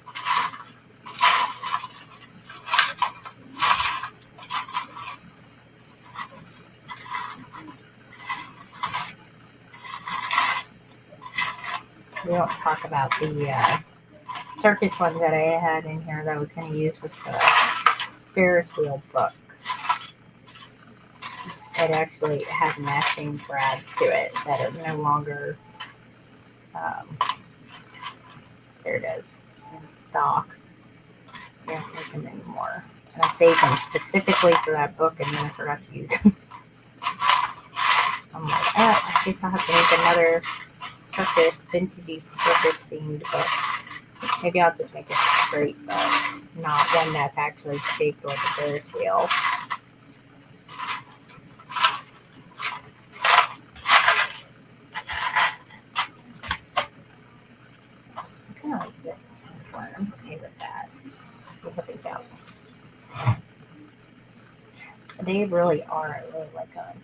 We don't talk about the circus ones that I had in here that I was going to use with the Ferris wheel book. It actually had matching brads to it that are no longer, there it is, in stock. I don't make them anymore. And I saved them specifically for that book and then I forgot to use them. I'm like, I guess I'll have to make another vintage circus themed book. Maybe I'll just make it straight, but not one that's actually shaped like a Ferris wheel. I kind of like this one. I'm okay with that. We'll put these out. They really are. I really like them.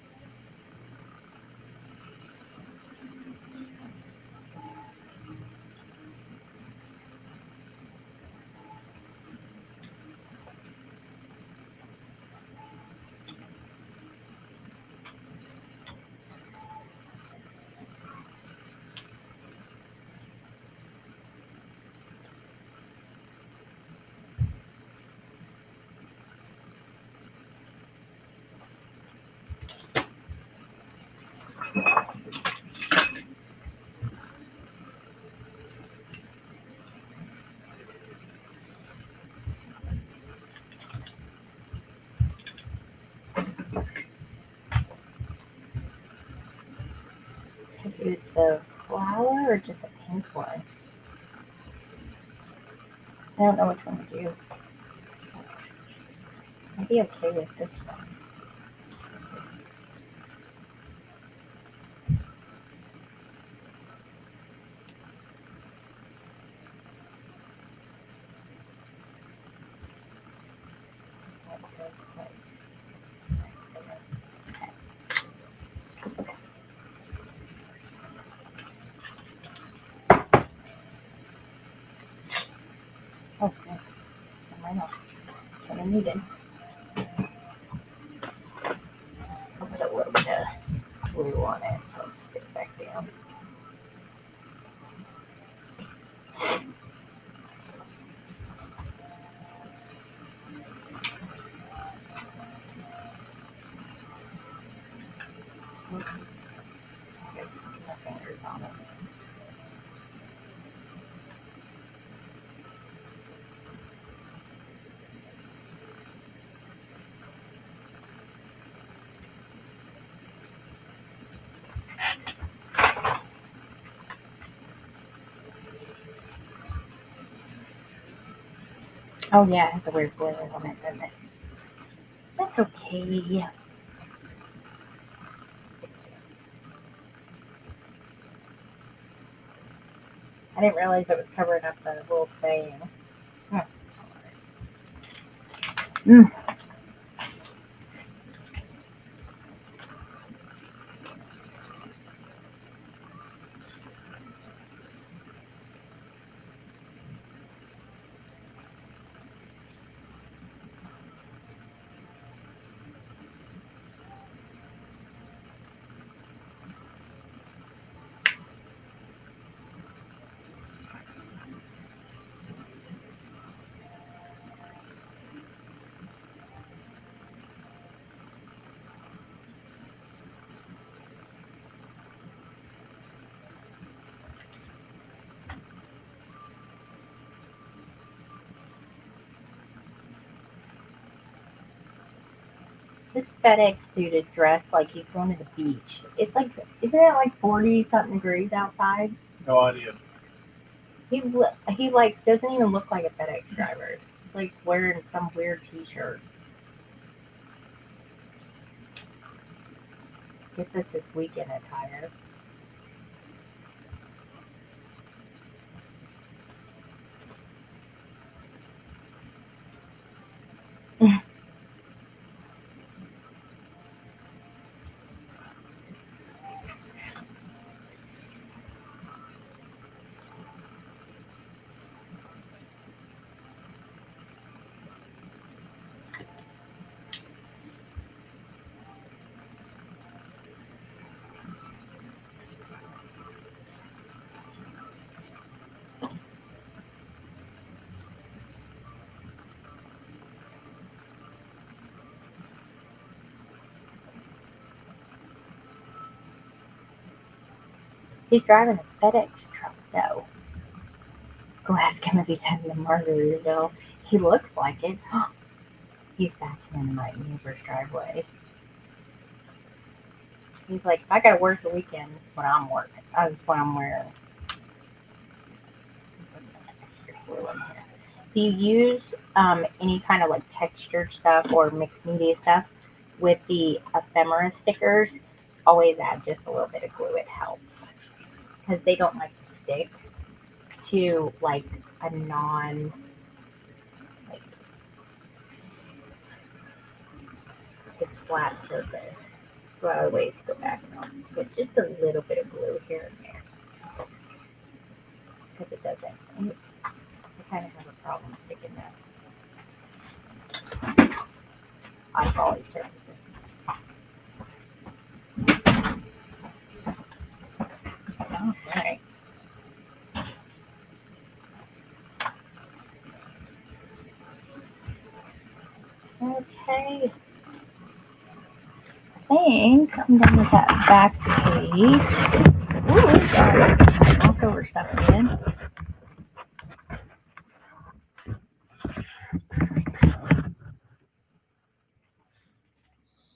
Use the flower or just a pink one? I don't know which one to do. I'd be okay with this one. Oh, okay. I know. What I needed. I'll put a little bit of glue on it so it'll stick back down. I guess my fingers on it. Oh yeah, it has a weird glare on it, doesn't it? That's okay. I didn't realize it was covering up the little saying. Mm. This FedEx dude is dressed like he's going to the beach. It's like, isn't it like 40 something degrees outside?
No idea.
He like doesn't even look like a FedEx driver. He's like wearing some weird T-shirt. Guess that's his weekend attire. He's driving a FedEx truck though. Go ask him if he's heading to Margaritaville. He looks like it. He's backing into my neighbor's driveway. He's like, if I gotta work the weekend, that's when I'm working. That's what I'm wearing. Do you use any kind of like textured stuff or mixed media stuff with the ephemera stickers? Always add just a little bit of glue. It helps because they don't like to stick to like a non like just flat surface. So I always go back and I'll put just a little bit of glue here and there because it doesn't. I kind of have a problem sticking that on poly surfaces. All right. Okay. I think I'm done with that back page. Ooh, sorry. I knocked over stuff again.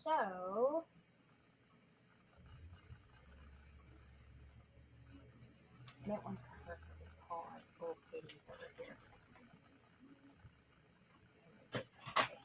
So, I didn't want to cover the paw little kitties over here. This way.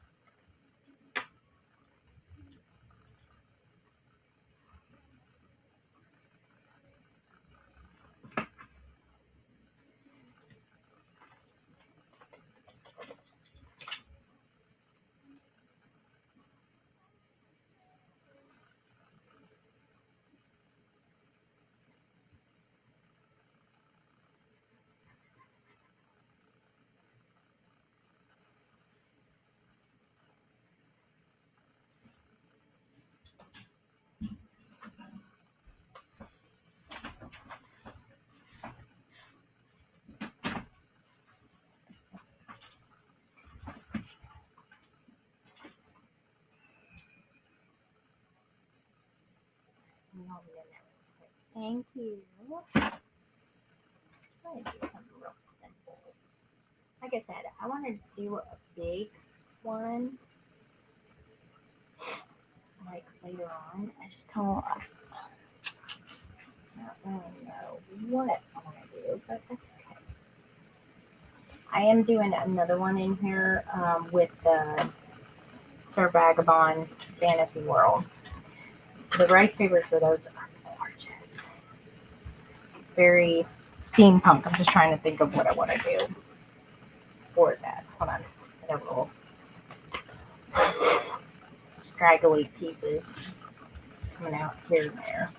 Thank you. I'm going to do something real simple. Like I said, I want to do a big one like later on. I just don't really know what I want to do, but that's okay. I am doing another one in here with the Sir Vagabond Fantasy World. The rice papers for those are gorgeous. Very steampunk. I'm just trying to think of what I want to do for that. Hold on. I got little straggly pieces coming out here and there.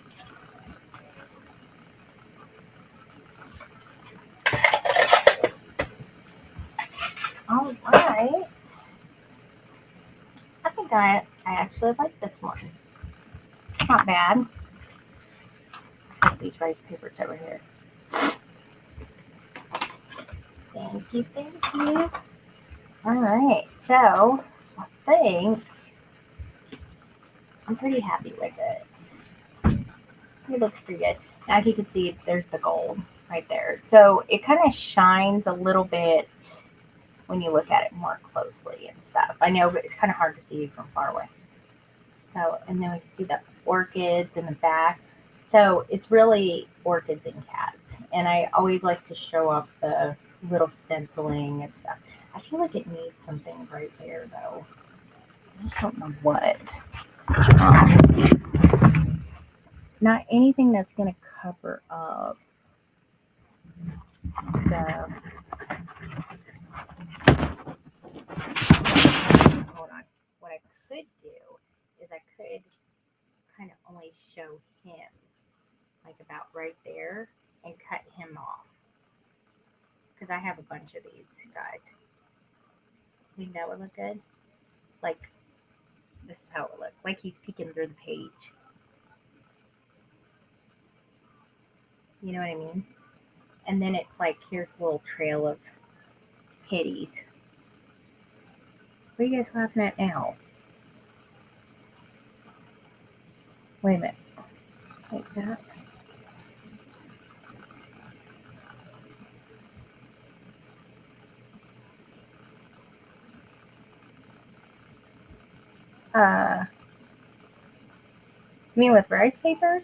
All right. I think I actually like this one. It's not bad. Put these rice papers over here. Thank you, thank you. All right, so I think I'm pretty happy with it. It looks pretty good. As you can see, there's the gold right there. So it kind of shines a little bit when you look at it more closely and stuff. I know it's kind of hard to see from far away. So, and then we can see the orchids in the back. So it's really orchids and cats. And I always like to show up the little stenciling and stuff. I feel like it needs something right there though. I just don't know what. Not anything that's going to cover up the. Hold on. What I could do is I could kind of only show him, like about right there, and cut him off. Because I have a bunch of these guys. Think that would look good? Like, this is how it would look. Like he's peeking through the page. You know what I mean? And then it's like, here's a little trail of kitties. What are you guys laughing at now? Wait a minute. Like that. You mean with rice papers?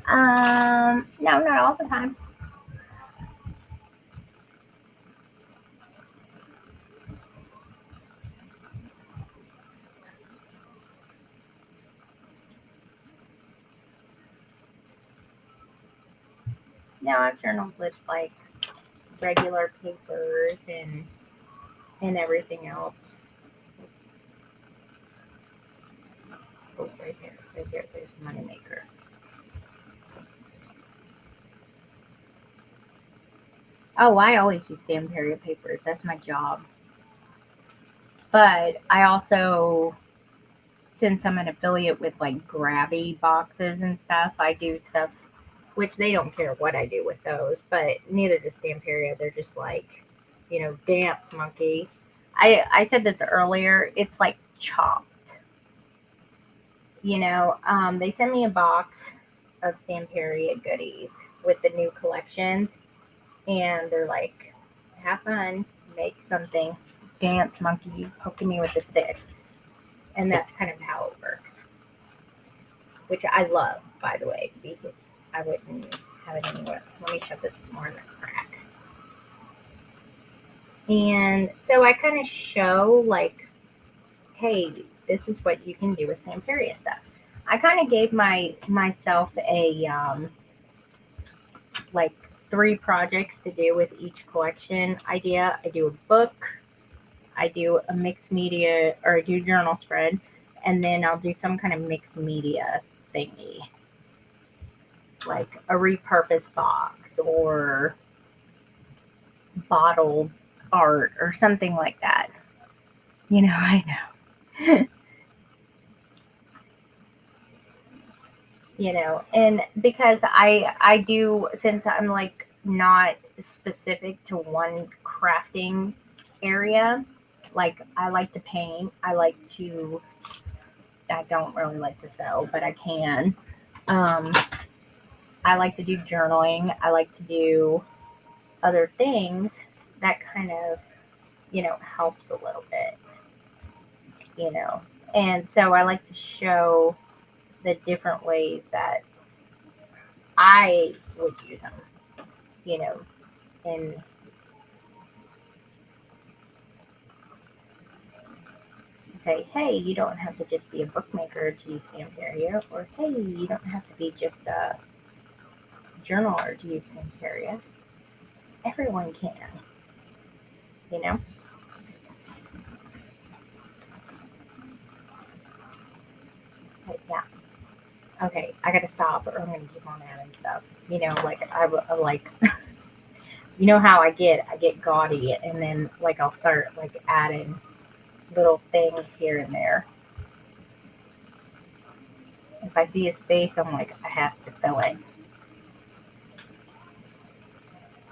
No, not all the time. No, I've journaled with like regular papers and everything else. Oh, right there, there's the moneymaker. Oh, I always use Stamperia papers. That's my job. But I also, since I'm an affiliate with like Grabby boxes and stuff, I do stuff which they don't care what I do with those, but neither does Stamperia. They're just like, dance monkey. I said this earlier. It's like chopped. They send me a box of Stamperia goodies with the new collections, and they're like, have fun, make something, dance monkey, poking me with a stick. And that's kind of how it works, which I love, by the way, because I wouldn't have it anywhere. Let me shove this more in the crack. And so I kind of show, like, hey, this is what you can do with Stamperia stuff. I kind of gave myself a like 3 projects to do with each collection idea. I do a book, I do a mixed media, or I do journal spread, and then I'll do some kind of mixed media thingy, like a repurposed box or bottled art or something like that. I know. And because I do, since I'm like not specific to one crafting area, like I like to paint, I don't really like to sew, but I can. um I like to do journaling, I like to do other things that kind of helps a little bit, you know and so I like to show the different ways that I would use them, you know, and say, hey, you don't have to just be a bookmaker to use Stamperia, or hey, you don't have to be just a journaler to use Stamperia. Everyone can, you know? But yeah. Okay, I gotta stop or I'm gonna keep on adding stuff. Like like how I get gaudy and then like I'll start like adding little things here and there. If I see his face, I'm like, I have to fill it.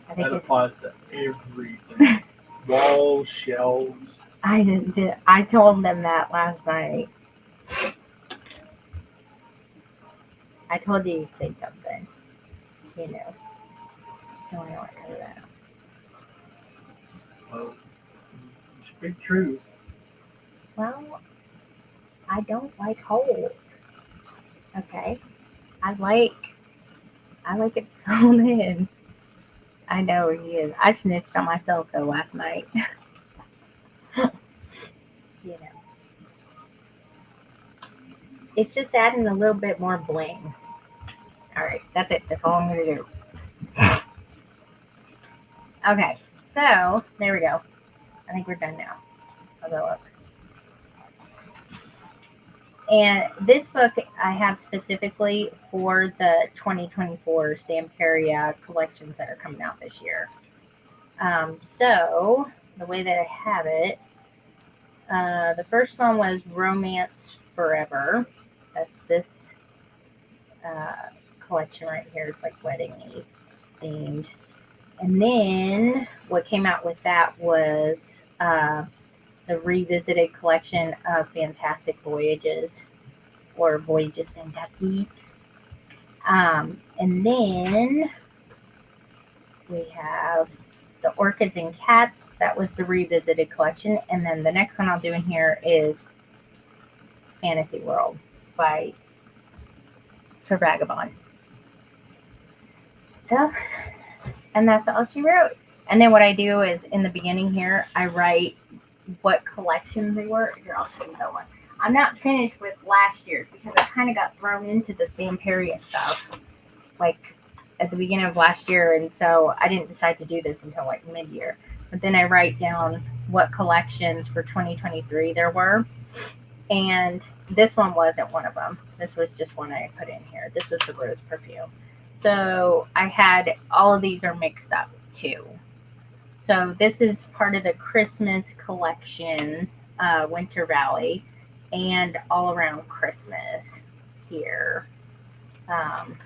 I think
That applies to everything. Walls, shelves.
I told them that last night. I told you to say something. You know. No, I don't want to cover that up.
Well, speak truth.
Well, I don't like holes. Okay. I like it filled in. I know he is. I snitched on myself though last night. You know. It's just adding a little bit more bling. Alright, that's it. That's all I'm gonna do. Okay, so there we go. I think we're done now. I'll go up. And this book I have specifically for the 2024 Stamperia collections that are coming out this year. So the way that I have it, the first one was Romance Forever. That's this uh, collection right here. It's like wedding themed. And then what came out with that was the revisited collection of Fantastic Voyages or Voyages Fantastique. And then we have the Orchids and Cats. That was the revisited collection. And then the next one I'll do in here is Fantasy World by Sir Vagabond. So, and that's all she wrote. And then what I do is in the beginning here, I write what collections they were. Here, I'll show you that one. I'm not finished with last year's because I kind of got thrown into the Stamperia stuff, like at the beginning of last year, and so I didn't decide to do this until like mid-year. But then I write down what collections for 2023 there were, and this one wasn't one of them. This was just one I put in here. This was the Rose Perfume. So I had all of these are mixed up too. So this is part of the Christmas collection, Winter Valley, and All Around Christmas here. And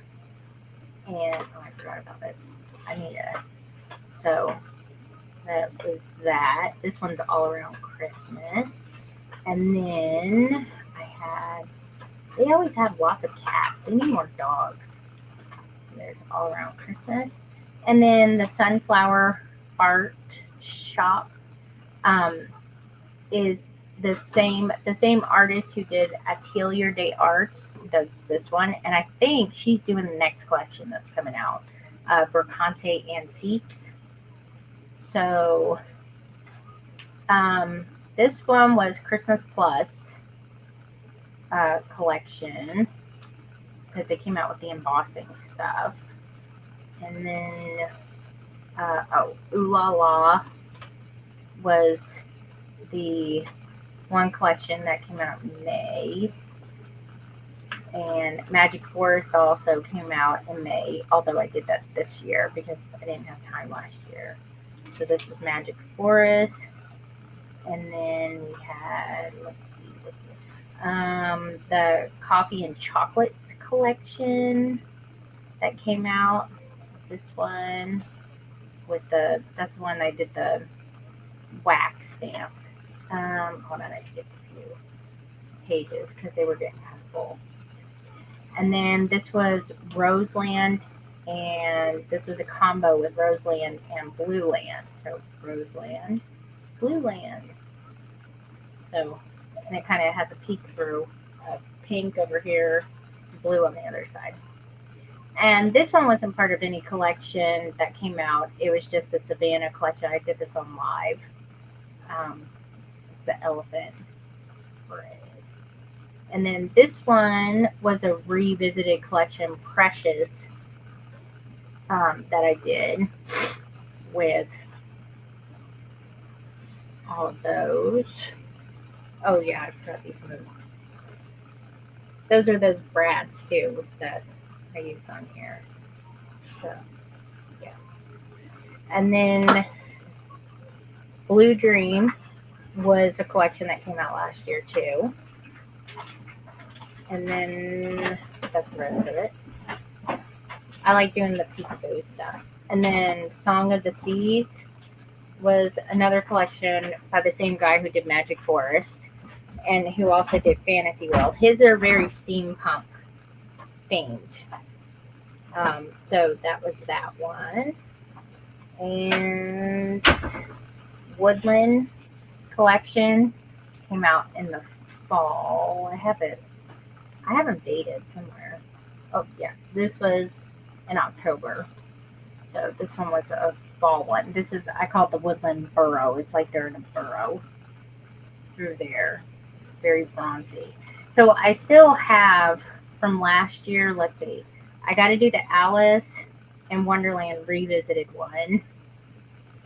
oh, I forgot about this. I need a. So that was that. This one's All Around Christmas, and then I had. They always have lots of cats. They need more dogs. There's All Around Christmas, and then the Sunflower Art Shop is the same artist who did Atelier des Arts does this one, and I think she's doing the next collection that's coming out, Bercante Antiques. So this one was Christmas Plus collection because they came out with the embossing stuff, and then Ooh La La was the one collection that came out in May. And Magic Forest also came out in May, although I did that this year because I didn't have time last year. So this was Magic Forest. And then we had, let's see, what's this? The Coffee and Chocolates collection that came out. This one with that's the one I did the wax stamp. Hold on, I skipped a few pages because they were getting kind of full. And then this was Roseland, and this was a combo with Roseland and Blue Land. So Roseland, Blue Land. So, and it kind of has a peek through, pink over here, blue on the other side. And this one wasn't part of any collection that came out. It was just the Savannah collection. I did this on live. The elephant spread. And then this one was a revisited collection, Precious, that I did with all of those. Oh yeah, I forgot these ones. Those are those brads too that I used on here. So yeah. And then Blue Dream was a collection that came out last year too. And then that's the rest of it. I like doing the peekaboo stuff. And then Song of the Seas was another collection by the same guy who did Magic Forest and who also did Fantasy World. His are very steampunk themed. So that was that one. And Woodland collection. came out in the fall. I have them dated somewhere. Oh yeah, this was in October. So this one was a fall one. This is, I call it the woodland burrow. It's like they're in a burrow through there. Very bronzy. So I still have from last year, let's see. I got to do the Alice in Wonderland Revisited one,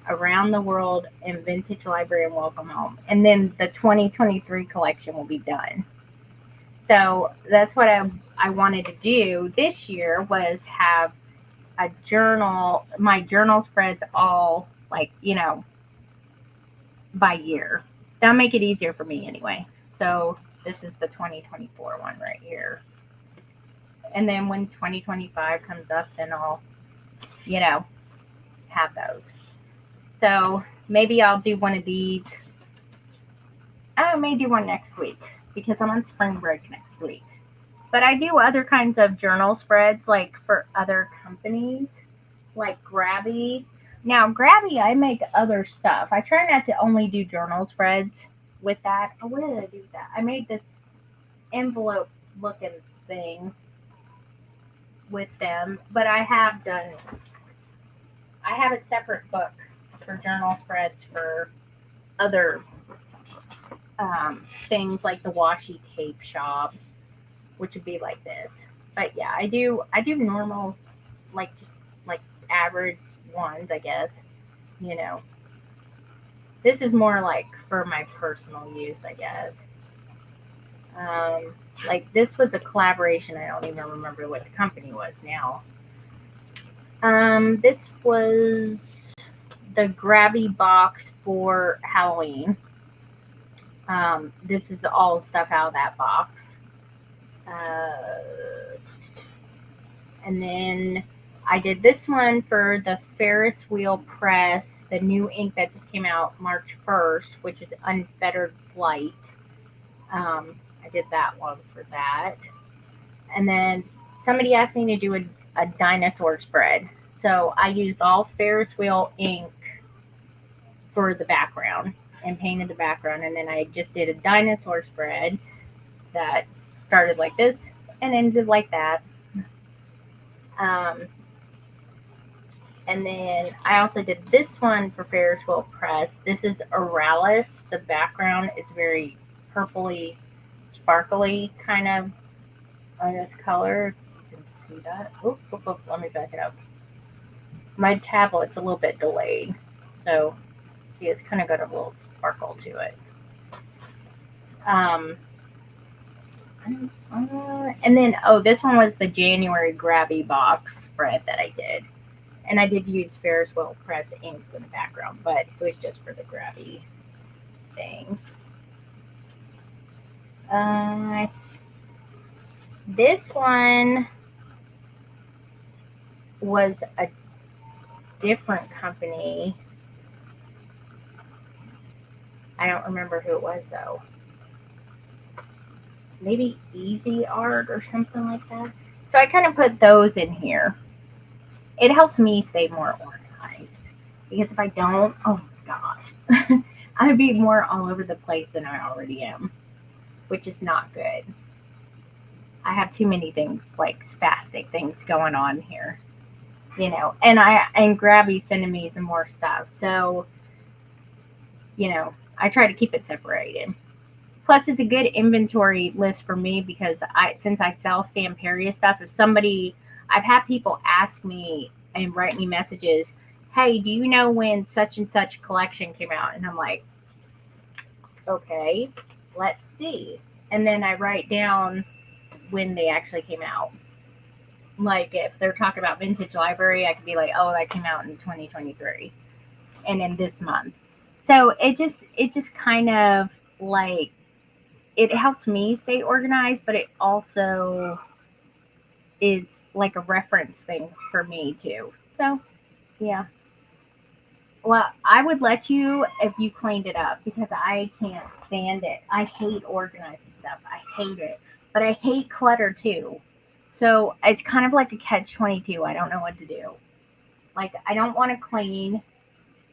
Around the World, and Vintage Library and Welcome Home. And then the 2023 collection will be done. So that's what I wanted to do this year, was have a journal, my journal spreads all like, by year. That'll make it easier for me anyway. So this is the 2024 one right here. And then when 2025 comes up, then I'll, have those. So maybe I'll do one of these. I may do one next week because I'm on spring break next week. But I do other kinds of journal spreads, like for other companies, like Grabby. Now, Grabby, I make other stuff. I try not to only do journal spreads with that. Oh, where did I do that? I made this envelope looking thing with them, but I have a separate book for journal spreads for other things, like the washi tape shop, which would be like this. But yeah, I do normal, like just like average ones, I guess. This is more like for my personal use, I guess. Like this was a collaboration. I don't even remember what the company was now. This was the Grabby box for Halloween. This is all stuff out of that box. And then I did this one for the Ferris Wheel Press, the new ink that just came out March 1st, which is Unfettered Flight. I did that one for that. And then somebody asked me to do a dinosaur spread. So I used all Ferris Wheel ink for the background and painted the background. And then I just did a dinosaur spread that started like this and ended like that. And then I also did this one for Ferris Wheel Press. This is Oralis. The background is very purpley, sparkly kind of on this color. You can see that. Oop, let me back it up. My tablet's a little bit delayed. So, see, it's kind of got a little sparkle to it. And then, this one was the January Grabby box spread that I did. And I did use Ferris Wheel Press inks in the background, but it was just for the Grabby thing. This one was a different company. I don't remember who it was, though. Maybe Easy Art or something like that. So I kind of put those in here. It helps me stay more organized. Because if I don't, oh gosh, I'd be more all over the place than I already am, which is not good. I have too many things, like spastic things going on here, and Grabby sending me some more stuff. So, I try to keep it separated. Plus, it's a good inventory list for me because since I sell Stamperia stuff, I've had people ask me and write me messages, hey, do you know when such and such collection came out? And I'm like, okay, let's see. And then I write down when they actually came out. Like if they're talking about Vintage Library, I could be like, oh, that came out in 2023 and in this month. So it just kind of like, it helps me stay organized, but it also is like a reference thing for me too. So, yeah. Well, I would let you if you cleaned it up because I can't stand it. I hate organizing stuff. I hate it. But I hate clutter too. So it's kind of like a catch-22. I don't know what to do. Like, I don't want to clean,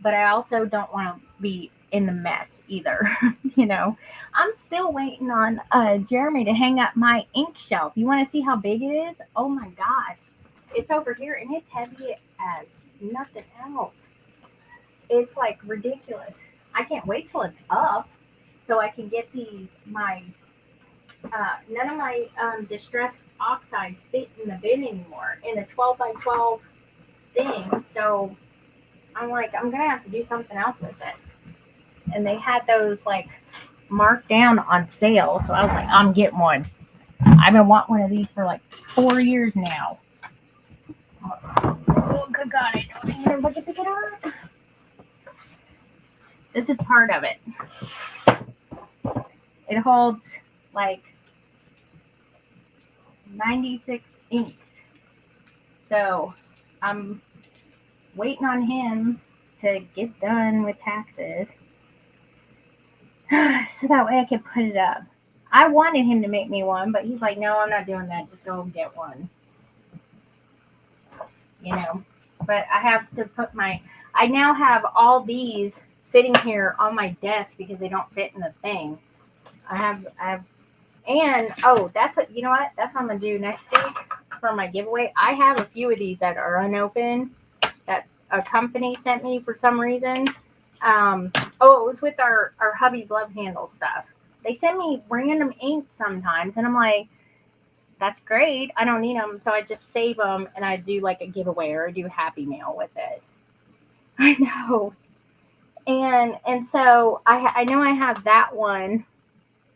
but I also don't want to be in the mess either. You know, I'm still waiting on Jeremy to hang up my ink shelf. You want to see how big it is? Oh my gosh, it's over here and it's heavy as nothing else. It's like ridiculous. I can't wait till it's up so I can get these my none of my distressed oxides fit in the bin anymore in a 12 by 12 thing. So I'm like, I'm gonna have to do something else with it. And they had those like marked down on sale, so I was like, I'm getting one. I've been wanting one of these for like 4 years now. Oh, good God, I don't even look at pick it up. This is part of it. It holds like 96 inks. So I'm waiting on him to get done with taxes so that way I can put it up. I wanted him to make me one, but he's like, no, I'm not doing that. Just go get one. You know, but I have to put I now have all these sitting here on my desk because they don't fit in the thing. And oh, that's what, you know what? That's what I'm going to do next week for my giveaway. I have a few of these that are unopened that a company sent me for some reason. Oh, it was with our hubby's love handle stuff. They send me random ink sometimes, and I'm like, that's great. I don't need them, so I just save them and I do like a giveaway or I do Happy Mail with it. I know, and so I know I have that one.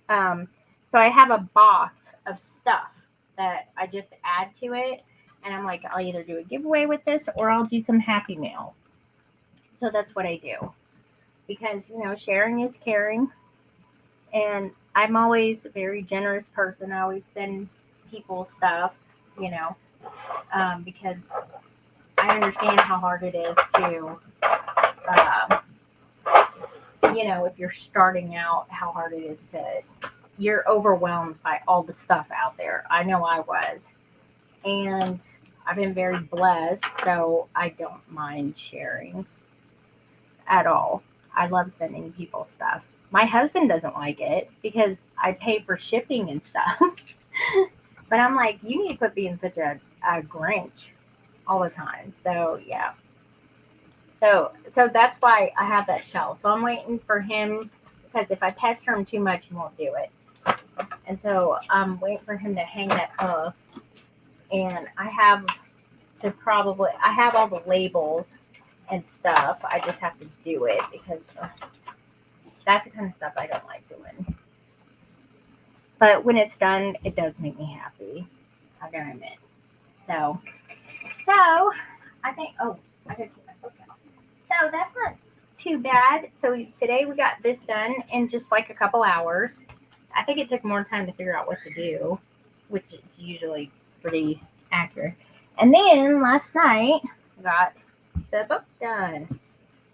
So I have a box of stuff that I just add to it, and I'm like, I'll either do a giveaway with this or I'll do some Happy Mail. So that's what I do because you know sharing is caring, and I'm always a very generous person. I always send people stuff, you know, because I understand how hard it is to, you know, if you're starting out, how hard it is to, you're overwhelmed by all the stuff out there. I know I was. And I've been very blessed, so I don't mind sharing at all. I love sending people stuff. My husband doesn't like it because I pay for shipping and stuff. But I'm like, you need to quit being such a Grinch all the time. So yeah. So that's why I have that shelf. So I'm waiting for him because if I pester him too much, he won't do it. And so I'm waiting for him to hang that up. And I have all the labels and stuff. I just have to do it because that's the kind of stuff I don't like doing. But when it's done, it does make me happy. I gotta admit. So I think. Oh, I gotta keep my book out. So that's not too bad. So today we got this done in just like a couple hours. I think it took more time to figure out what to do, which is usually pretty accurate. And then last night I got the book done,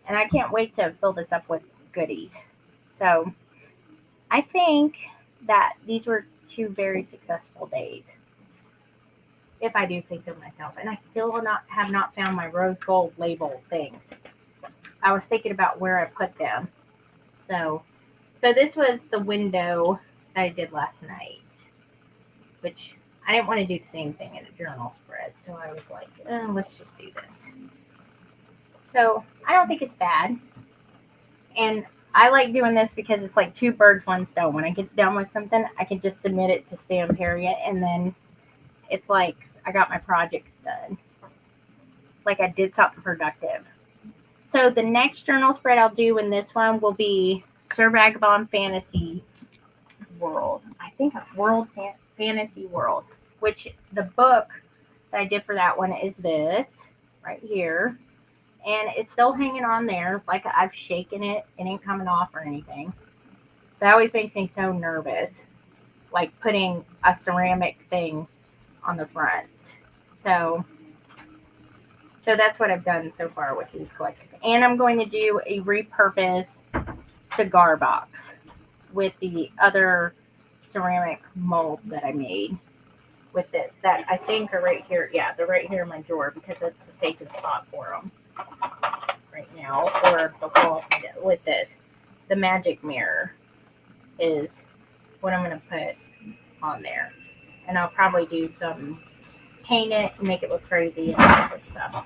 and I can't wait to fill this up with goodies. So I think that these were 2 very successful days, if I do say so myself. And I still have not found my rose gold label things. I was thinking about where I put them. So this was the window that I did last night, which I didn't want to do the same thing in a journal spread. So I was like, let's just do this. So I don't think it's bad. And I like doing this because it's like 2 birds, 1 stone. When I get done with something, I can just submit it to Stamperia, and then it's like I got my projects done. Like I did something productive. So the next journal spread I'll do in this one will be Sir Vagabond Fantasy World. I think Fantasy World, which the book that I did for that one is this right here. And it's still hanging on there. Like I've shaken it. It ain't coming off or anything. That always makes me so nervous. Like putting a ceramic thing on the front. So that's what I've done so far with these collections. And I'm going to do a repurposed cigar box with the other ceramic molds that I made with this that I think are right here. Yeah, they're right here in my drawer because that's the safest spot for them right now, or before with this. the magic mirror is what I'm going to put on there. And I'll probably do some paint it and make it look crazy and all that stuff.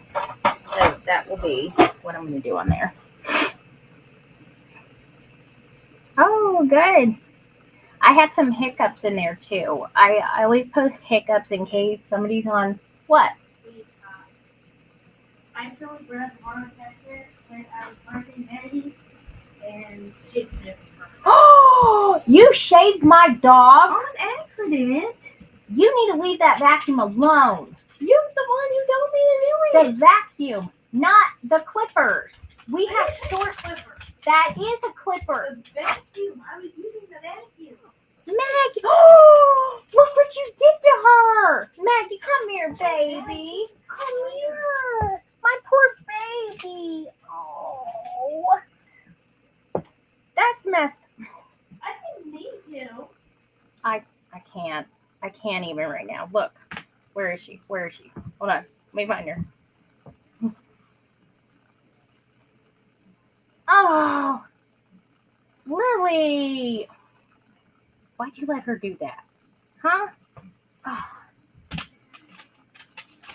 So that will be what I'm going to do on there. Oh, good. I had some hiccups in there too. I always post hiccups in case somebody's on what?
I saw Brad Warren here when I was marking Eddie and shaved him.
Oh, you shaved my dog?
On accident.
You need to leave that vacuum alone.
You're the one who told me to do it.
The vacuum, not the clippers. We have short.
clipper.
That is a clipper.
The vacuum. I was using the vacuum.
Maggie, oh, look what you did to her. Maggie, come here, baby. Come here. My poor baby. Oh, that's messed.
I didn't need to.
I can't. I can't even right now. Look. Where is she? Where is she? Hold on. Let me find her. Oh, Lily. Why'd you let her do that? Huh? Oh.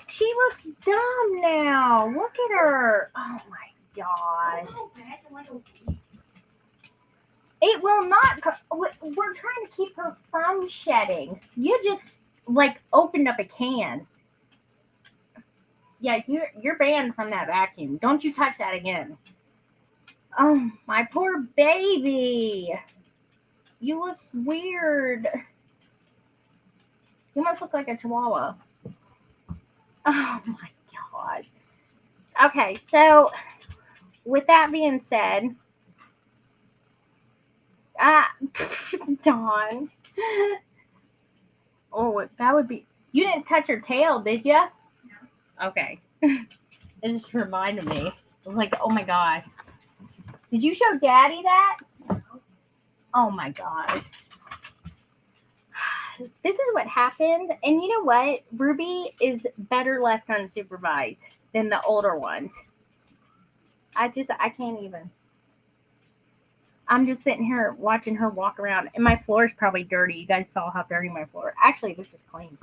She looks dumb now. Look at her. Oh my gosh.
Go back in like a week.
It will not. We're trying to keep her from shedding. You just like opened up a can. Yeah, you're banned from that vacuum. Don't you touch that again. Oh, my poor baby. You look weird. You must look like a chihuahua. Oh my gosh. Okay, so with that being said, Dawn. Oh, that would be. You didn't touch her tail, did you? No. Okay. It just reminded me. I was like, oh my gosh. Did you show Daddy that? No. Oh my gosh. This is what happened. And you know what? Ruby is better left unsupervised than the older ones. I can't even. I'm just sitting here watching her walk around. And my floor is probably dirty. You guys saw how dirty my floor. Actually, this is clean.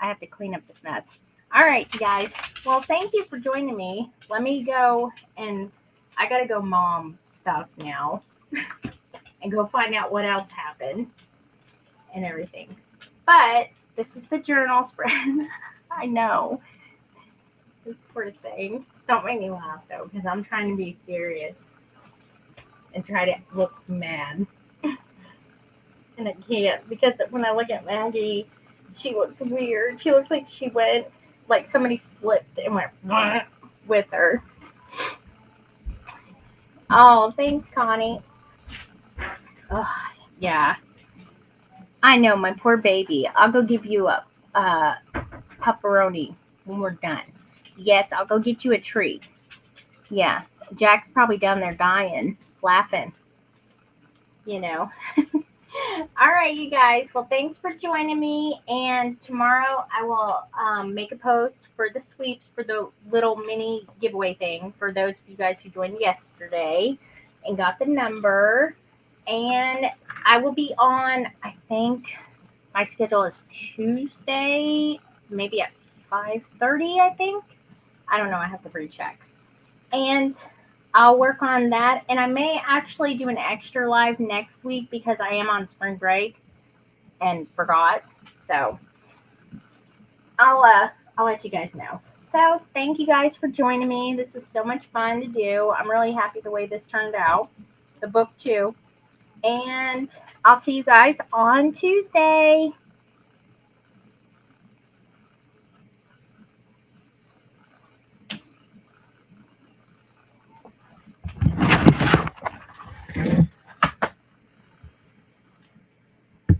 I have to clean up this mess. All right, you guys. Well, thank you for joining me. Let me go and I got to go mom stuff now. And go find out what else happened. And everything. But this is the journal spread. I know. This poor thing. Don't make me laugh though, because I'm trying to be serious and try to look mad. And I can't, because when I look at Maggie, she looks weird. She looks like she went, like somebody slipped and went with her. Oh, thanks, Connie. Oh, yeah. I know, my poor baby. I'll go give you a pepperoni when we're done. Yes, I'll go get you a treat. Yeah, Jack's probably down there dying, laughing. You know. All right, you guys. Well, thanks for joining me. And tomorrow I will make a post for the sweeps for the little mini giveaway thing for those of you guys who joined yesterday and got the number. And I will be on, I think my schedule is Tuesday, maybe at 5:30, I think. I don't know. I have to recheck. And I'll work on that. And I may actually do an extra live next week because I am on spring break and forgot. So I'll let you guys know. So thank you guys for joining me. This is so much fun to do. I'm really happy the way this turned out. The book too. And I'll see you guys on Tuesday.